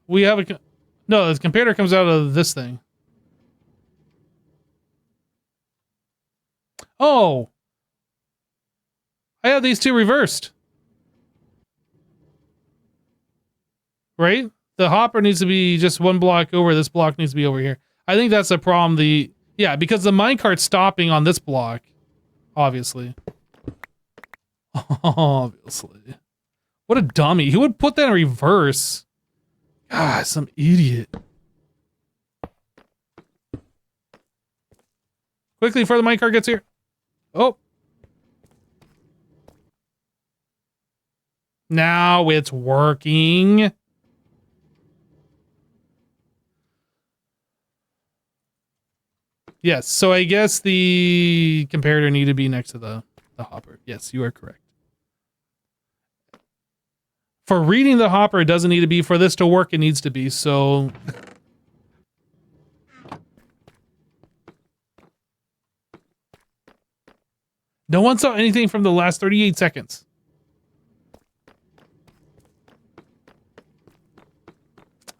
We have a... No, the comparator comes out of this thing. Oh! I have these two reversed. Right? The hopper needs to be just one block over. This block needs to be over here. I think that's the problem. Yeah, because the minecart's stopping on this block. Obviously. Obviously. What a dummy. Who would put that in reverse? God, some idiot. Quickly before the minecart gets here. Oh. Now it's working. Yes, so I guess the comparator need to be next to the hopper. Yes, you are correct. For reading the hopper, it doesn't need to be. For this to work, it needs to be, so... No one saw anything from the last 38 seconds.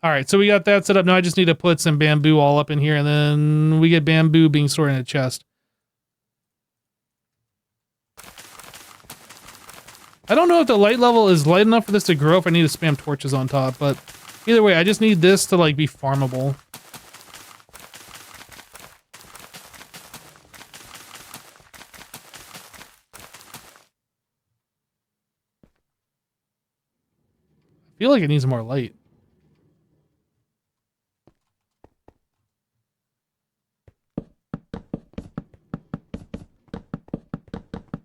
All right, so we got that set up. Now I just need to put some bamboo all up in here, and then we get bamboo being stored in a chest. I don't know if the light level is light enough for this to grow, if I need to spam torches on top, but either way, I just need this to like be farmable. I feel like it needs more light.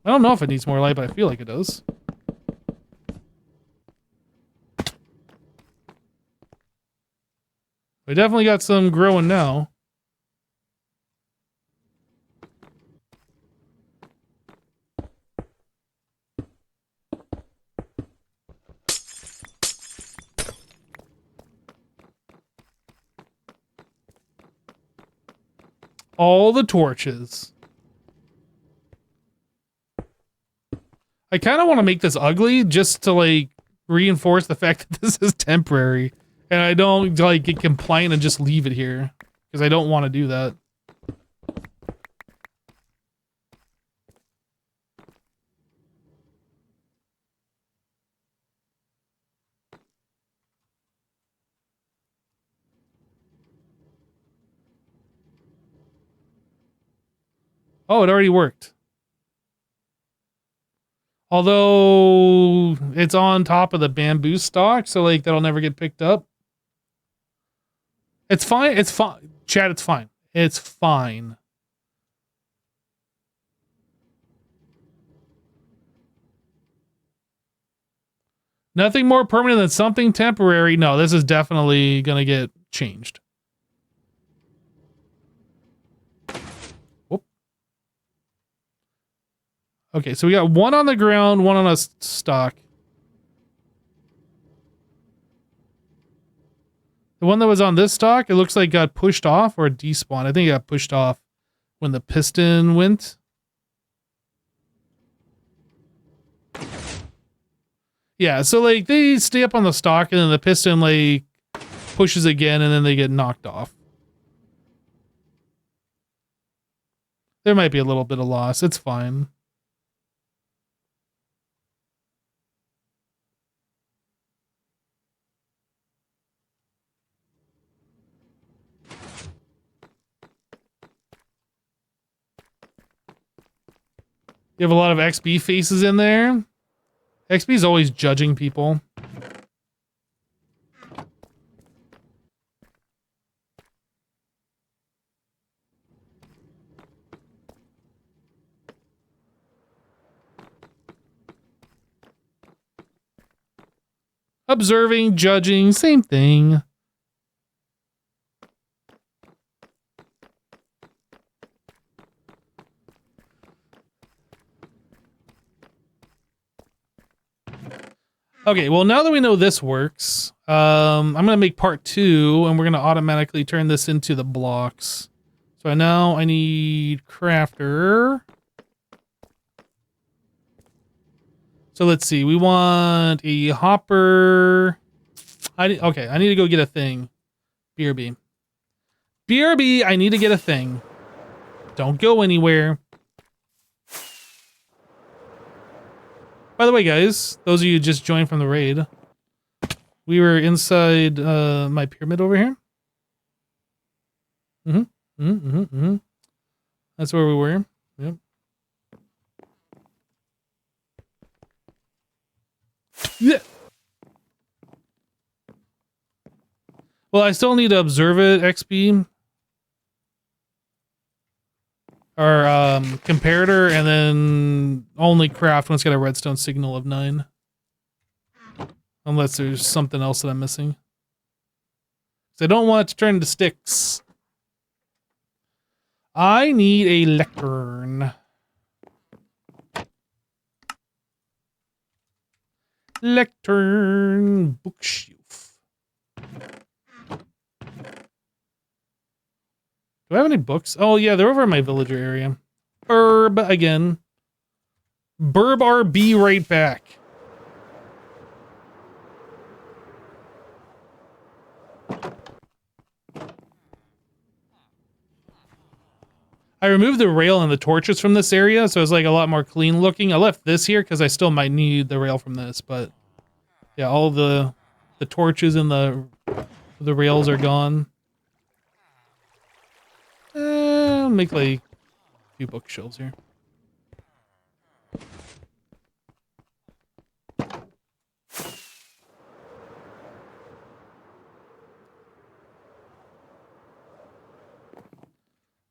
I don't know if it needs more light, but I feel like it does. We definitely got some growing now. All the torches. I kind of want to make this ugly just to like reinforce the fact that this is temporary. And I don't like get compliant and just leave it here. Because I don't want to do that. Oh, it already worked. Although it's on top of the bamboo stalk, so like that'll never get picked up. It's fine. It's fine. Chad, it's fine. It's fine. Nothing more permanent than something temporary. No, this is definitely going to get changed. Whoop. Okay, so we got one on the ground, one on a stalk. The one that was on this stalk, it looks like got pushed off or despawned. I think it got pushed off when the piston went. Yeah, so like they stay up on the stalk and then the piston like pushes again and then they get knocked off. There might be a little bit of loss. It's fine. You have a lot of XB faces in there. XB is always judging people. Observing, judging, same thing. Okay, well, now that we know this works, I'm going to make part 2, and we're going to automatically turn this into the blocks. So now I need crafter. So let's see. We want a hopper. Okay, I need to go get a thing. BRB. BRB, I need to get a thing. Don't go anywhere. By the way, guys, those of you who just joined from the raid, we were inside my pyramid over here. That's where we were. Yep. Yeah. Well, I still need to observe it, XP. Or comparator, and then only craft when it's got a redstone signal of 9. Unless there's something else that I'm missing. So I don't want it to turn into sticks. I need a lectern. Lectern bookshelf. Do I have any books? Oh, yeah, they're over in my villager area. Burb again. Burb RB right back. I removed the rail and the torches from this area, so it's like a lot more clean looking. I left this here because I still might need the rail from this, but yeah, all the torches and the rails are gone. I'll make like a few bookshelves here.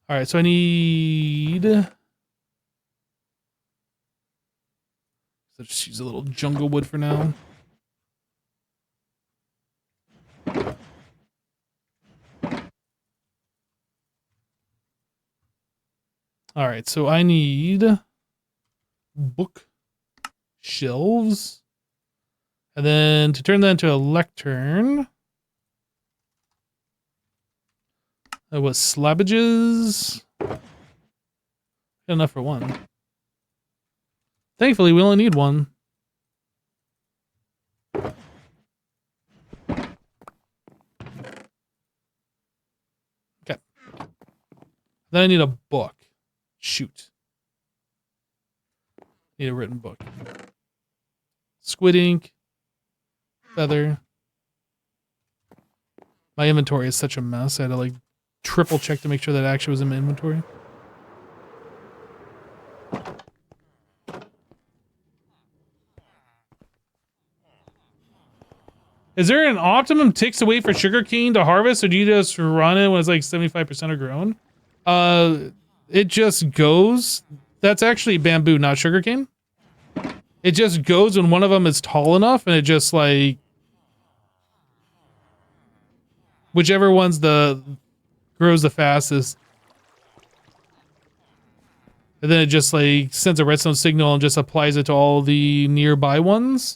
All right, so I need. So just use a little jungle wood for now. All right, so I need book shelves, and then to turn that into a lectern. That was slabbages. Enough for one. Thankfully, we only need one. Okay. Then I need a book. Shoot. Need a written book. Squid ink. Feather. My inventory is such a mess. I had to like triple check to make sure that actually was in my inventory. Is there an optimum ticks to wait for sugarcane to harvest, or do you just run it when it's like 75% are grown? It just goes. That's actually bamboo, not sugarcane. It just goes when one of them is tall enough, and it just like whichever one's grows the fastest. And then it just like sends a redstone signal and just applies it to all the nearby ones.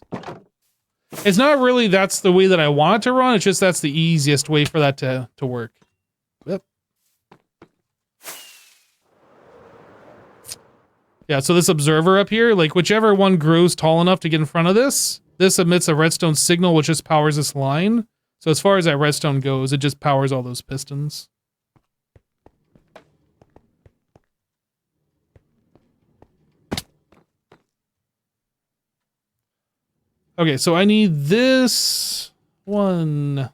It's not really that's the way that I want it to run. It's just that's the easiest way for that to work. Yep. Yeah, so this observer up here, like whichever one grows tall enough to get in front of this emits a redstone signal which just powers this line. So as far as that redstone goes, it just powers all those pistons. Okay, so I need this 1,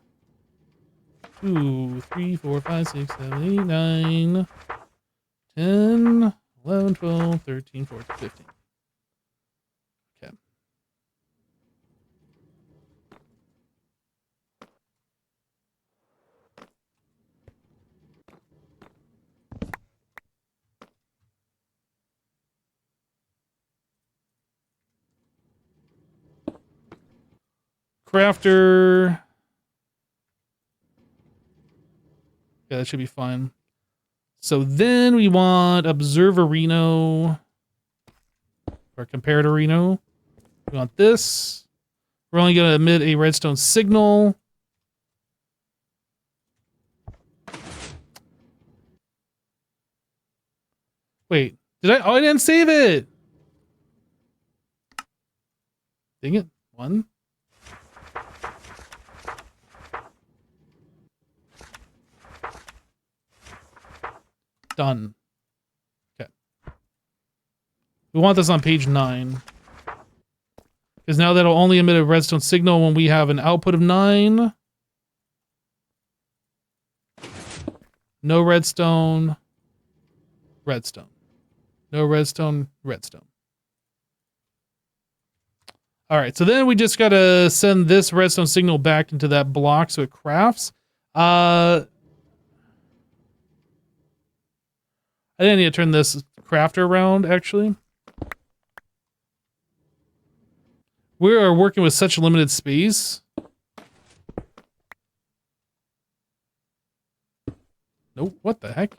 2, 3, 4, 5, 6, 7, 8, 9, 10, 11, 12, 13, 14, 15. Okay. Crafter. Yeah, that should be fine. So then we want Observerino or Comparatorino. We want this. We're only going to emit a redstone signal. Wait, did I? Oh, I didn't save it. Dang it. 1. Done. Okay. We want this on page 9. Because now that'll only emit a redstone signal when we have an output of 9. No redstone. Redstone. No redstone. Redstone. Alright, so then we just gotta send this redstone signal back into that block so it crafts. I didn't need to turn this crafter around, actually. We are working with such limited space. Nope, what the heck?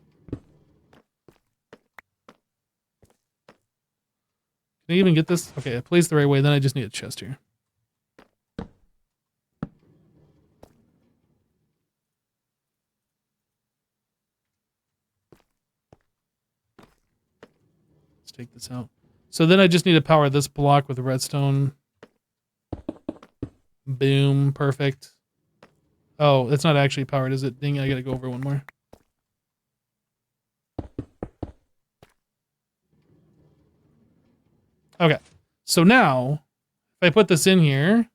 Can I even get this? Okay, it plays the right way, then I just need a chest here. Let's take this out. So then I just need to power this block with redstone. Boom, perfect. Oh, it's not actually powered, is it? Dang, I gotta go over one more. Okay, so now, if I put this in here,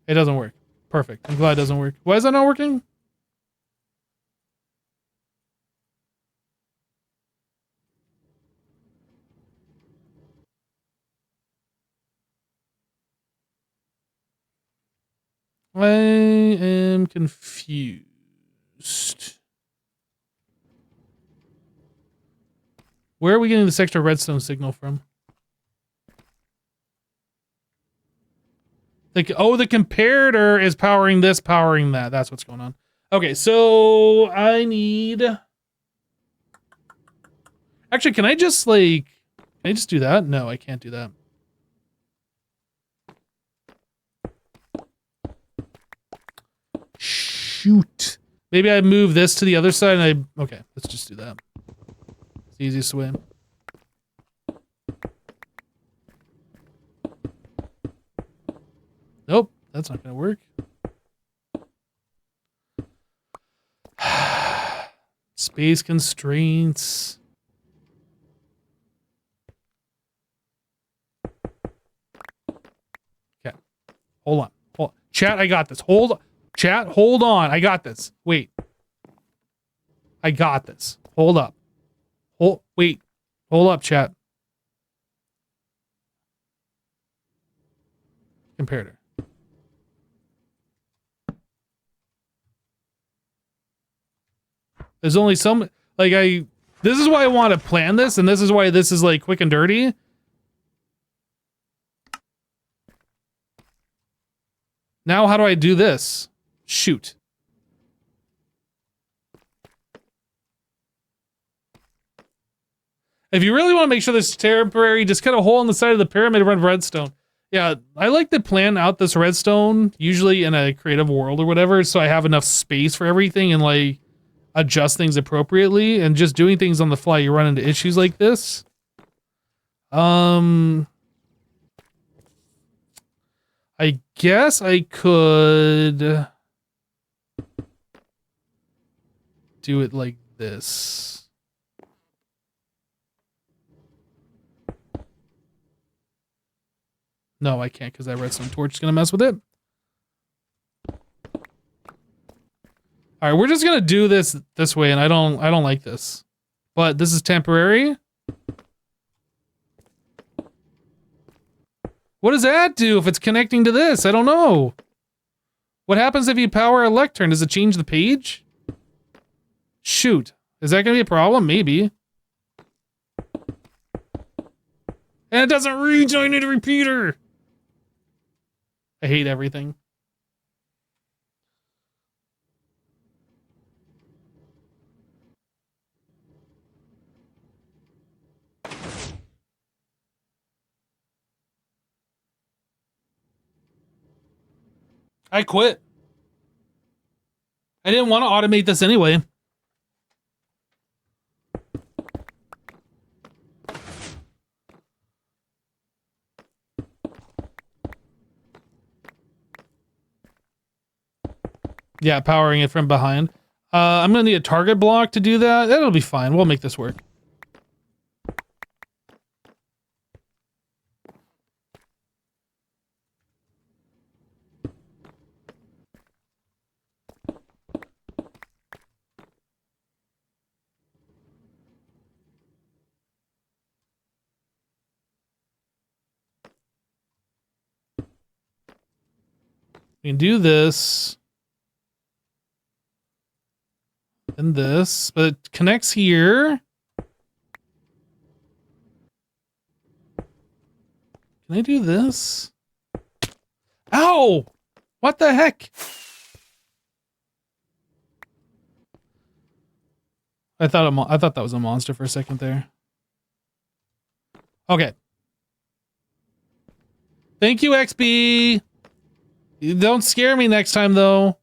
it doesn't work. Perfect. I'm glad it doesn't work. Why is that not working? I am confused. Where are we getting this extra redstone signal from? Like, oh, the comparator is powering this, powering that. That's what's going on. Okay, so I need... Actually, can I just do that? No, I can't do that. Shoot. Maybe I move this to the other side and okay, let's just do that. It's the easiest way. Nope, that's not gonna work. Space constraints. Okay, hold on. Chat, I got this. Chat, hold on. I got this. Wait. I got this. Hold up. Wait. Hold up, chat. Comparator. There's only some, like this is why I want to plan this, and this is why this is like quick and dirty. Now how do I do this? Shoot. If you really want to make sure this is temporary, just cut a hole in the side of the pyramid and run redstone. Yeah, I like to plan out this redstone, usually in a creative world or whatever, so I have enough space for everything and like adjust things appropriately, and just doing things on the fly, you run into issues like this. I guess I could do it like this. No, I can't because that redstone torch is gonna mess with it. All right, we're just gonna do this way, and I don't like this, but this is temporary. What does that do if it's connecting to this? I don't know. What happens if you power a lectern? Does it change the page? Shoot, is that gonna be a problem? Maybe. And it doesn't reach. I need a repeater. I hate everything. I quit. I didn't want to automate this anyway. Yeah, powering it from behind. I'm gonna need a target block to do that. That'll be fine. We'll make this work. We can do this. And this, but it connects here. Can I do this? Ow! What the heck? I thought that was a monster for a second there. Okay. Thank you, XB. You don't scare me next time, though.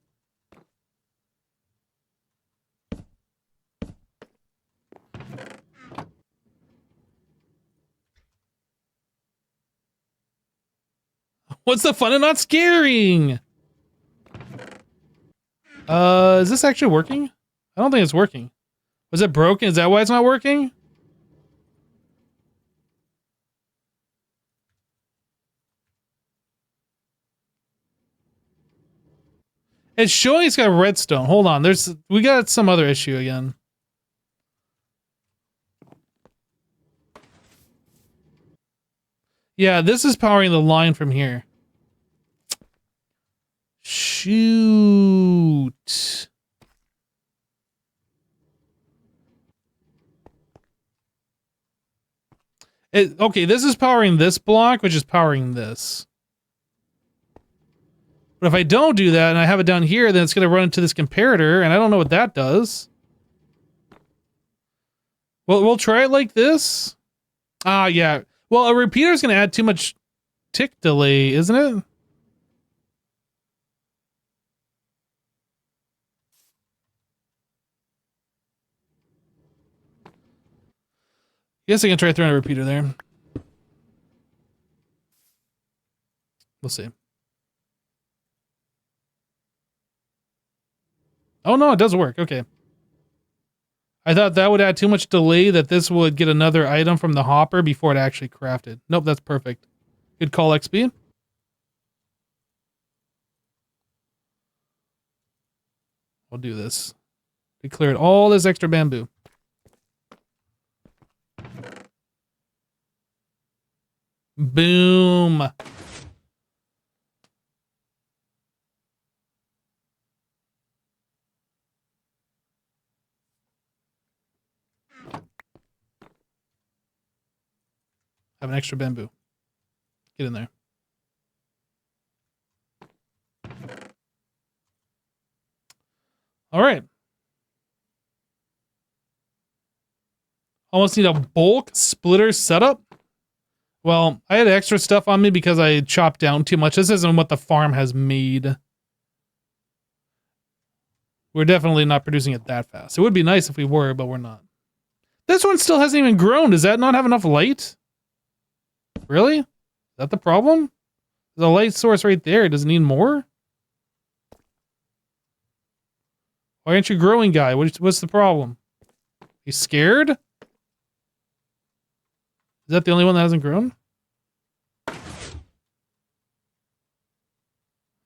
What's the fun of not scaring? Is this actually working? I don't think it's working. Was it broken? Is that why it's not working? It's showing it's got redstone. Hold on. We got some other issue again. Yeah, this is powering the line from here. Shoot. Okay, this is powering this block, which is powering this. But if I don't do that and I have it down here, then it's going to run into this comparator, and I don't know what that does. Well, we'll try it like this. Ah, yeah. Well, a repeater is going to add too much tick delay, isn't it? Guess I can try throwing a repeater there. We'll see. Oh, no, it does work. Okay. I thought that would add too much delay, that this would get another item from the hopper before it actually crafted. Nope, that's perfect. Good call, XP. I'll do this. We cleared all this extra bamboo. Boom. Have an extra bamboo. Get in there. All right. Almost need a bulk splitter setup. Well, I had extra stuff on me because I chopped down too much. This isn't what the farm has made. We're definitely not producing it that fast. It would be nice if we were, but we're not. This one still hasn't even grown. Does that not have enough light? Really? Is that the problem? There's a light source right there. Does it need more? Why aren't you growing, guy? What's the problem? You scared? Is that the only one that hasn't grown?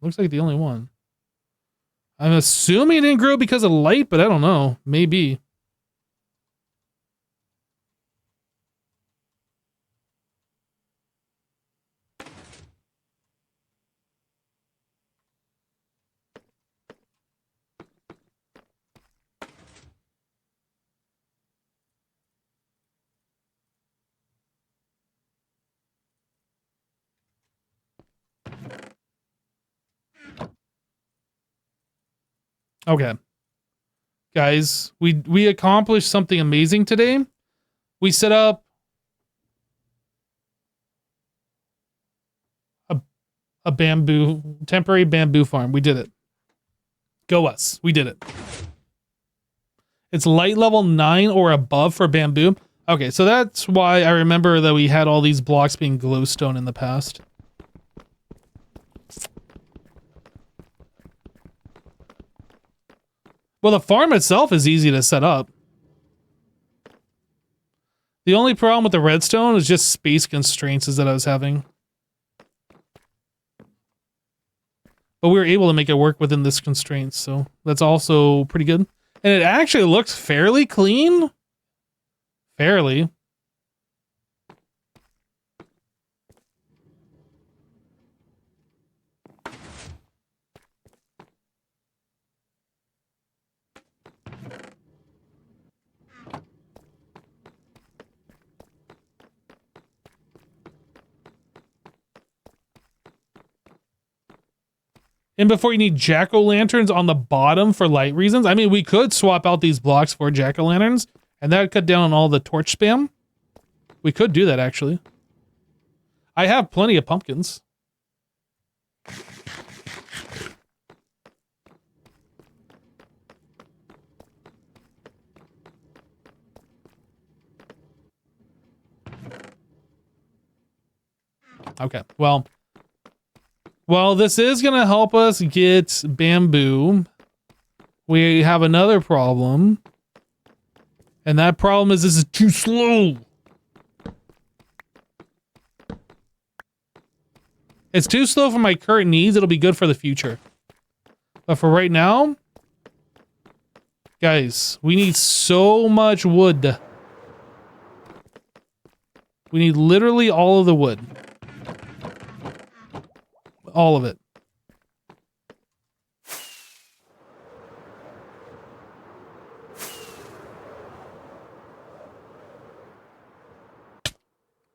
Looks like the only one. I'm assuming it didn't grow because of light, but I don't know. Maybe. Okay. Guys, we accomplished something amazing today. We set up a temporary bamboo farm. We did it. Go us. We did it. It's light level 9 or above for bamboo. Okay, so that's why I remember that we had all these blocks being glowstone in the past. Well, the farm itself is easy to set up. The only problem with the redstone is just space constraints that I was having. But we were able to make it work within this constraints, so that's also pretty good. And it actually looks fairly clean. Fairly. And before you need jack-o'-lanterns on the bottom for light reasons. I mean, we could swap out these blocks for jack-o'-lanterns, and that would cut down on all the torch spam. We could do that, actually. I have plenty of pumpkins. Okay, well, this is going to help us get bamboo. We have another problem. And that problem is this is too slow. It's too slow for my current needs. It'll be good for the future. But for right now, guys, we need so much wood. We need literally all of the wood. All of it.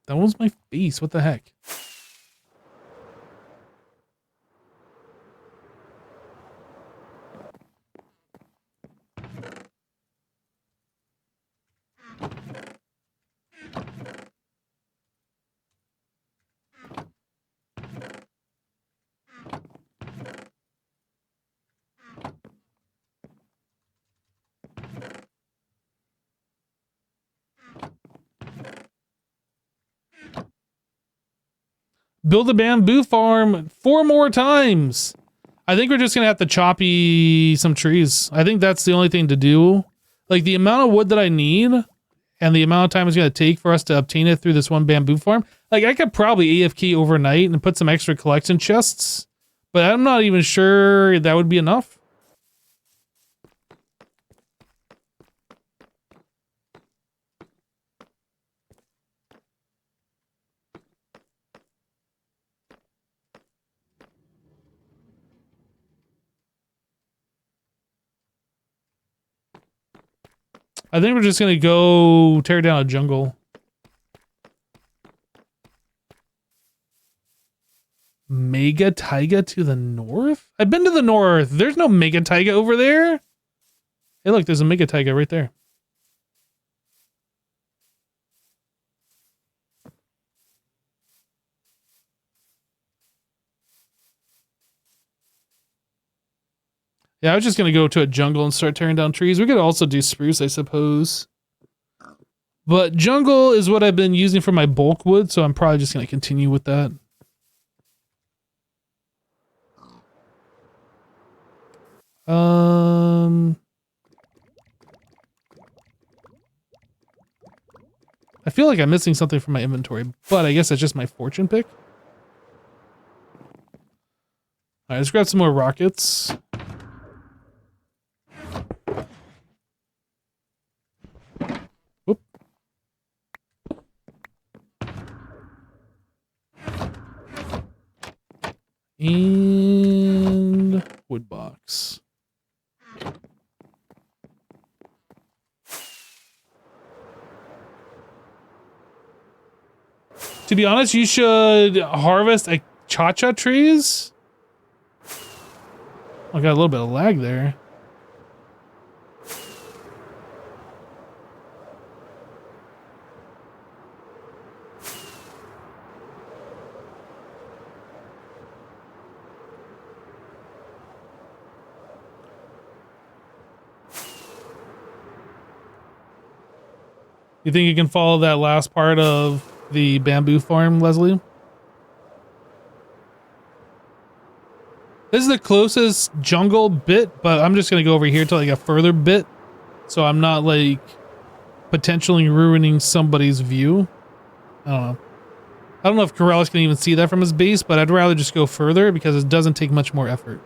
That was my face. What the heck? Build a bamboo farm 4 more times. I think we're just gonna have to choppy some trees. I think that's the only thing to do. Like the amount of wood that I need and the amount of time it's gonna take for us to obtain it through this one bamboo farm. Like I could probably AFK overnight and put some extra collection chests, but I'm not even sure that would be enough. I think we're just gonna go tear down a jungle. mega taiga to the north? I've been to the north. There's no mega taiga over there. Hey, look, there's a mega taiga right there. Yeah, I was just going to go to a jungle and start tearing down trees. We could also do spruce, I suppose. But jungle is what I've been using for my bulk wood, so I'm probably just going to continue with that. I feel like I'm missing something from my inventory, but I guess that's just my fortune pick. Alright, let's grab some more rockets. Whoop. And wood box. To be honest, you should harvest a cha-cha trees. I got a little bit of lag there. You think you can follow that last part of the bamboo farm, Leslie? This is the closest jungle bit, but I'm just going to go over here to like a further bit. So I'm not like potentially ruining somebody's view. I don't know. I don't know if Corellis can even see that from his base, but I'd rather just go further because it doesn't take much more effort.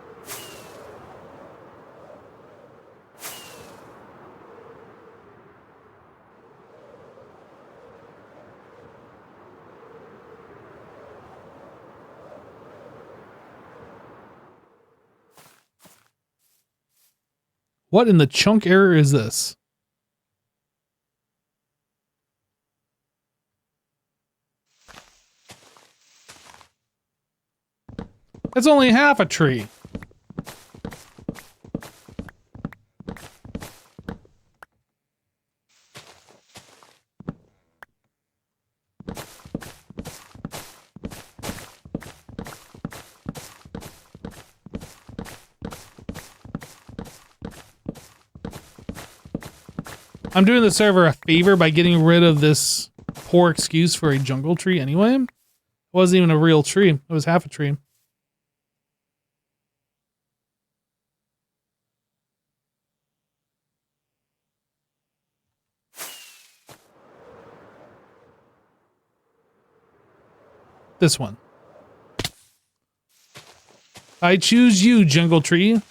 What in the chunk error is this? That's only half a tree. I'm doing the server a favor by getting rid of this poor excuse for a jungle tree anyway. It wasn't even a real tree. It was half a tree. This one. I choose you, jungle tree.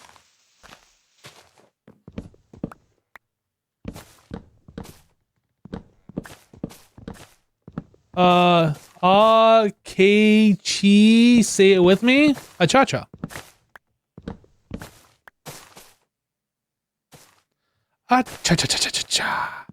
K-chi, say it with me. A cha-cha. A cha-cha-cha-cha-cha-cha.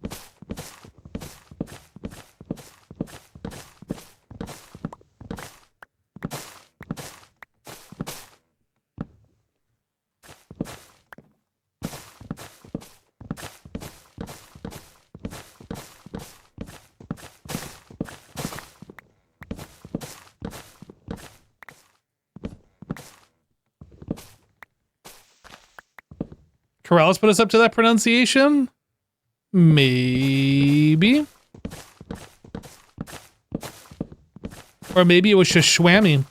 Corrales put us up to that pronunciation? Maybe. Or maybe it was Shishwami.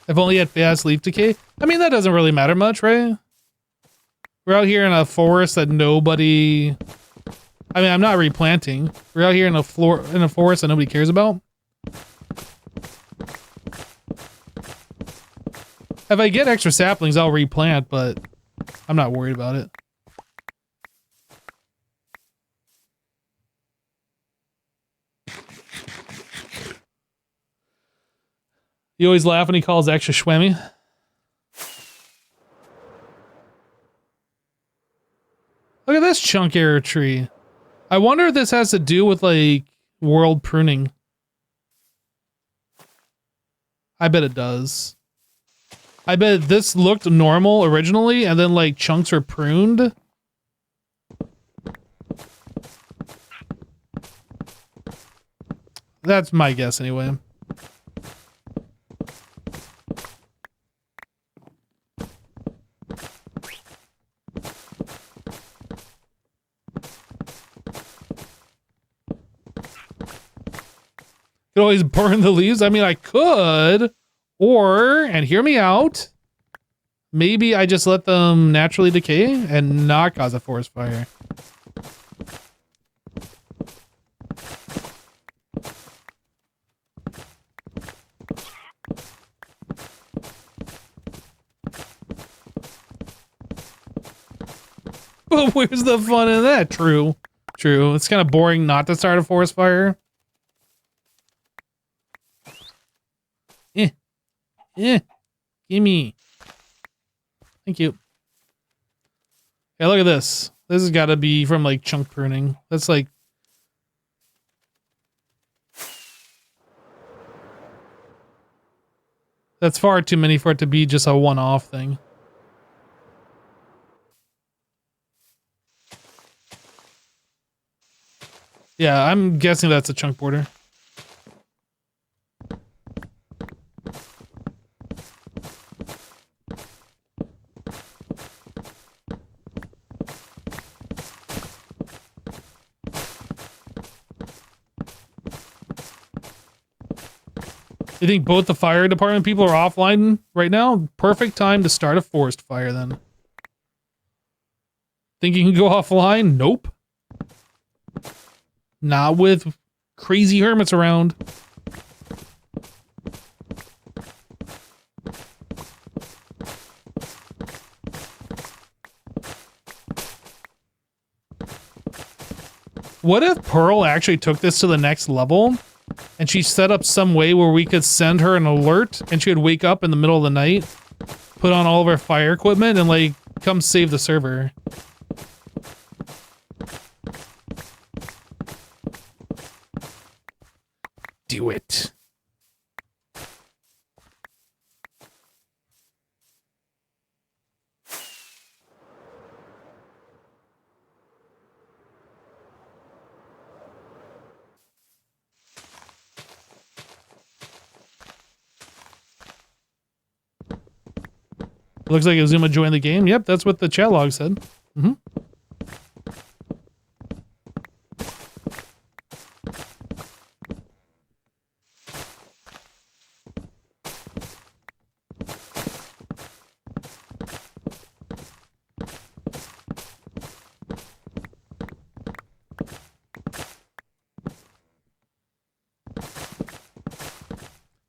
I've only had fast leaf decay. I mean, that doesn't really matter much, right? We're out here in a forest that nobody... I mean, I'm not replanting. We're out here in a forest that nobody cares about. If I get extra saplings, I'll replant, but I'm not worried about it. You always laugh when he calls extra Shwemmy. Look at this chunk error tree. I wonder if this has to do with like world pruning. I bet it does. I bet this looked normal originally and then like chunks were pruned. That's my guess anyway. Could always burn the leaves. I mean, I could, or, and hear me out, maybe I just let them naturally decay and not cause a forest fire. But where's the fun in that? True. True. It's kind of boring not to start a forest fire. Gimme. Thank you. Yeah, look at this. This has got to be from like chunk pruning. That's like... That's far too many for it to be just a one-off thing. Yeah, I'm guessing that's a chunk border. You think both the fire department people are offline right now? Perfect time to start a forest fire then. Think you can go offline? Nope. Not with crazy hermits around. What if Pearl actually took this to the next level and she set up some way where we could send her an alert and she would wake up in the middle of the night, put on all of her fire equipment and like come save the server? Do it. Looks like Azuma joined the game. Yep, that's what the chat log said. Mm-hmm.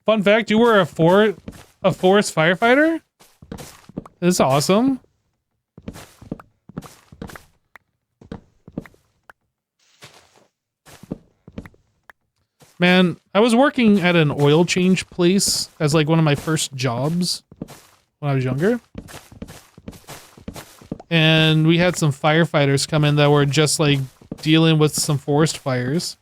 Fun fact, you were a forest firefighter? This is awesome. Man, I was working at an oil change place as like one of my first jobs when I was younger. And we had some firefighters come in that were just like dealing with some forest fires.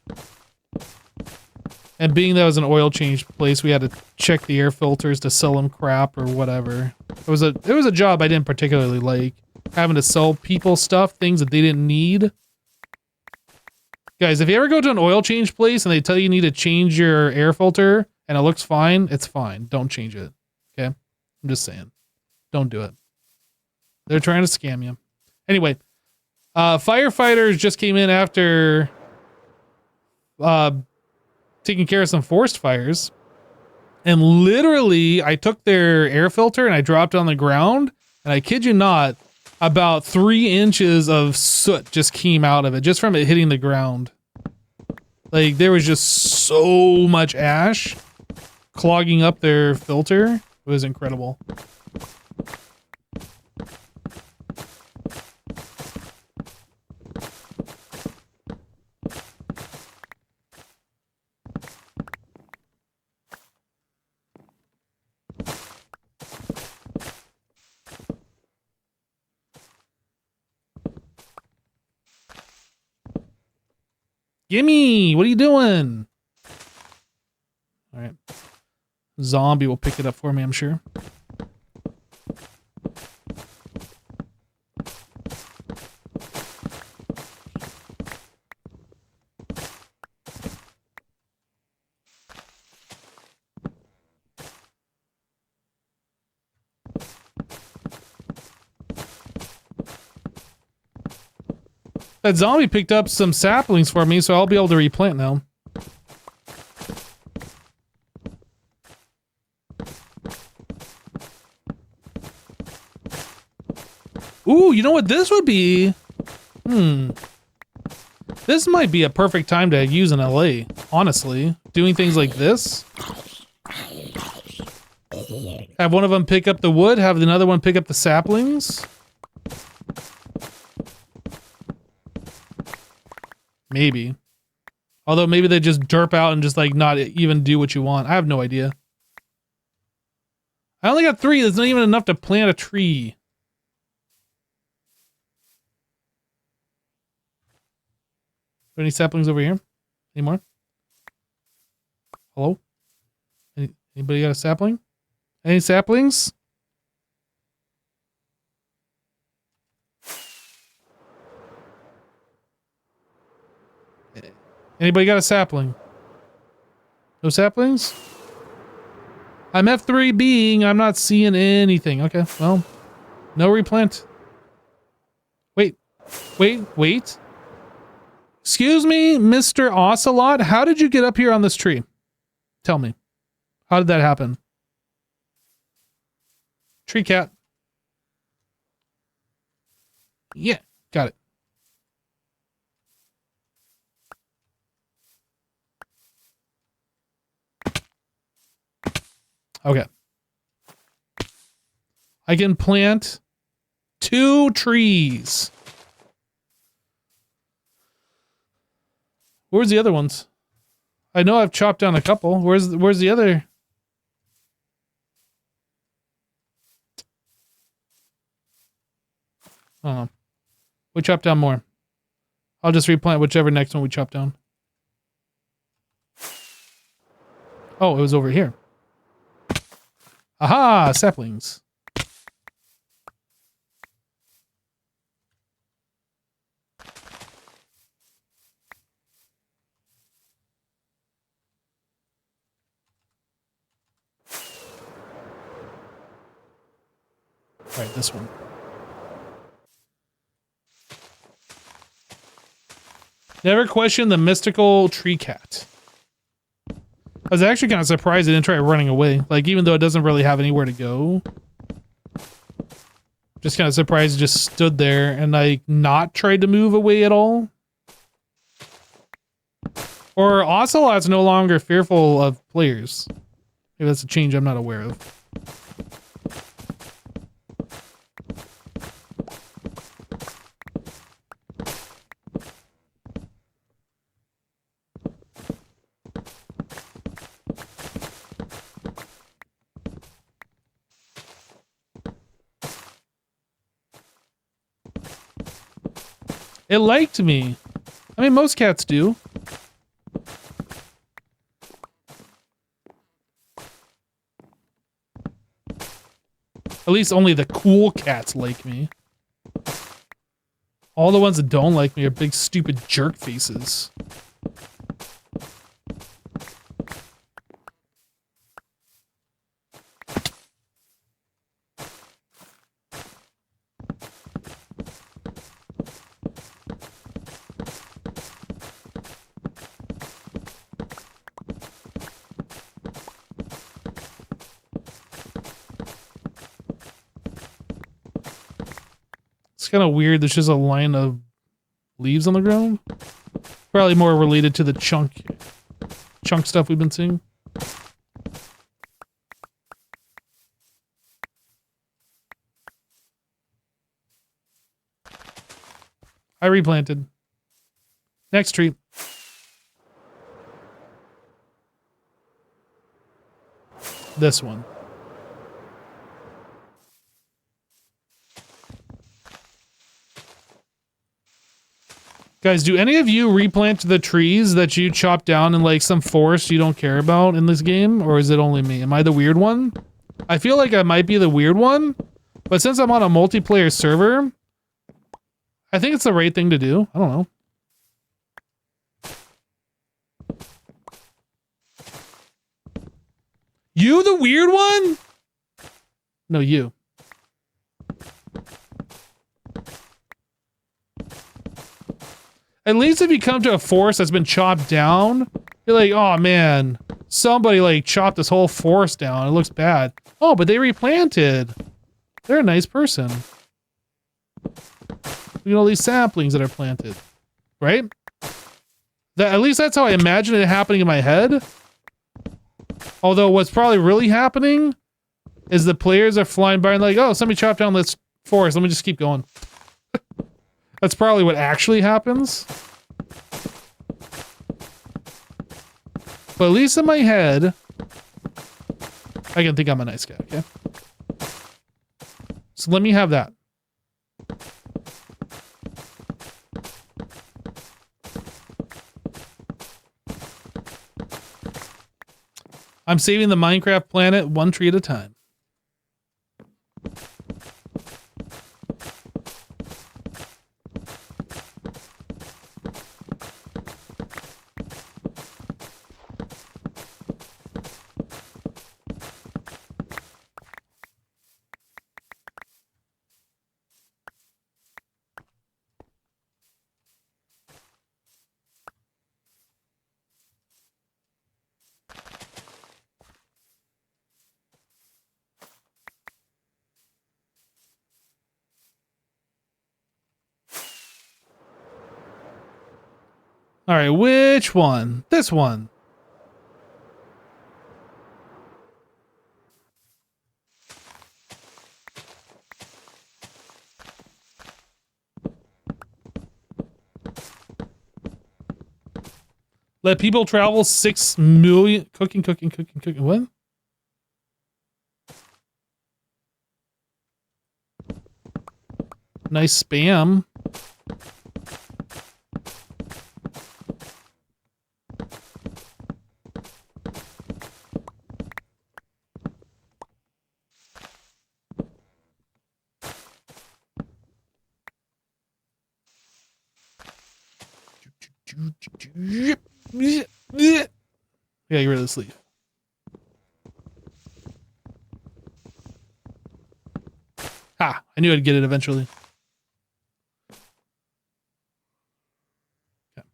And being that it was an oil change place, we had to check the air filters to sell them crap or whatever. It was a job I didn't particularly like. Having to sell people stuff, things that they didn't need. Guys, if you ever go to an oil change place and they tell you need to change your air filter and it looks fine, it's fine. Don't change it. Okay? I'm just saying. Don't do it. They're trying to scam you. Anyway, firefighters just came in after taking care of some forest fires. And literally, I took their air filter and I dropped it on the ground. And I kid you not, about 3 inches of soot just came out of it, just from it hitting the ground. Like, there was just so much ash clogging up their filter. It was incredible. Gimme! What are you doing? All right. Zombie will pick it up for me, I'm sure. That zombie picked up some saplings for me, so I'll be able to replant now. Ooh, you know what this would be? This might be a perfect time to use an LA, honestly. Doing things like this. Have one of them pick up the wood, have another one pick up the saplings. Maybe. Although maybe they just derp out and just like not even do what you want. I have no idea. I only got 3. That's not even enough to plant a tree. Any saplings over here? Any more? Hello? Anybody got a sapling? Any saplings? Anybody got a sapling? No saplings? I'm F3Bing. I'm not seeing anything. Okay, well, no replant. Wait. Excuse me, Mr. Ocelot. How did you get up here on this tree? Tell me. How did that happen? Tree cat. Yeah, got it. Okay. I can plant 2 trees. Where's the other ones? I know I've chopped down a couple. Where's the other? Oh, we chopped down more. I'll just replant whichever next one we chop down. Oh, it was over here. Aha, saplings. All right, this one. Never question the mystical tree cat. I was actually kind of surprised it didn't try running away. Like, even though it doesn't really have anywhere to go. Just kind of surprised it just stood there and, like, not tried to move away at all. Or Ocelot's no longer fearful of players. Maybe that's a change I'm not aware of. It liked me. I mean, most cats do. At least only the cool cats like me. All the ones that don't like me are big, stupid jerk faces. It's kind of weird. There's just a line of leaves on the ground. Probably more related to the chunk stuff we've been seeing. I replanted. Next tree. This one. Guys, do any of you replant the trees that you chop down in like some forest you don't care about in this game? Or is it only me? Am I the weird one? I feel like I might be the weird one, but since I'm on a multiplayer server, I think it's the right thing to do. I don't know. You the weird one? No, you. At least if you come to a forest that's been chopped down, you're like, oh man, somebody like chopped this whole forest down. It looks bad. Oh, but they replanted. They're a nice person. Look at all these saplings that are planted, right? At least that's how I imagine it happening in my head. Although what's probably really happening is the players are flying by and like, oh, somebody chopped down this forest. Let me just keep going. That's probably what actually happens. But at least in my head, I can think I'm a nice guy, okay? So let me have that. I'm saving the Minecraft planet one tree at a time. All right, which one? This one. Let people travel 6 million. Cooking. What? Nice spam. Yeah, get rid of the sleeve. Ha! I knew I'd get it eventually. Okay.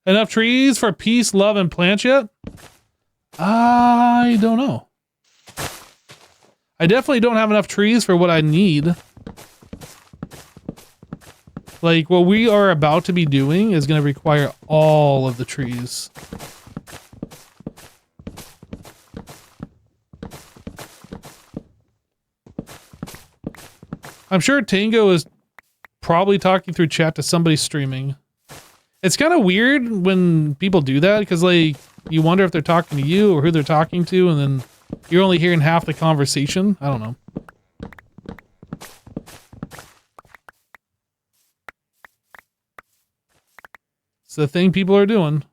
Enough trees for peace, love, and plants yet? I don't know. I definitely don't have enough trees for what I need. Like, what we are about to be doing is going to require all of the trees. I'm sure Tango is probably talking through chat to somebody streaming. It's kind of weird when people do that, because, like, you wonder if they're talking to you or who they're talking to, and then you're only hearing half the conversation. I don't know. It's the thing people are doing.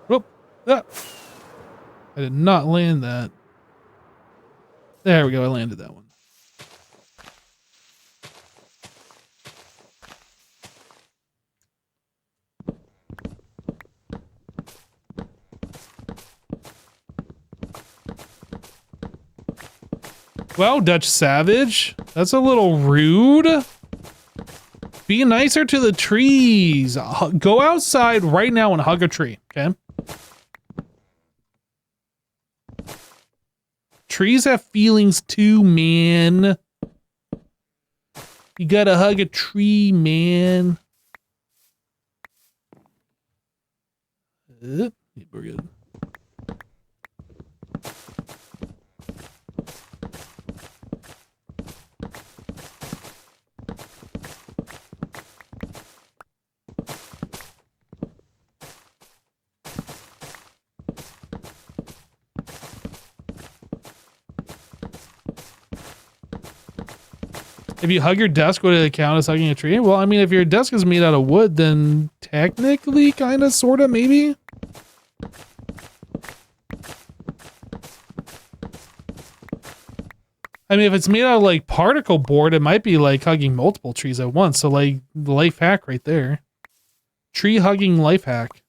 Whoop. Ah. I did not land that. There we go. I landed that one. Well, Dutch Savage, that's a little rude. Be nicer to the trees. Go outside right now and hug a tree, okay? Trees have feelings too, man. You gotta hug a tree, man. We're good. If you hug your desk, would it count as hugging a tree? Well, I mean, if your desk is made out of wood, then technically, kind of, sort of, maybe. I mean, if it's made out of, like, particle board, it might be, like, hugging multiple trees at once. So, like, life hack right there. Tree hugging life hack.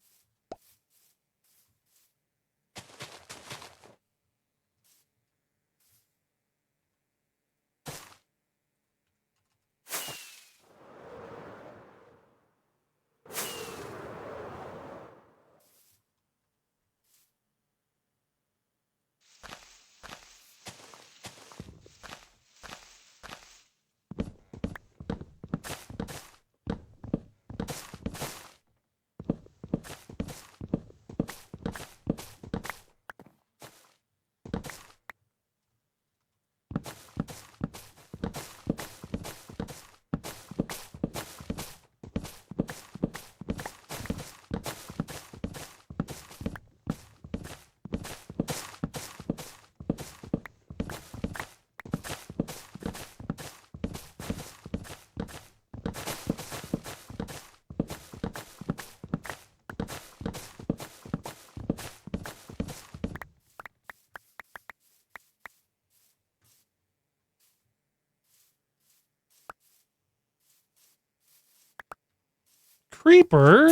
Creeper?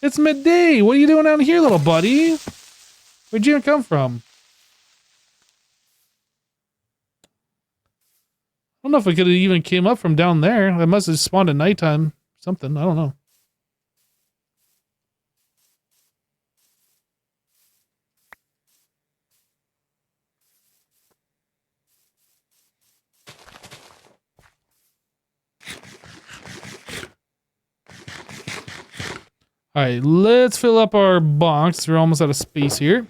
It's midday. What are you doing down here, little buddy? Where'd you come from? I don't know if it could have even came up from down there. It must have spawned at nighttime. Something. I don't know. All right, let's fill up our box. We're almost out of space here.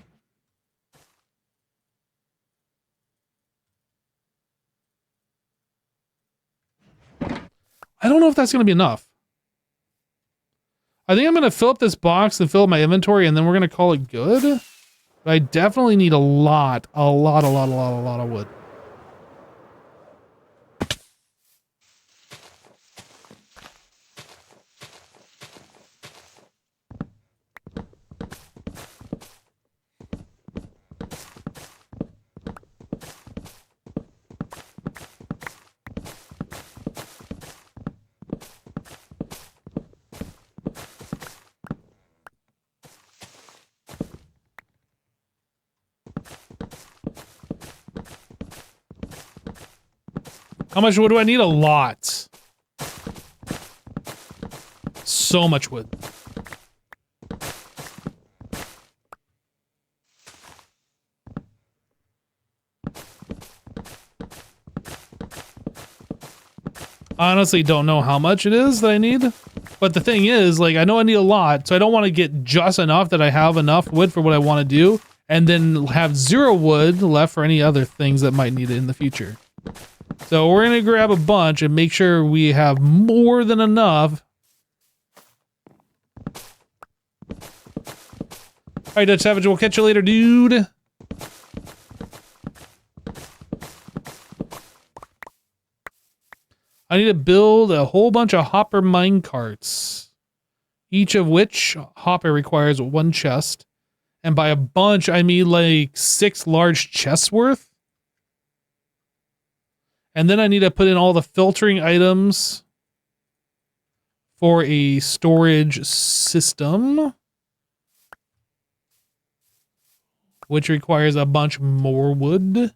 I don't know if that's going to be enough. I think I'm going to fill up this box and fill up my inventory, and then we're going to call it good. But I definitely need a lot of wood. How much wood do I need? A lot. So much wood. I honestly don't know how much it is that I need. But the thing is, like, I know I need a lot, so I don't want to get just enough that I have enough wood for what I want to do, and then have 0 wood left for any other things that might need it in the future. So we're going to grab a bunch and make sure we have more than enough. All right, Dutch Savage, we'll catch you later, dude. I need to build a whole bunch of hopper mine carts, each of which hopper requires 1 chest. And by a bunch, I mean like 6 large chests worth. And then I need to put in all the filtering items for a storage system, which requires a bunch more wood.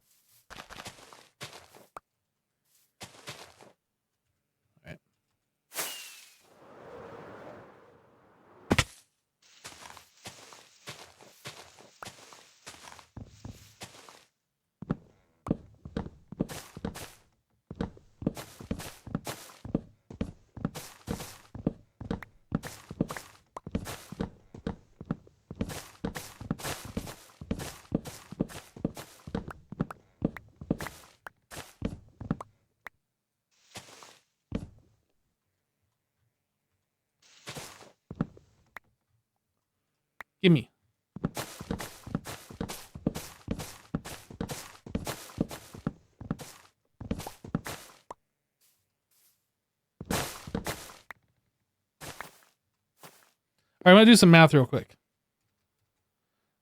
right, I'm gonna do some math real quick.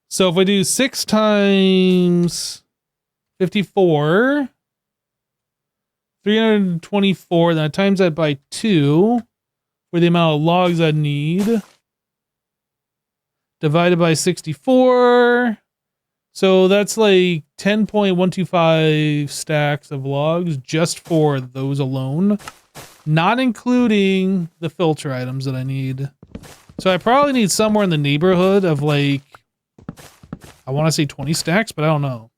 So if we do 6 times 54, 324, then I times that by 2 for the amount of logs I need, divided by 64. So that's like 10.125 stacks of logs just for those alone, not including the filter items that I need. So I probably need somewhere in the neighborhood of like, I want to say 20 stacks, but I don't know.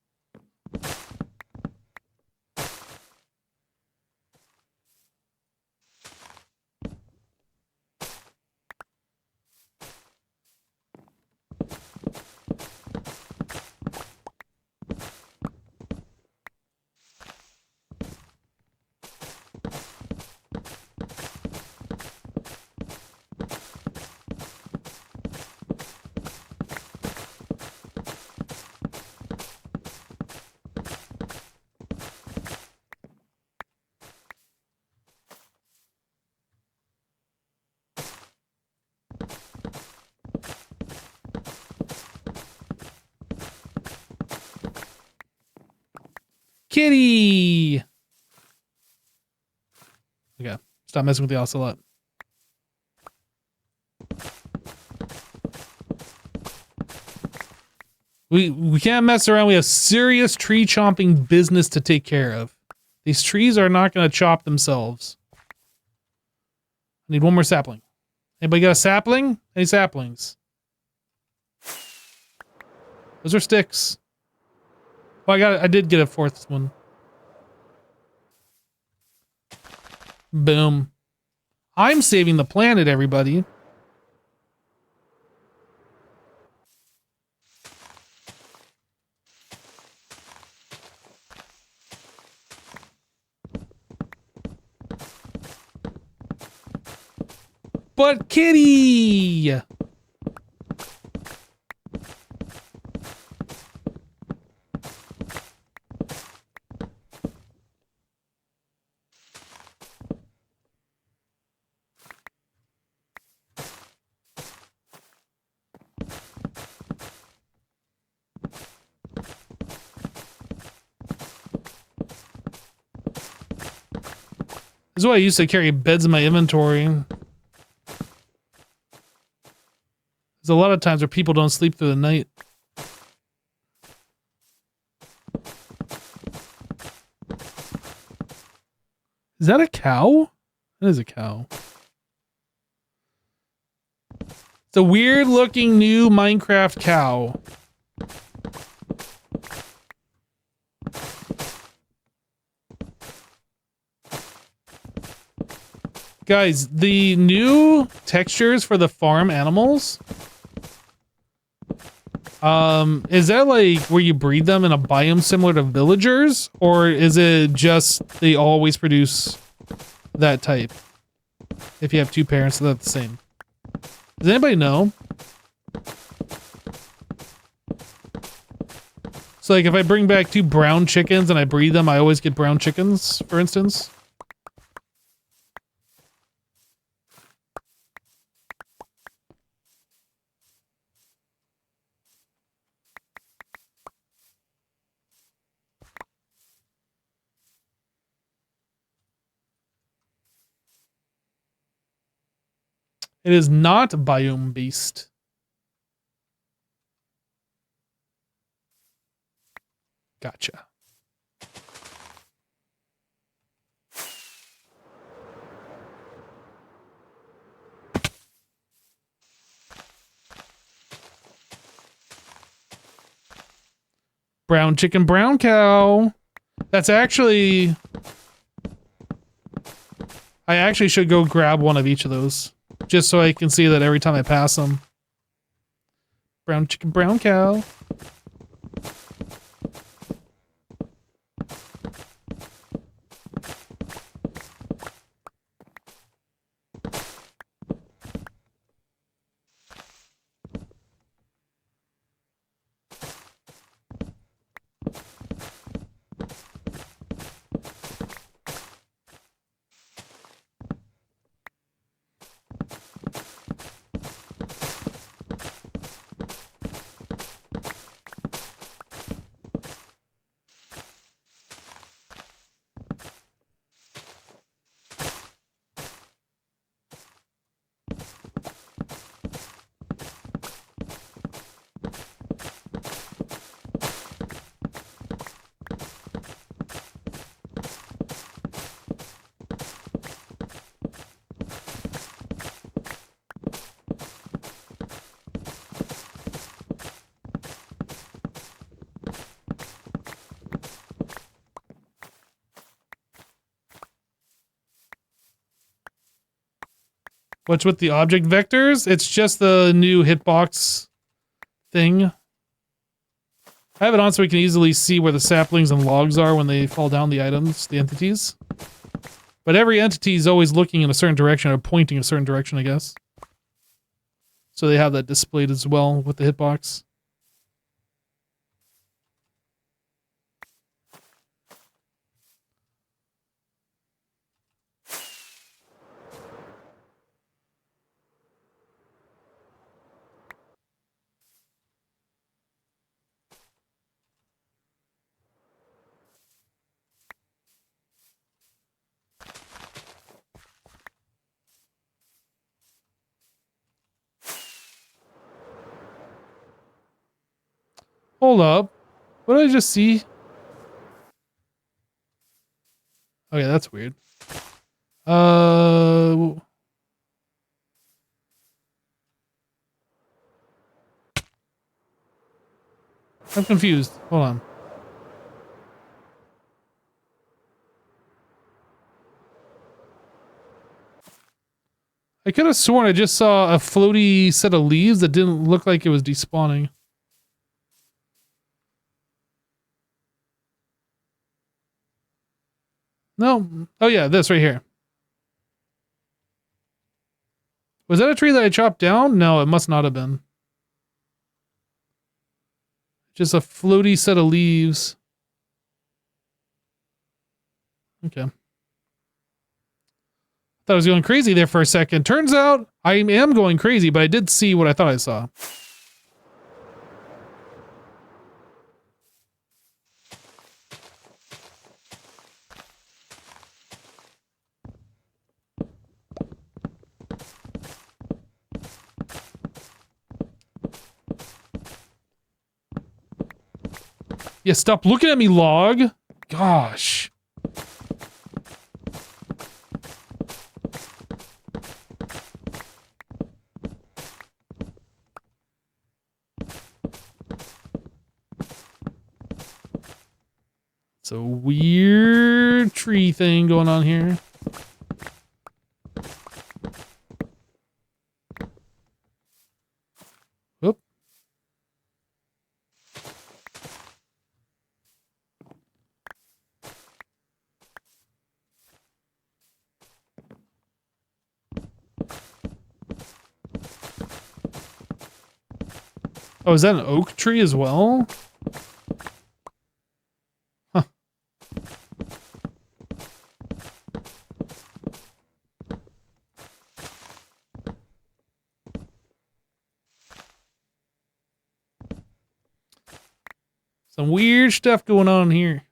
Kitty! Okay, stop messing with the ocelot. We can't mess around. We have serious tree chomping business to take care of. These trees are not going to chop themselves. I need one more sapling. Anybody got a sapling? Any saplings? Those are sticks. Oh, I did get a 4th one. Boom. I'm saving the planet, everybody. But kitty! This is why I used to carry beds in my inventory. There's a lot of times where people don't sleep through the night. Is that a cow? That is a cow. It's a weird looking new Minecraft cow. Guys, the new textures for the farm animals, is that like where you breed them in a biome similar to villagers, or is it just they always produce that type? If you have 2 parents, so that's the same. Does anybody know? So like if I bring back 2 brown chickens and I breed them, I always get brown chickens, for instance. It is not biome based. Gotcha. Brown chicken, brown cow. That's actually... I actually should go grab one of each of those. Just so I can see that every time I pass them. Brown chicken, brown cow. What's with the object vectors? It's just the new hitbox thing. I have it on so we can easily see where the saplings and logs are when they fall down the items, the entities. But every entity is always looking in a certain direction or pointing a certain direction, I guess. So they have that displayed as well with the hitbox. Hold up. What did I just see? Okay, that's weird. I'm confused. Hold on. I could have sworn I just saw a floaty set of leaves that didn't look like it was despawning. No. Oh yeah, this right here. Was that a tree that I chopped down? No, it must not have been. Just a floaty set of leaves. Okay. Thought I was going crazy there for a second. Turns out I am going crazy, but I did see what I thought I saw. Yeah, stop looking at me, log. Gosh. It's a weird tree thing going on here. Whoop. Oh, is that an oak tree as well? Huh. Some weird stuff going on here.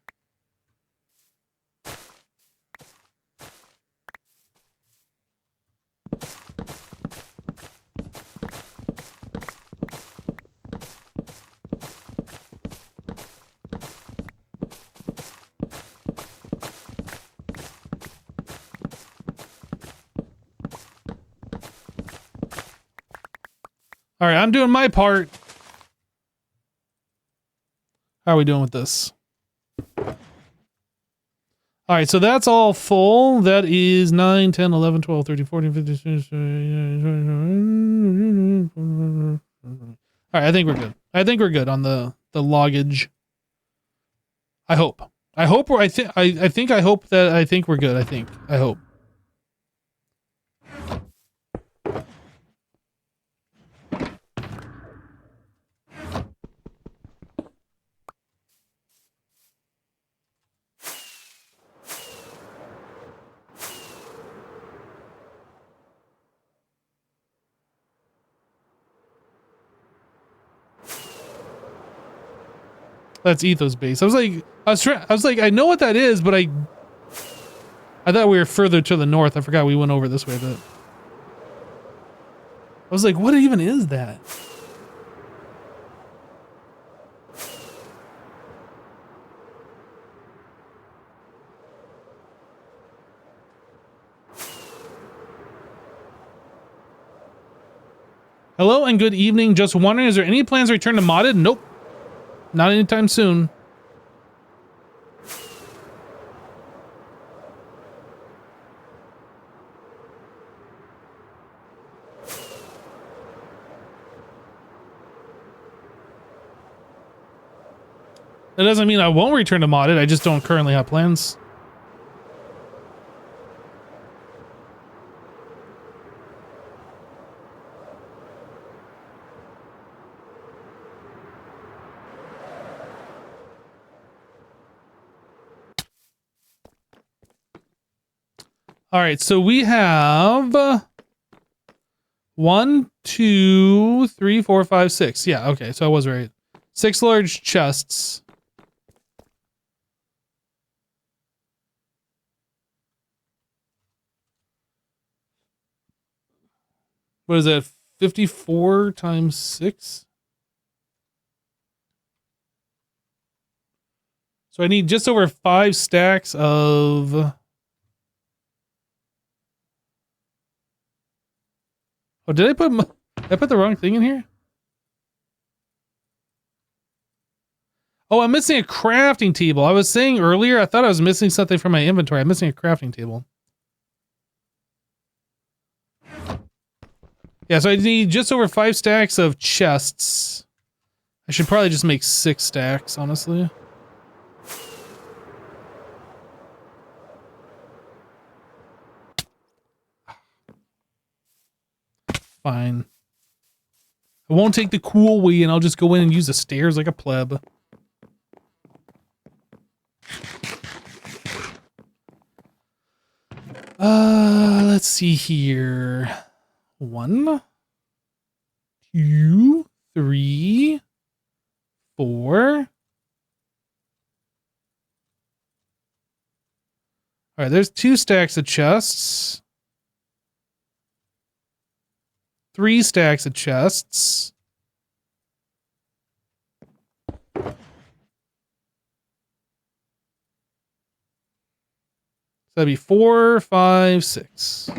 All right, I'm doing my part. How are we doing with this? All right, so that's all full. That is 9, 10, 11, 12, 13, 14, 15, 16. All right, I think we're good. I think we're good on the loggage. I hope. I hope we're, I think I hope that I think we're good. I hope. That's ethos base. I was like, I know what that is, but I thought we were further to the north. I forgot we went over this way, but I was like, what even is that? Hello and good evening. Just wondering, is there any plans to return to modded? Nope. Not anytime soon. That doesn't mean I won't return to modded. I just don't currently have plans. All right, so we have 1, 2, 3, 4, 5, 6. Yeah, okay, so I was right. 6 large chests. What is that? 54 times 6? So I need just over 5 stacks of... Oh, did I put the wrong thing in here? Oh, I'm missing a crafting table. I was saying earlier, I thought I was missing something from my inventory. I'm missing a crafting table. Yeah, so I need just over 5 stacks of chests. I should probably just make 6 stacks, honestly. Fine. I won't take the cool way, and I'll just go in and use the stairs like a pleb. Let's see here. 1, 2, 3, 4. All right, there's 2 stacks of chests. 3 stacks of chests. So that'd be 4, 5, 6.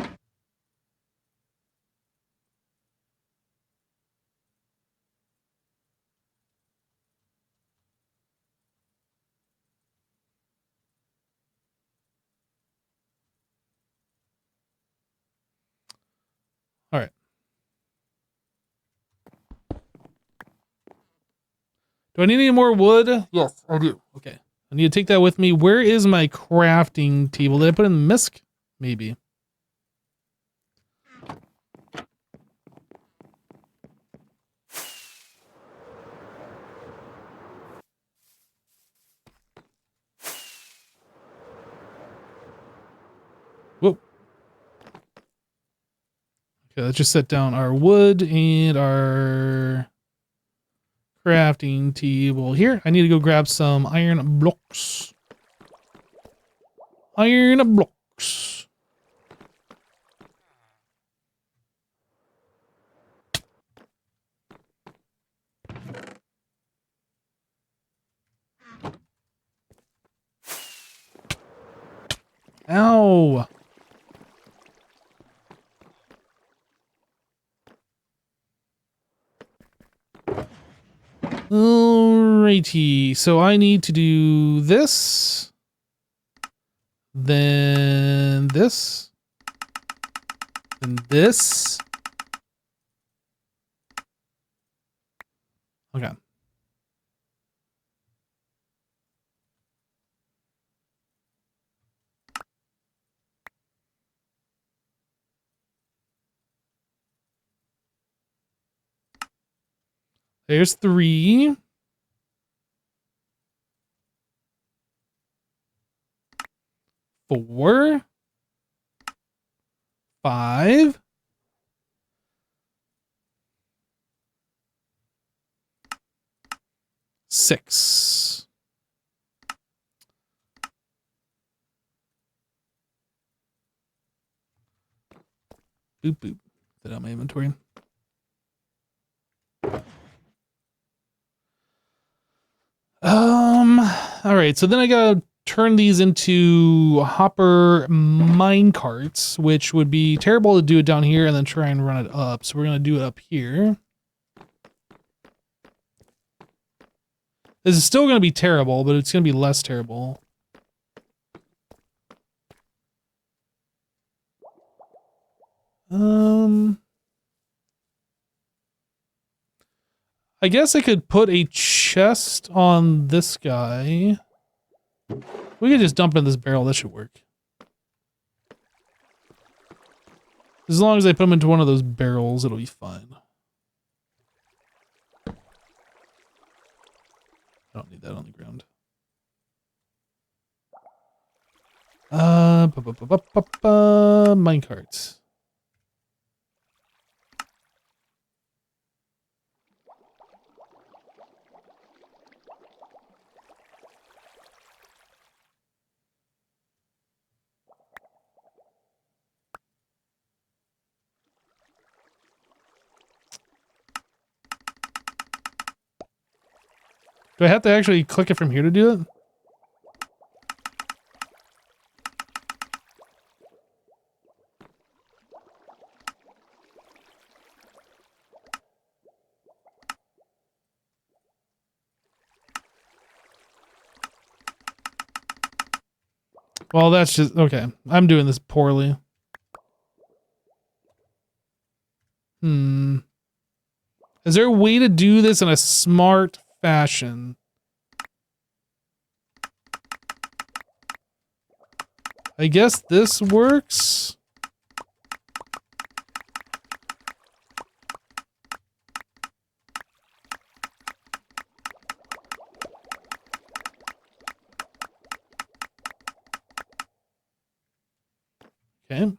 All right. Do I need any more wood? Yes, I do. Okay. I need to take that with me. Where is my crafting table? Did I put it in the misc? Maybe. Whoa. Okay, let's just set down our wood and our crafting table here. I need to go grab some iron blocks. Iron blocks. Ow. Alrighty, so I need to do this, then this, and this. Okay. There's 3. 4. 5. 6. Boop boop. Put out my inventory. All right, so then I gotta turn these into hopper mine carts, which would be terrible to do it down here and then try and run it up. So we're gonna do it up here. This is still gonna be terrible, but it's gonna be less terrible. I guess I could put a chest on this guy. We could just dump in this barrel. That should work. As long as I put them into one of those barrels, it'll be fine. I don't need that on the ground. Minecarts. Do I have to actually click it from here to do it? Well, that's just... Okay. I'm doing this poorly. Is there a way to do this in a smart fashion? I guess this works. Okay.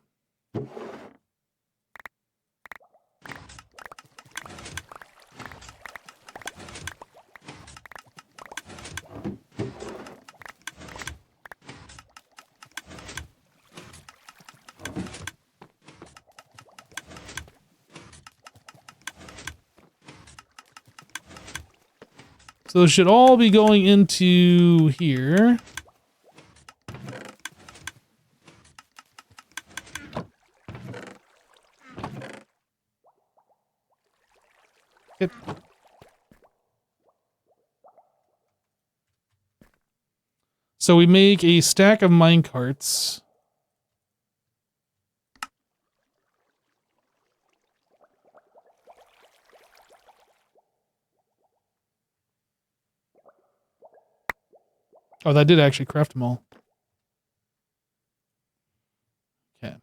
So it should all be going into here. Yep. So we make a stack of minecarts. Oh, that did actually craft them all. Okay.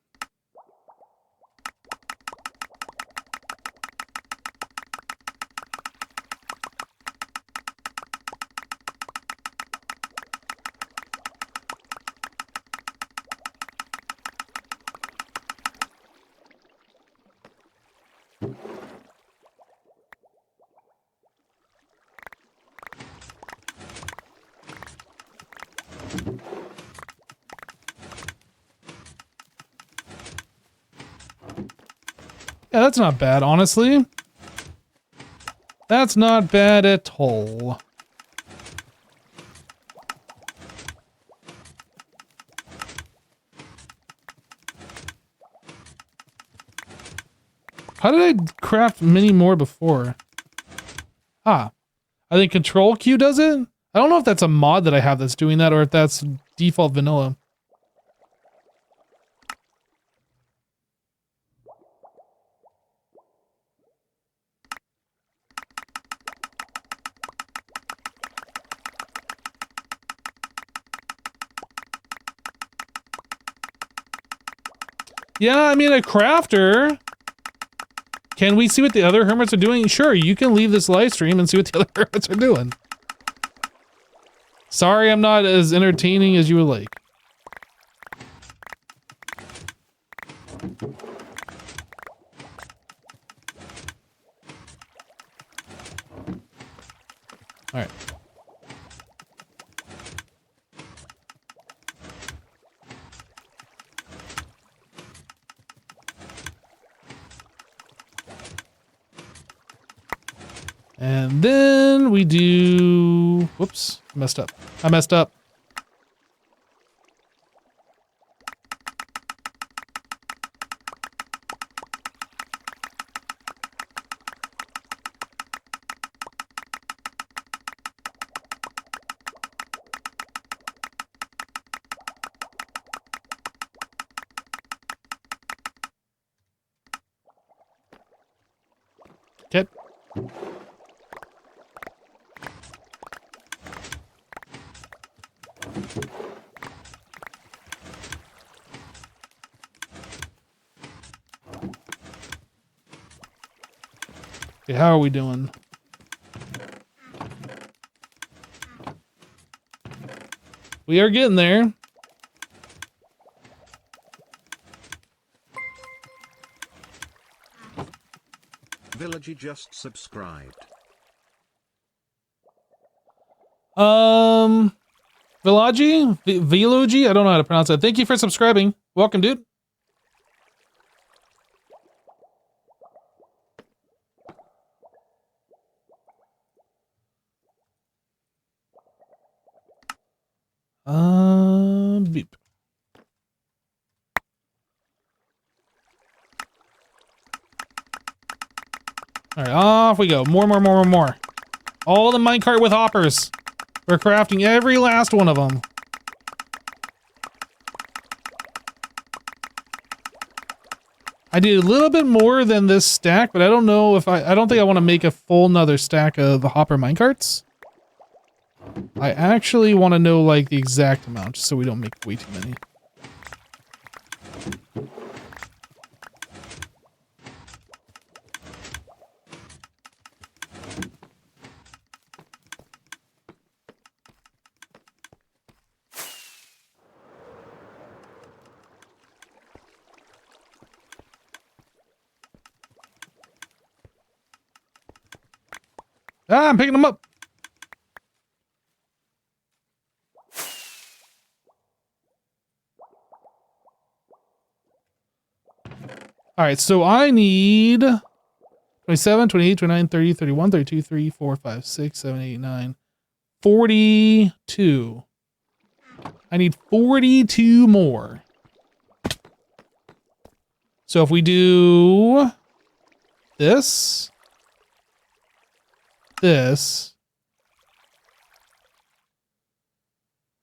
Yeah, that's not bad, honestly. That's not bad at all. How did I craft many more before? Ah, I think Control Q does it? I don't know if that's a mod that I have that's doing that or if that's default vanilla. Yeah, I mean, a crafter. Can we see what the other hermits are doing? Sure, you can leave this live stream and see what the other hermits are doing. Sorry, I'm not as entertaining as you would like. All right. And then we do... Whoops, I messed up. I messed up. Okay. Okay, how are we doing? We are getting there. Villager just subscribed. Villagy? Vilugi? I don't know how to pronounce that. Thank you for subscribing. Welcome, dude. Beep. All right, off we go. More. All the minecart with hoppers. We're crafting every last one of them. I need a little bit more than this stack, but I don't know if I don't think I want to make a full nother stack of the hopper minecarts. I actually want to know like the exact amount so we don't make way too many. Ah, I'm picking them up. All right, so I need 27, 28, 29, 30, 31, 32, 3, 4, 5, 6, 7, 8, 9, 42. I need 42 more. So if we do this,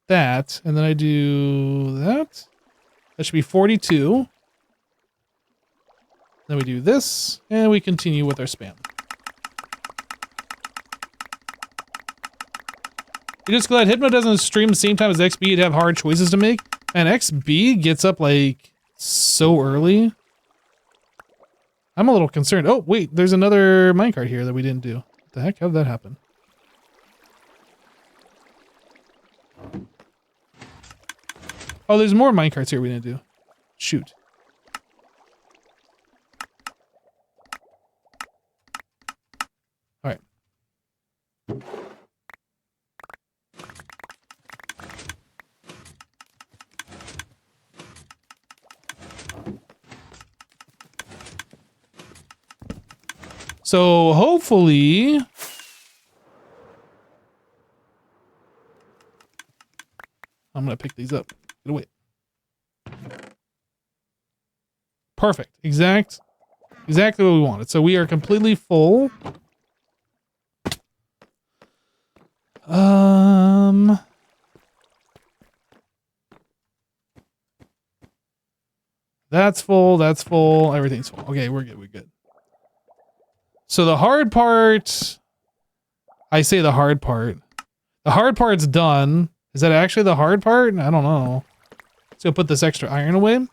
that, and then I do that, that should be 42. Then we do this, and we continue with our spam. You're just glad Hypno doesn't stream the same time as XB to have hard choices to make. And XB gets up like so early. I'm a little concerned. Oh, wait, there's another minecart here that we didn't do. What the heck? How did that happen? Oh, there's more minecarts here we didn't do. Shoot. All right. So hopefully I'm going to pick these up. Get away. Perfect. Exactly what we wanted. So we are completely full. That's full, everything's full. Okay, we're good. So the hard part, I say the hard part's done. Is that actually the hard part? I don't know. Let's go put this extra iron away.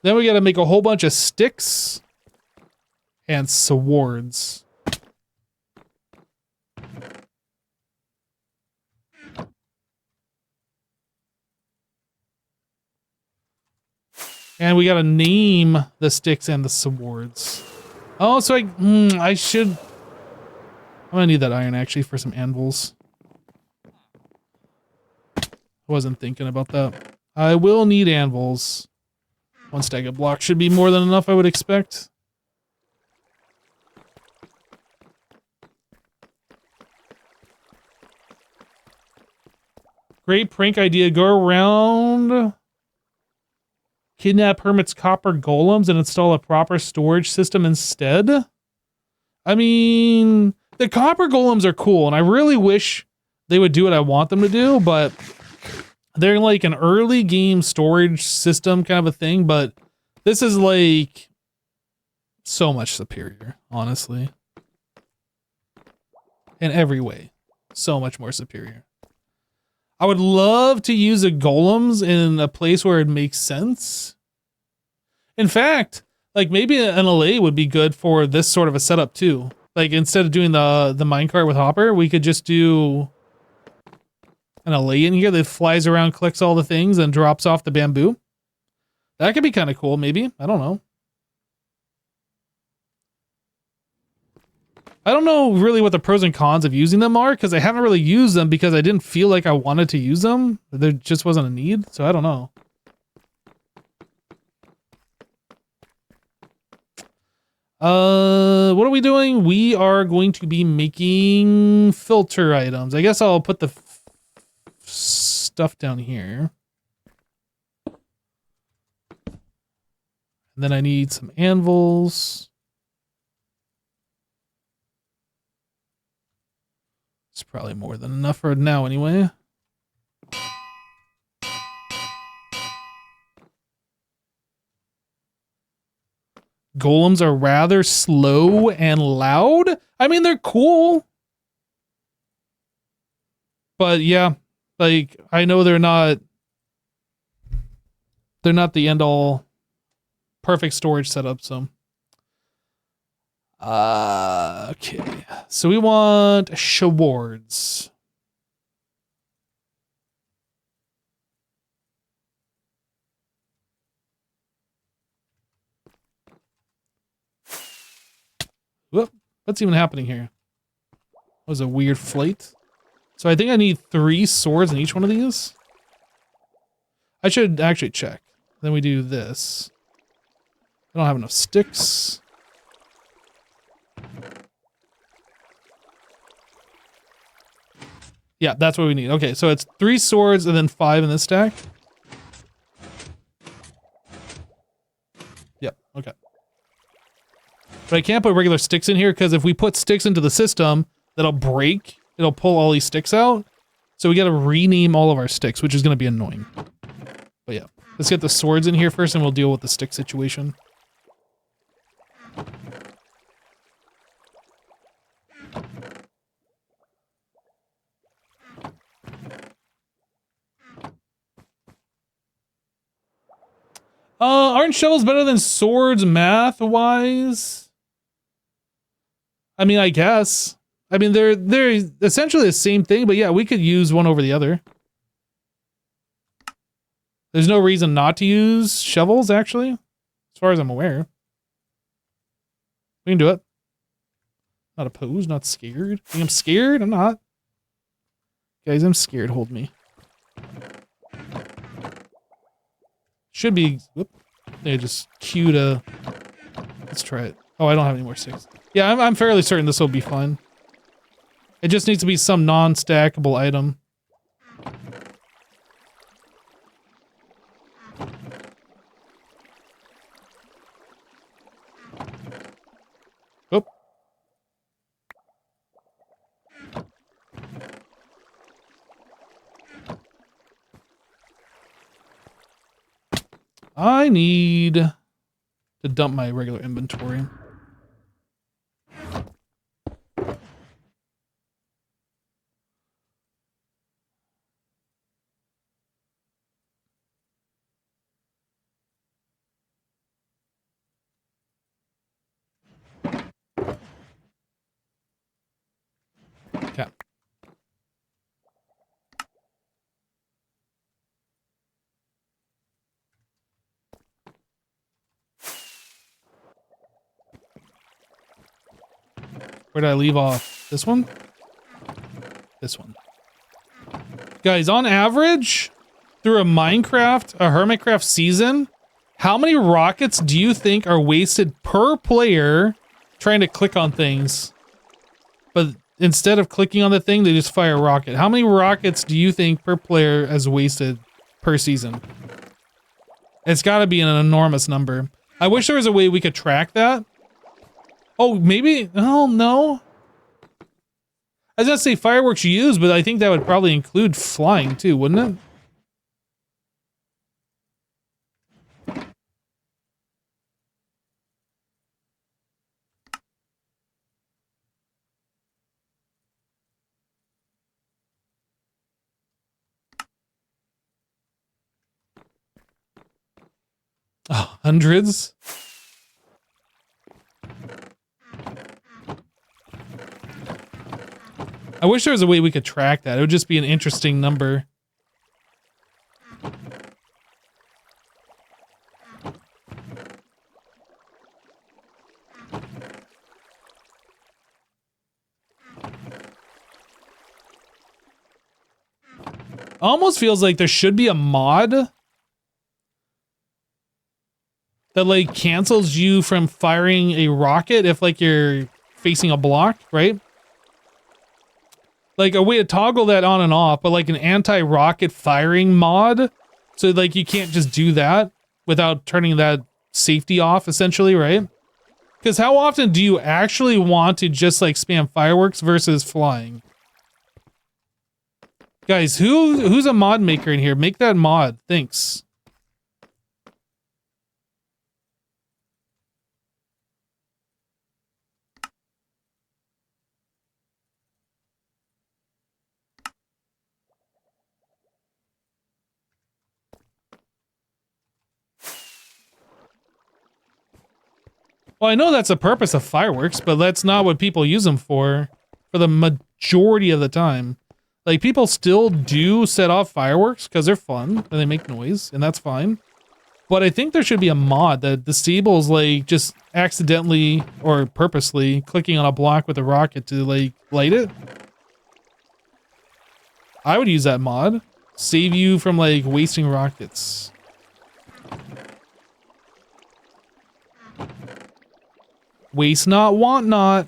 Then we gotta make a whole bunch of sticks and swords. And we gotta name the sticks and the swords. Oh, so I should... I'm gonna need that iron actually for some anvils. I wasn't thinking about that. I will need anvils. 1 stack of blocks should be more than enough, I would expect. Great prank idea. Go around... Kidnap Hermit's copper golems and install a proper storage system instead? I mean, the copper golems are cool, and I really wish they would do what I want them to do, but they're like an early game storage system kind of a thing, but this is like so much superior, honestly. In every way. So much more superior. I would love to use the golems in a place where it makes sense. In fact, like maybe an LA would be good for this sort of a setup too. Like instead of doing the minecart with Hopper, we could just do an alley in here that flies around, collects all the things, and drops off the bamboo. That could be kind of cool, maybe. I don't know. I don't know really what the pros and cons of using them are, because I haven't really used them because I didn't feel like I wanted to use them. There just wasn't a need, so I don't know. What are we doing? We are going to be making filter items. I guess I'll put the stuff down here. And then I need some anvils. It's probably more than enough for now anyway. Golems are rather slow and loud. I mean, they're cool. But yeah, like, I know they're not the end all perfect storage setup, so. Okay. So we want swords. Whoop. What's even happening here? That was a weird flight. So I think I need 3 swords in each one of these. I should actually check. Then we do this. I don't have enough sticks. Yeah, that's what we need. Okay, so it's 3 swords and then 5 in this stack. Yep, okay. But I can't put regular sticks in here because if we put sticks into the system, that'll break. It'll pull all these sticks out. So we gotta rename all of our sticks, which is gonna be annoying. But yeah, let's get the swords in here first and we'll deal with the stick situation. Aren't shovels better than swords math-wise? I mean, I guess. I mean, they're essentially the same thing, but yeah, we could use one over the other. There's no reason not to use shovels, actually, as far as I'm aware. We can do it. Not opposed, not scared. Think I'm scared? I'm not. Guys, I'm scared. Hold me. Should be. Whoop. They just queued a. Let's try it. Oh, I don't have any more sticks. Yeah, I'm fairly certain this will be fine. It just needs to be some non-stackable item. Oh. I need to dump my regular inventory. Okay. Where did I leave off? This one? This one. Guys, on average, through a HermitCraft season, how many rockets do you think are wasted per player trying to click on things? But instead of clicking on the thing, they just fire a rocket. How many rockets do you think per player is wasted per season? It's got to be an enormous number. I wish there was a way we could track that. Oh, maybe. Oh, no. I was going to say fireworks used, but I think that would probably include flying too, wouldn't it? Oh, hundreds? I wish there was a way we could track that. It would just be an interesting number. Almost feels like there should be a mod that like cancels you from firing a rocket if like you're facing a block, right? Like a way to toggle that on and off, but like an anti-rocket firing mod. So like you can't just do that without turning that safety off essentially, right? Because how often do you actually want to just like spam fireworks versus flying? Guys, who's a mod maker in here? Make that mod. Thanks. Well, I know that's the purpose of fireworks, but that's not what people use them for the majority of the time. Like, people still do set off fireworks because they're fun and they make noise, and that's fine. But I think there should be a mod that disables, like, just accidentally or purposely clicking on a block with a rocket to, like, light it. I would use that mod. Save you from, like, wasting rockets. Waste not, want not.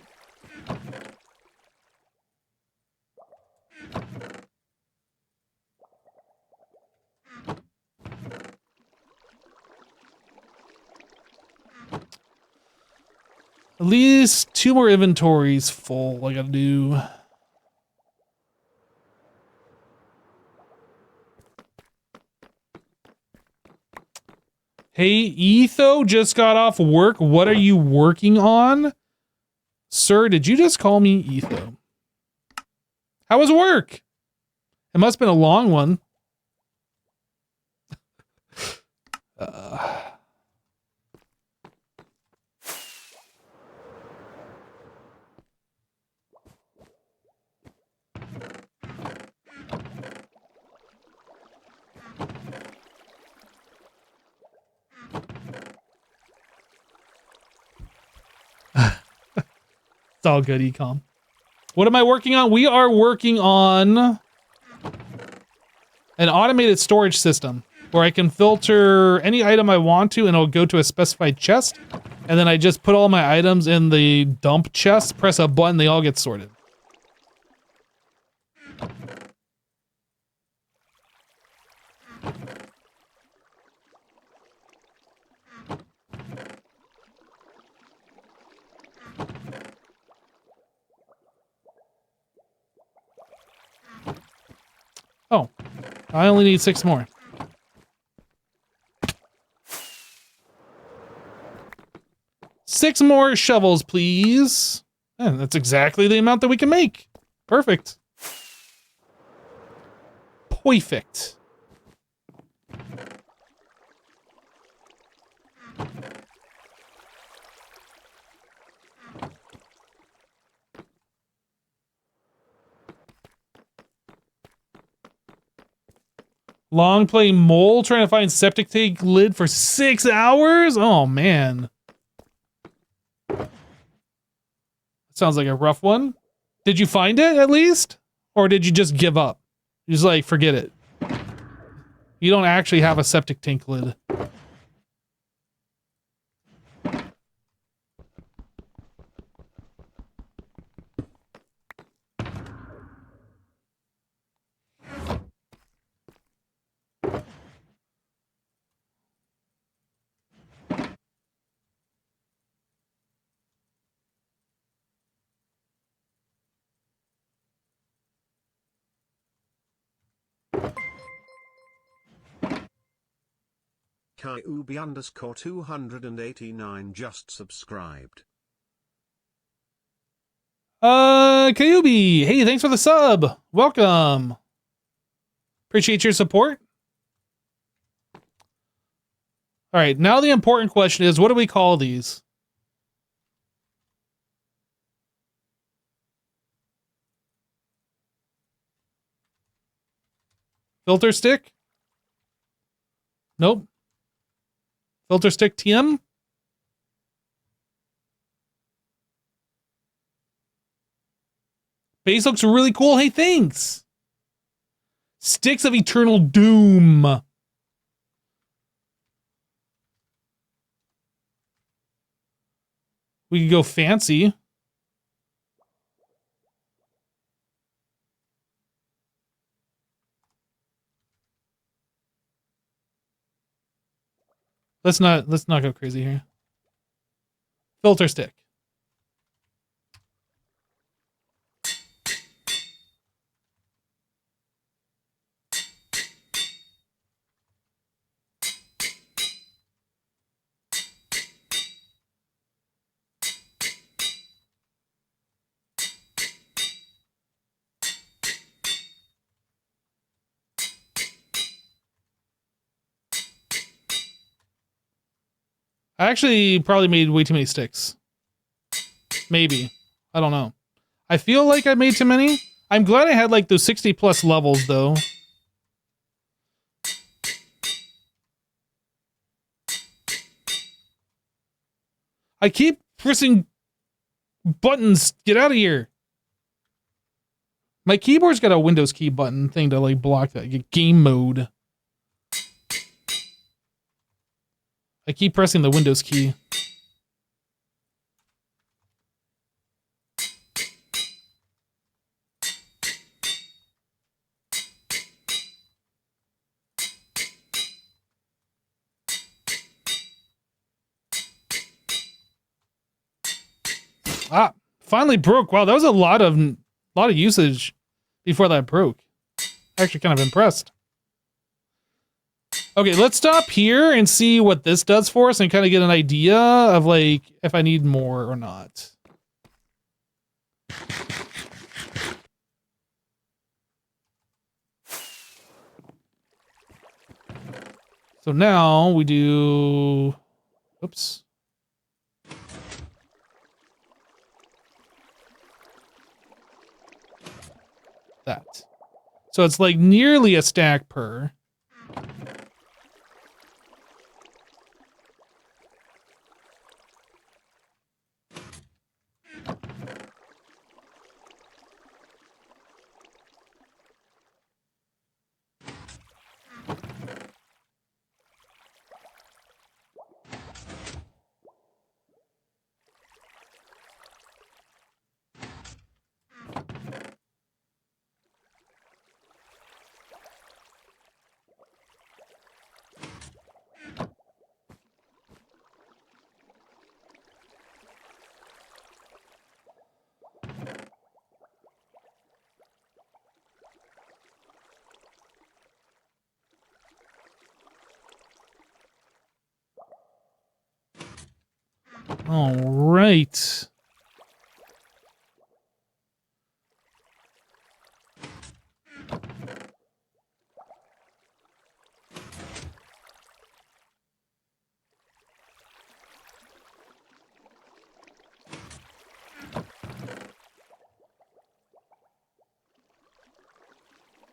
At least 2 more inventories full I gotta do. Hey, Etho just got off work. What are you working on? Sir, did you just call me Etho? How was work? It must have been a long one. It's all good, Ecom. What am I working on? We are working on an automated storage system where I can filter any item I want to and it'll go to a specified chest. And then I just put all my items in the dump chest, press a button, they all get sorted. Oh, I only need 6 more. Six more shovels, please. And that's exactly the amount that we can make. Perfect. Perfect. Long play mole trying to find septic tank lid for 6 hours? Oh, man. Sounds like a rough one. Did you find it at least? Or did you just give up? You just like, forget it. You don't actually have a septic tank lid. Kyubi_289 just subscribed. Kyubi, hey, thanks for the sub. Welcome. Appreciate your support. All right, now the important question is, what do we call these? Filter stick? Nope. Filter stick TM? Base looks really cool. Hey, thanks. Sticks of Eternal Doom. We could go fancy. Let's not go crazy here. Filter stick. I actually probably made way too many sticks. Maybe. I don't know. I feel like I made too many. I'm glad I had like those 60 plus levels though. I keep pressing buttons. Get out of here. My keyboard's got a Windows key button thing to like block that. Game mode. I keep pressing the Windows key. Ah, finally broke. Wow, that was a lot of usage before that broke. Actually kind of impressed. Okay, let's stop here and see what this does for us and kind of get an idea of like if I need more or not. So now we do, oops. That. So it's like nearly a stack per. All right.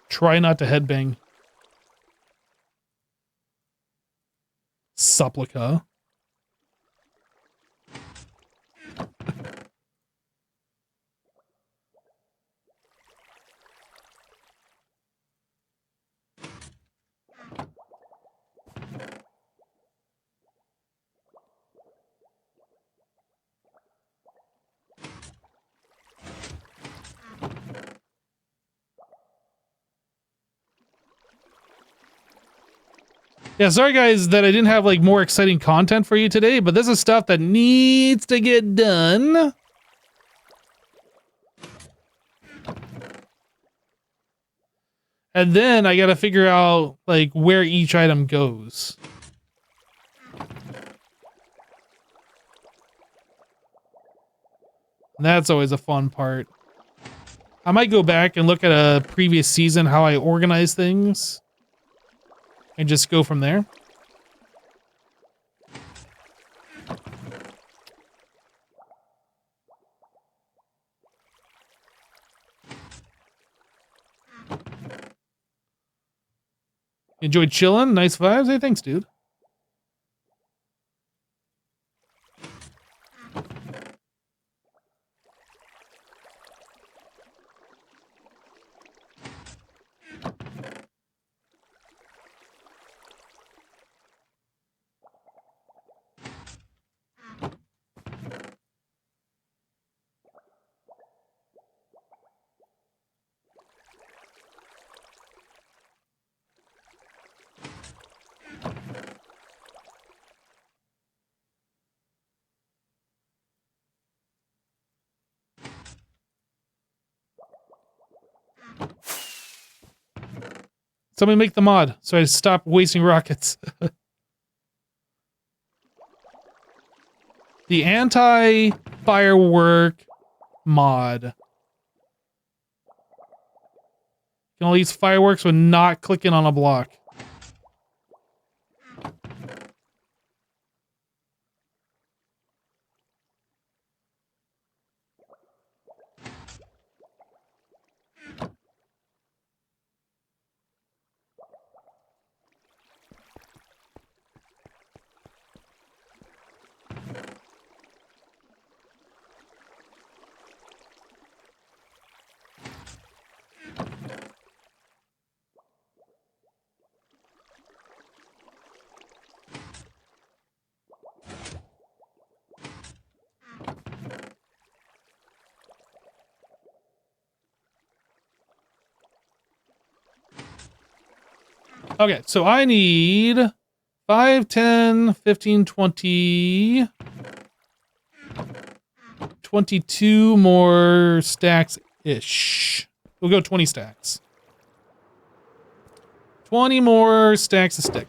Try not to headbang. Supplica. Yeah, sorry guys that I didn't have like more exciting content for you today, but this is stuff that needs to get done. And then I gotta figure out like where each item goes. And that's always a fun part. I might go back and look at a previous season, how I organize things. And just go from there. Enjoyed chilling. Nice vibes. Hey, thanks, dude. Somebody make the mod so I stop wasting rockets. The anti-firework mod. You can only use fireworks when not clicking on a block. Okay, so I need 5, 10, 15, 20, 22 more stacks-ish. We'll go 20 stacks. 20 more stacks of stick.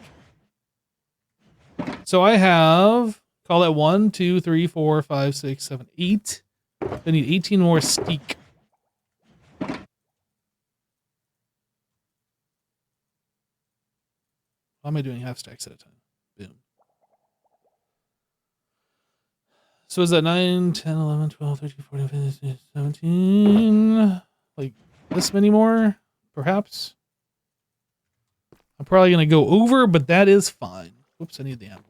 So I have, call that 1, 2, 3, 4, 5, 6, 7, 8. I need 18 more steak. How am I doing half stacks at a time? Boom. So is that 9, 10, 11, 12, 13, 14, 15, 16, 17? Like this many more, perhaps? I'm probably going to go over, but that is fine. Whoops, I need the apple.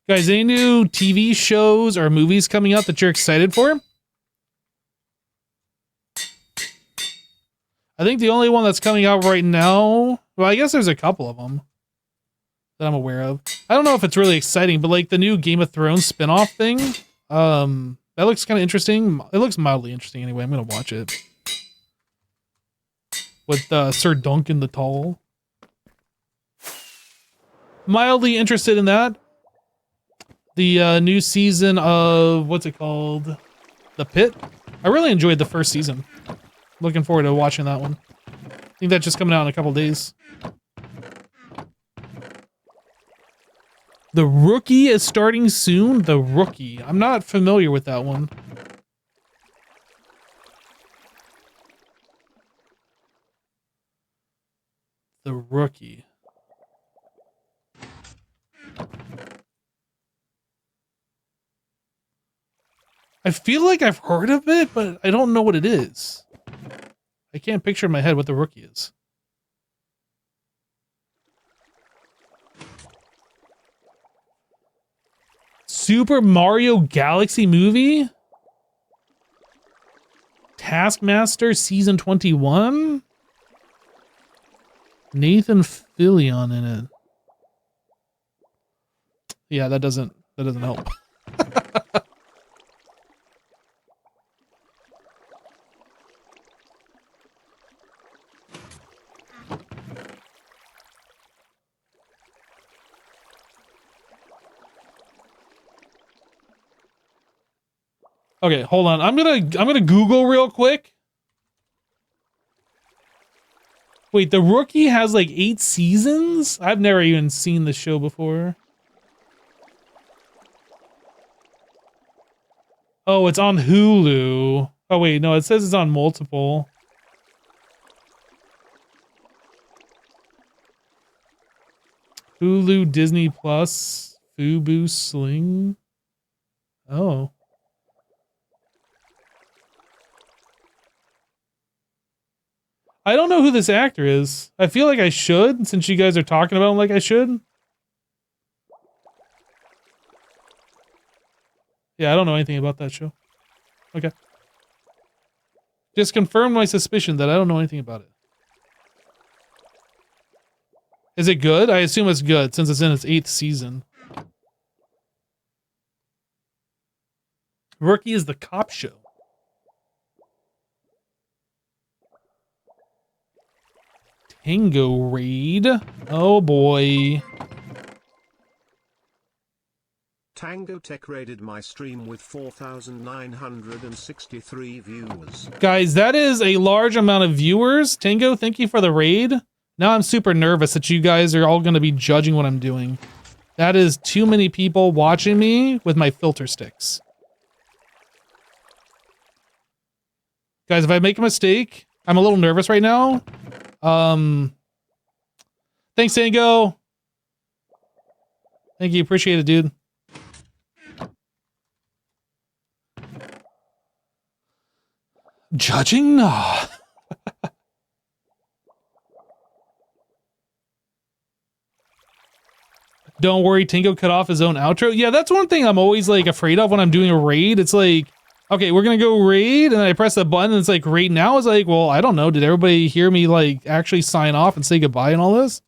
Guys, any new TV shows or movies coming out that you're excited for? I think the only one that's coming out right now, well, I guess there's a couple of them that I'm aware of. I don't know if it's really exciting, but like the new Game of Thrones spinoff thing, that looks kind of interesting. It looks mildly interesting anyway. I'm going to watch it. With Sir Duncan the Tall. Mildly interested in that. The new season of, what's it called? The Pit. I really enjoyed the first season. Looking forward to watching that one. I think that's just coming out in a couple days. The Rookie is starting soon. The Rookie. I'm not familiar with that one. The Rookie. I feel like I've heard of it, but I don't know what it is. I can't picture in my head what The Rookie is. Super Mario Galaxy movie? Taskmaster Season 21? Nathan Fillion in it. Yeah, that doesn't help. Okay, hold on. I'm gonna Google real quick Wait, The Rookie has like 8 seasons? I've never even seen the show before. Oh, it's on Hulu. Oh wait, no, it says it's on multiple. Hulu, Disney Plus, Fubu Sling. Oh. I don't know who this actor is. I feel like I should, since you guys are talking about him like I should. Yeah, I don't know anything about that show. Okay. Just confirmed my suspicion that I don't know anything about it. Is it good? I assume it's good, since it's in its 8th season. Rookie is the cop show. Tango Raid. Oh boy. Tango Tech raided my stream with 4,963 viewers. Guys, that is a large amount of viewers. Tango, thank you for the raid. Now I'm super nervous that you guys are all going to be judging what I'm doing. That is too many people watching me with my filter sticks. Guys, if I make a mistake, I'm a little nervous right now. Thanks, Tango. Thank you. Appreciate it, dude. Judging? No. Don't worry, Tango cut off his own outro. Yeah, that's one thing I'm always like afraid of when I'm doing a raid. It's like, okay, we're gonna go raid, and then I press the button, and it's like raid now. It's like, well, I don't know. Did everybody hear me like actually sign off and say goodbye and all this?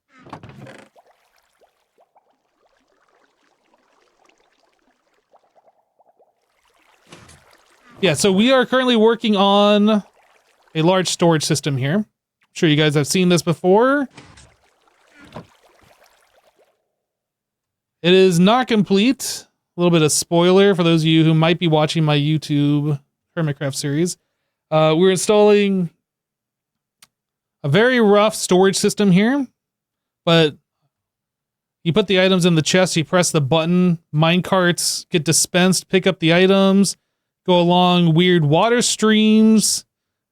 Yeah, so we are currently working on a large storage system here. I'm sure you guys have seen this before. It is not complete. A little bit of spoiler for those of you who might be watching my YouTube HermitCraft series. We're installing a very rough storage system here, but you put the items in the chest, you press the button, mine carts get dispensed, pick up the items, go along weird water streams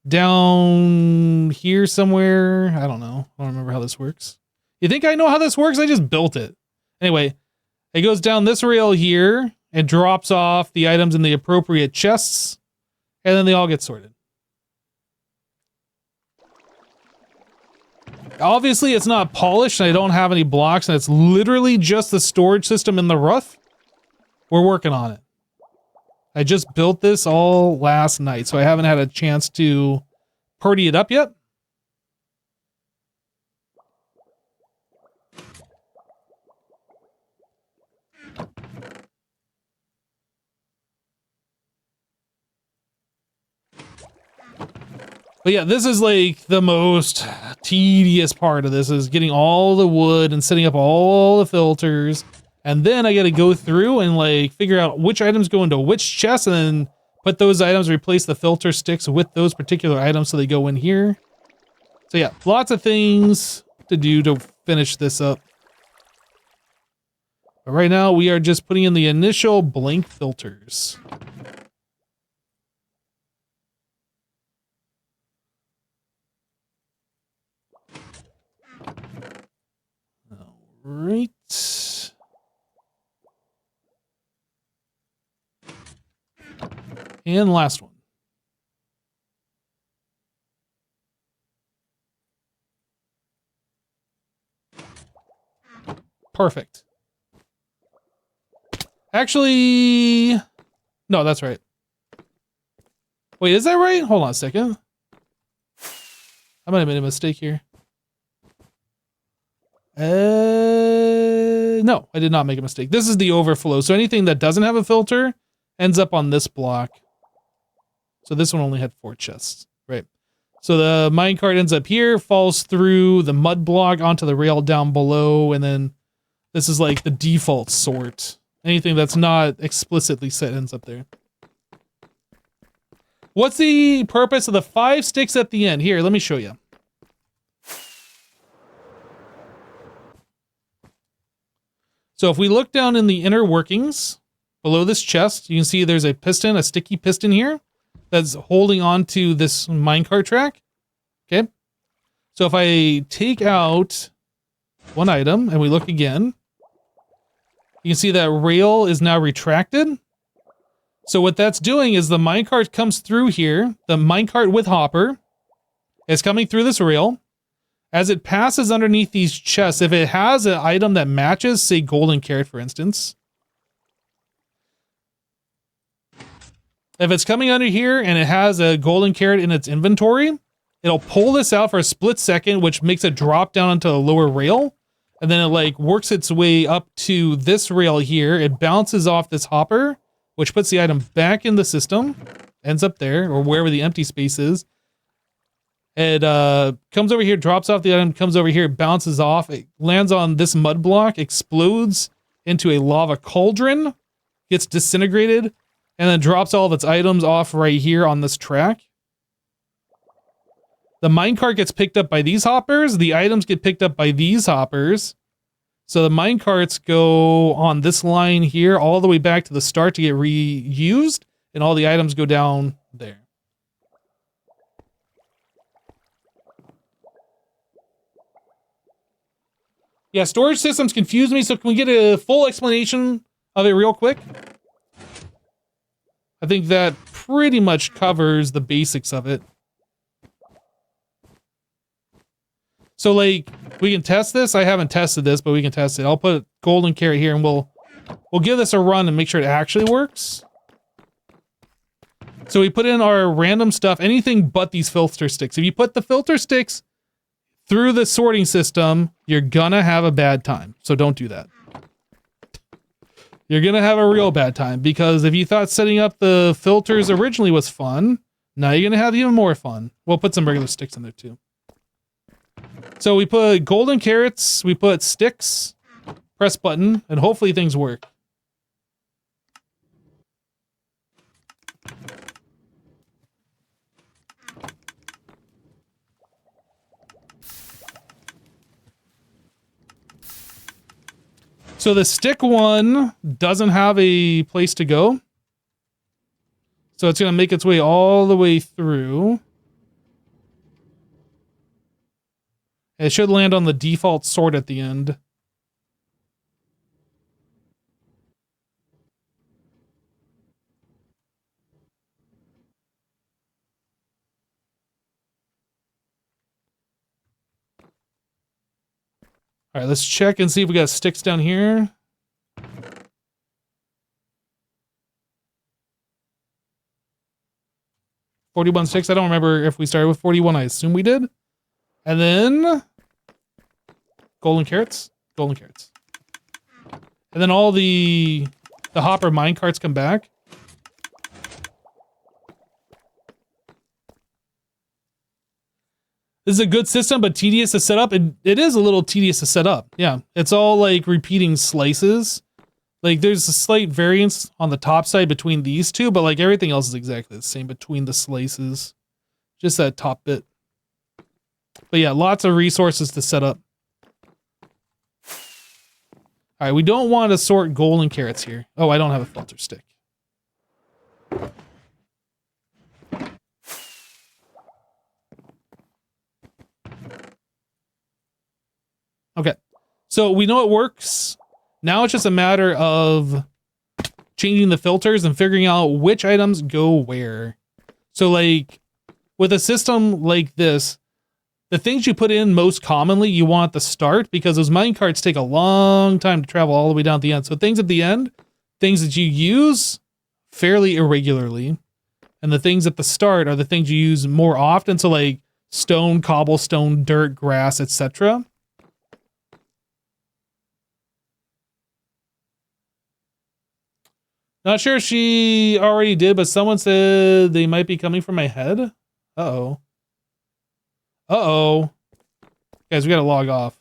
down here somewhere. I don't know. I don't remember how this works. You think I know how this works? I just built it. Anyway, it goes down this rail here and drops off the items in the appropriate chests, and then they all get sorted. Obviously, it's not polished, and I don't have any blocks, and it's literally just the storage system in the rough. We're working on it. I just built this all last night, so I haven't had a chance to purdy it up yet. But yeah, this is like the most tedious part of this, is getting all the wood and setting up all the filters. And then I got to go through and like figure out which items go into which chest, and then put those items, replace the filter sticks with those particular items so they go in here. So yeah, lots of things to do to finish this up. But right now we are just putting in the initial blank filters. Right. And last one. Perfect. Actually, no, that's right. Wait, is that right? Hold on a second. I might have made a mistake here. No, I did not make a mistake. This is the overflow. So anything that doesn't have a filter ends up on this block. So this one only had 4 chests, right? So the minecart ends up here, falls through the mud block onto the rail down below, and then this is like the default sort. Anything that's not explicitly set ends up there. What's the purpose of the 5 sticks at the end? Here, let me show you. So if we look down in the inner workings below this chest, you can see there's a piston, a sticky piston here that's holding on to this minecart track. Okay. So if I take out one item and we look again, you can see that rail is now retracted. So what that's doing is the minecart comes through here. The minecart with hopper is coming through this rail. As it passes underneath these chests, if it has an item that matches, say golden carrot, for instance. If it's coming under here and it has a golden carrot in its inventory, it'll pull this out for a split second, which makes it drop down onto a lower rail. And then it like works its way up to this rail here. It bounces off this hopper, which puts the item back in the system, ends up there, or wherever the empty space is. It comes over here, drops off the item, comes over here, bounces off. It lands on this mud block, explodes into a lava cauldron, gets disintegrated, and then drops all of its items off right here on this track. The minecart gets picked up by these hoppers. The items get picked up by these hoppers. So the minecarts go on this line here all the way back to the start to get reused, and all the items go down there. Yeah, storage systems confuse me, so can we get a full explanation of it real quick? I think that pretty much covers the basics of it. So, like, we can test this. I haven't tested this, but we can test it. I'll put golden carrot here, and we'll give this a run and make sure it actually works. So we put in our random stuff, anything but these filter sticks. If you put the filter sticks through the sorting system, you're gonna have a bad time. So don't do that. You're gonna have a real bad time, because if you thought setting up the filters originally was fun, now you're gonna have even more fun. We'll put some regular sticks in there too. So we put golden carrots, we put sticks, press button, and hopefully things work. So the stick one doesn't have a place to go. So it's going to make its way all the way through. It should land on the default sort at the end. All right, let's check and see if we got sticks down here. $41 sticks. I don't remember if we started with 41. I assume we did. And then golden carrots. Golden carrots. And then all the hopper minecarts come back. This is a good system, but tedious to set up. It is a little tedious to set up. Yeah, it's all like repeating slices. Like there's a slight variance on the top side between these two, but like everything else is exactly the same between the slices. Just that top bit. But yeah, lots of resources to set up. All right, we don't want to sort golden carrots here. Oh, I don't have a filter stick. Okay, so we know it works. Now it's just a matter of changing the filters and figuring out which items go where. So like with a system like this, the things you put in most commonly you want at the start, because those minecarts take a long time to travel all the way down at the end. So things at the end, things that you use fairly irregularly, and the things at the start are the things you use more often. So like stone, cobblestone, dirt, grass, etc. Not sure if she already did, but someone said they might be coming from my head. Uh-oh. Uh-oh. Guys, we gotta log off.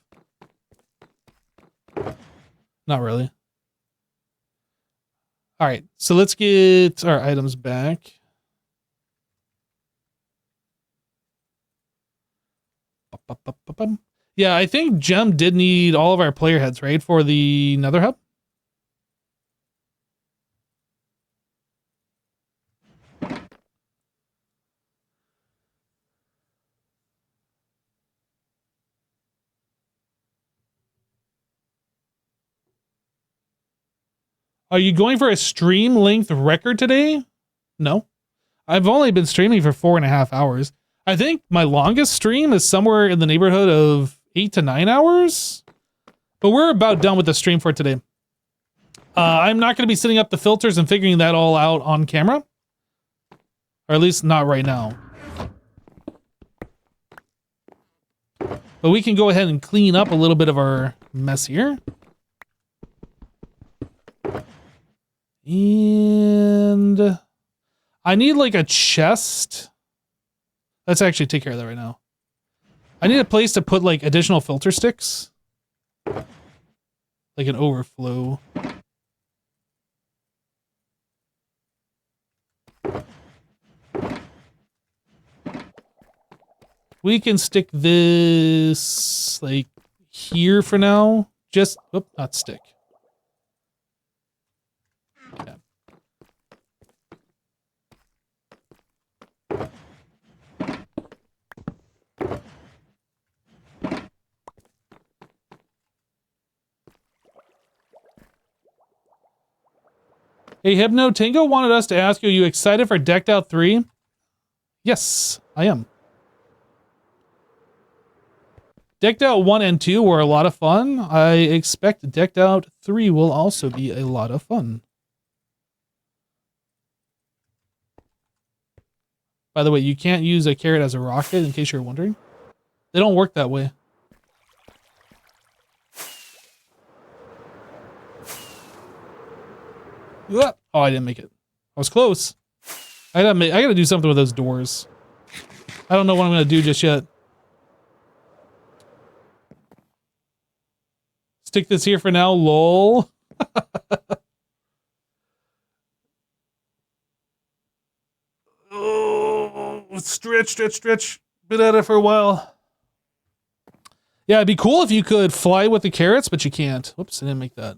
Not really. All right, so let's get our items back. Yeah, I think Gem did need all of our player heads, right, for the Nether Hub? Are you going for a stream length record today? No. I've only been streaming for 4.5 hours. I think my longest stream is somewhere in the neighborhood of 8 to 9 hours. But we're about done with the stream for today. I'm not going to be setting up the filters and figuring that all out on camera. Or at least not right now. But we can go ahead and clean up a little bit of our mess here. And I need like a chest. Let's actually take care of that right now. I need a place to put like additional filter sticks. Like an overflow. We can stick this like here for now. Just, whoop, not stick. Yeah. Hey, Hypno, Tango wanted us to ask you, are you excited for Decked Out 3? Yes, I am. Decked Out 1 and 2 were a lot of fun. I expect Decked Out 3 will also be a lot of fun. By the way, you can't use a carrot as a rocket, in case you're wondering. They don't work that way. Oh, I didn't make it. I was close. I gotta do something with those doors. I don't know what I'm gonna do just yet. Stick this here for now, lol. Oh, stretch. Been at it for a while. Yeah, it'd be cool if you could fly with the carrots, but you can't. Whoops, I didn't make that.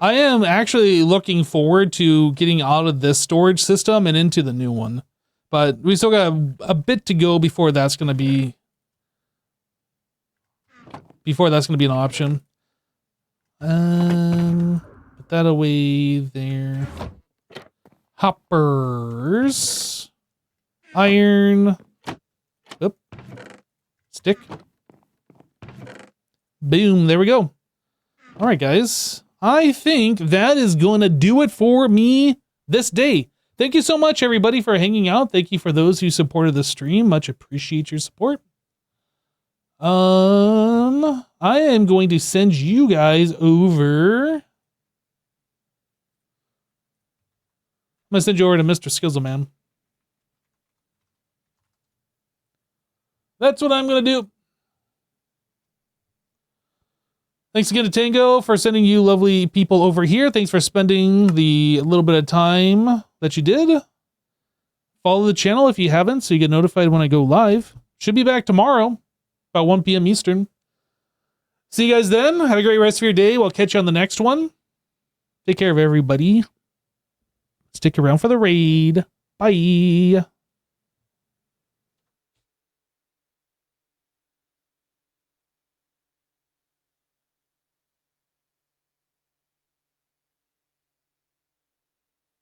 I am actually looking forward to getting out of this storage system and into the new one. But we still got a bit to go before that's going to be... Before that's going to be an option. Put that away there. Hoppers. Iron. Oop. Stick. Boom. There we go. All right, guys. I think that is going to do it for me this day. Thank you so much, everybody, for hanging out. Thank you for those who supported the stream. Much appreciate your support. I am going to send you guys over. I'm going to send you over to Mr. Skizzleman. That's what I'm going to do. Thanks again to Tango for sending you lovely people over here. Thanks for spending the little bit of time that you did. Follow the channel if you haven't, so you get notified when I go live. Should be back tomorrow, about 1 p.m. Eastern. See you guys then. Have a great rest of your day. We'll catch you on the next one. Take care of everybody. Stick around for the raid. Bye.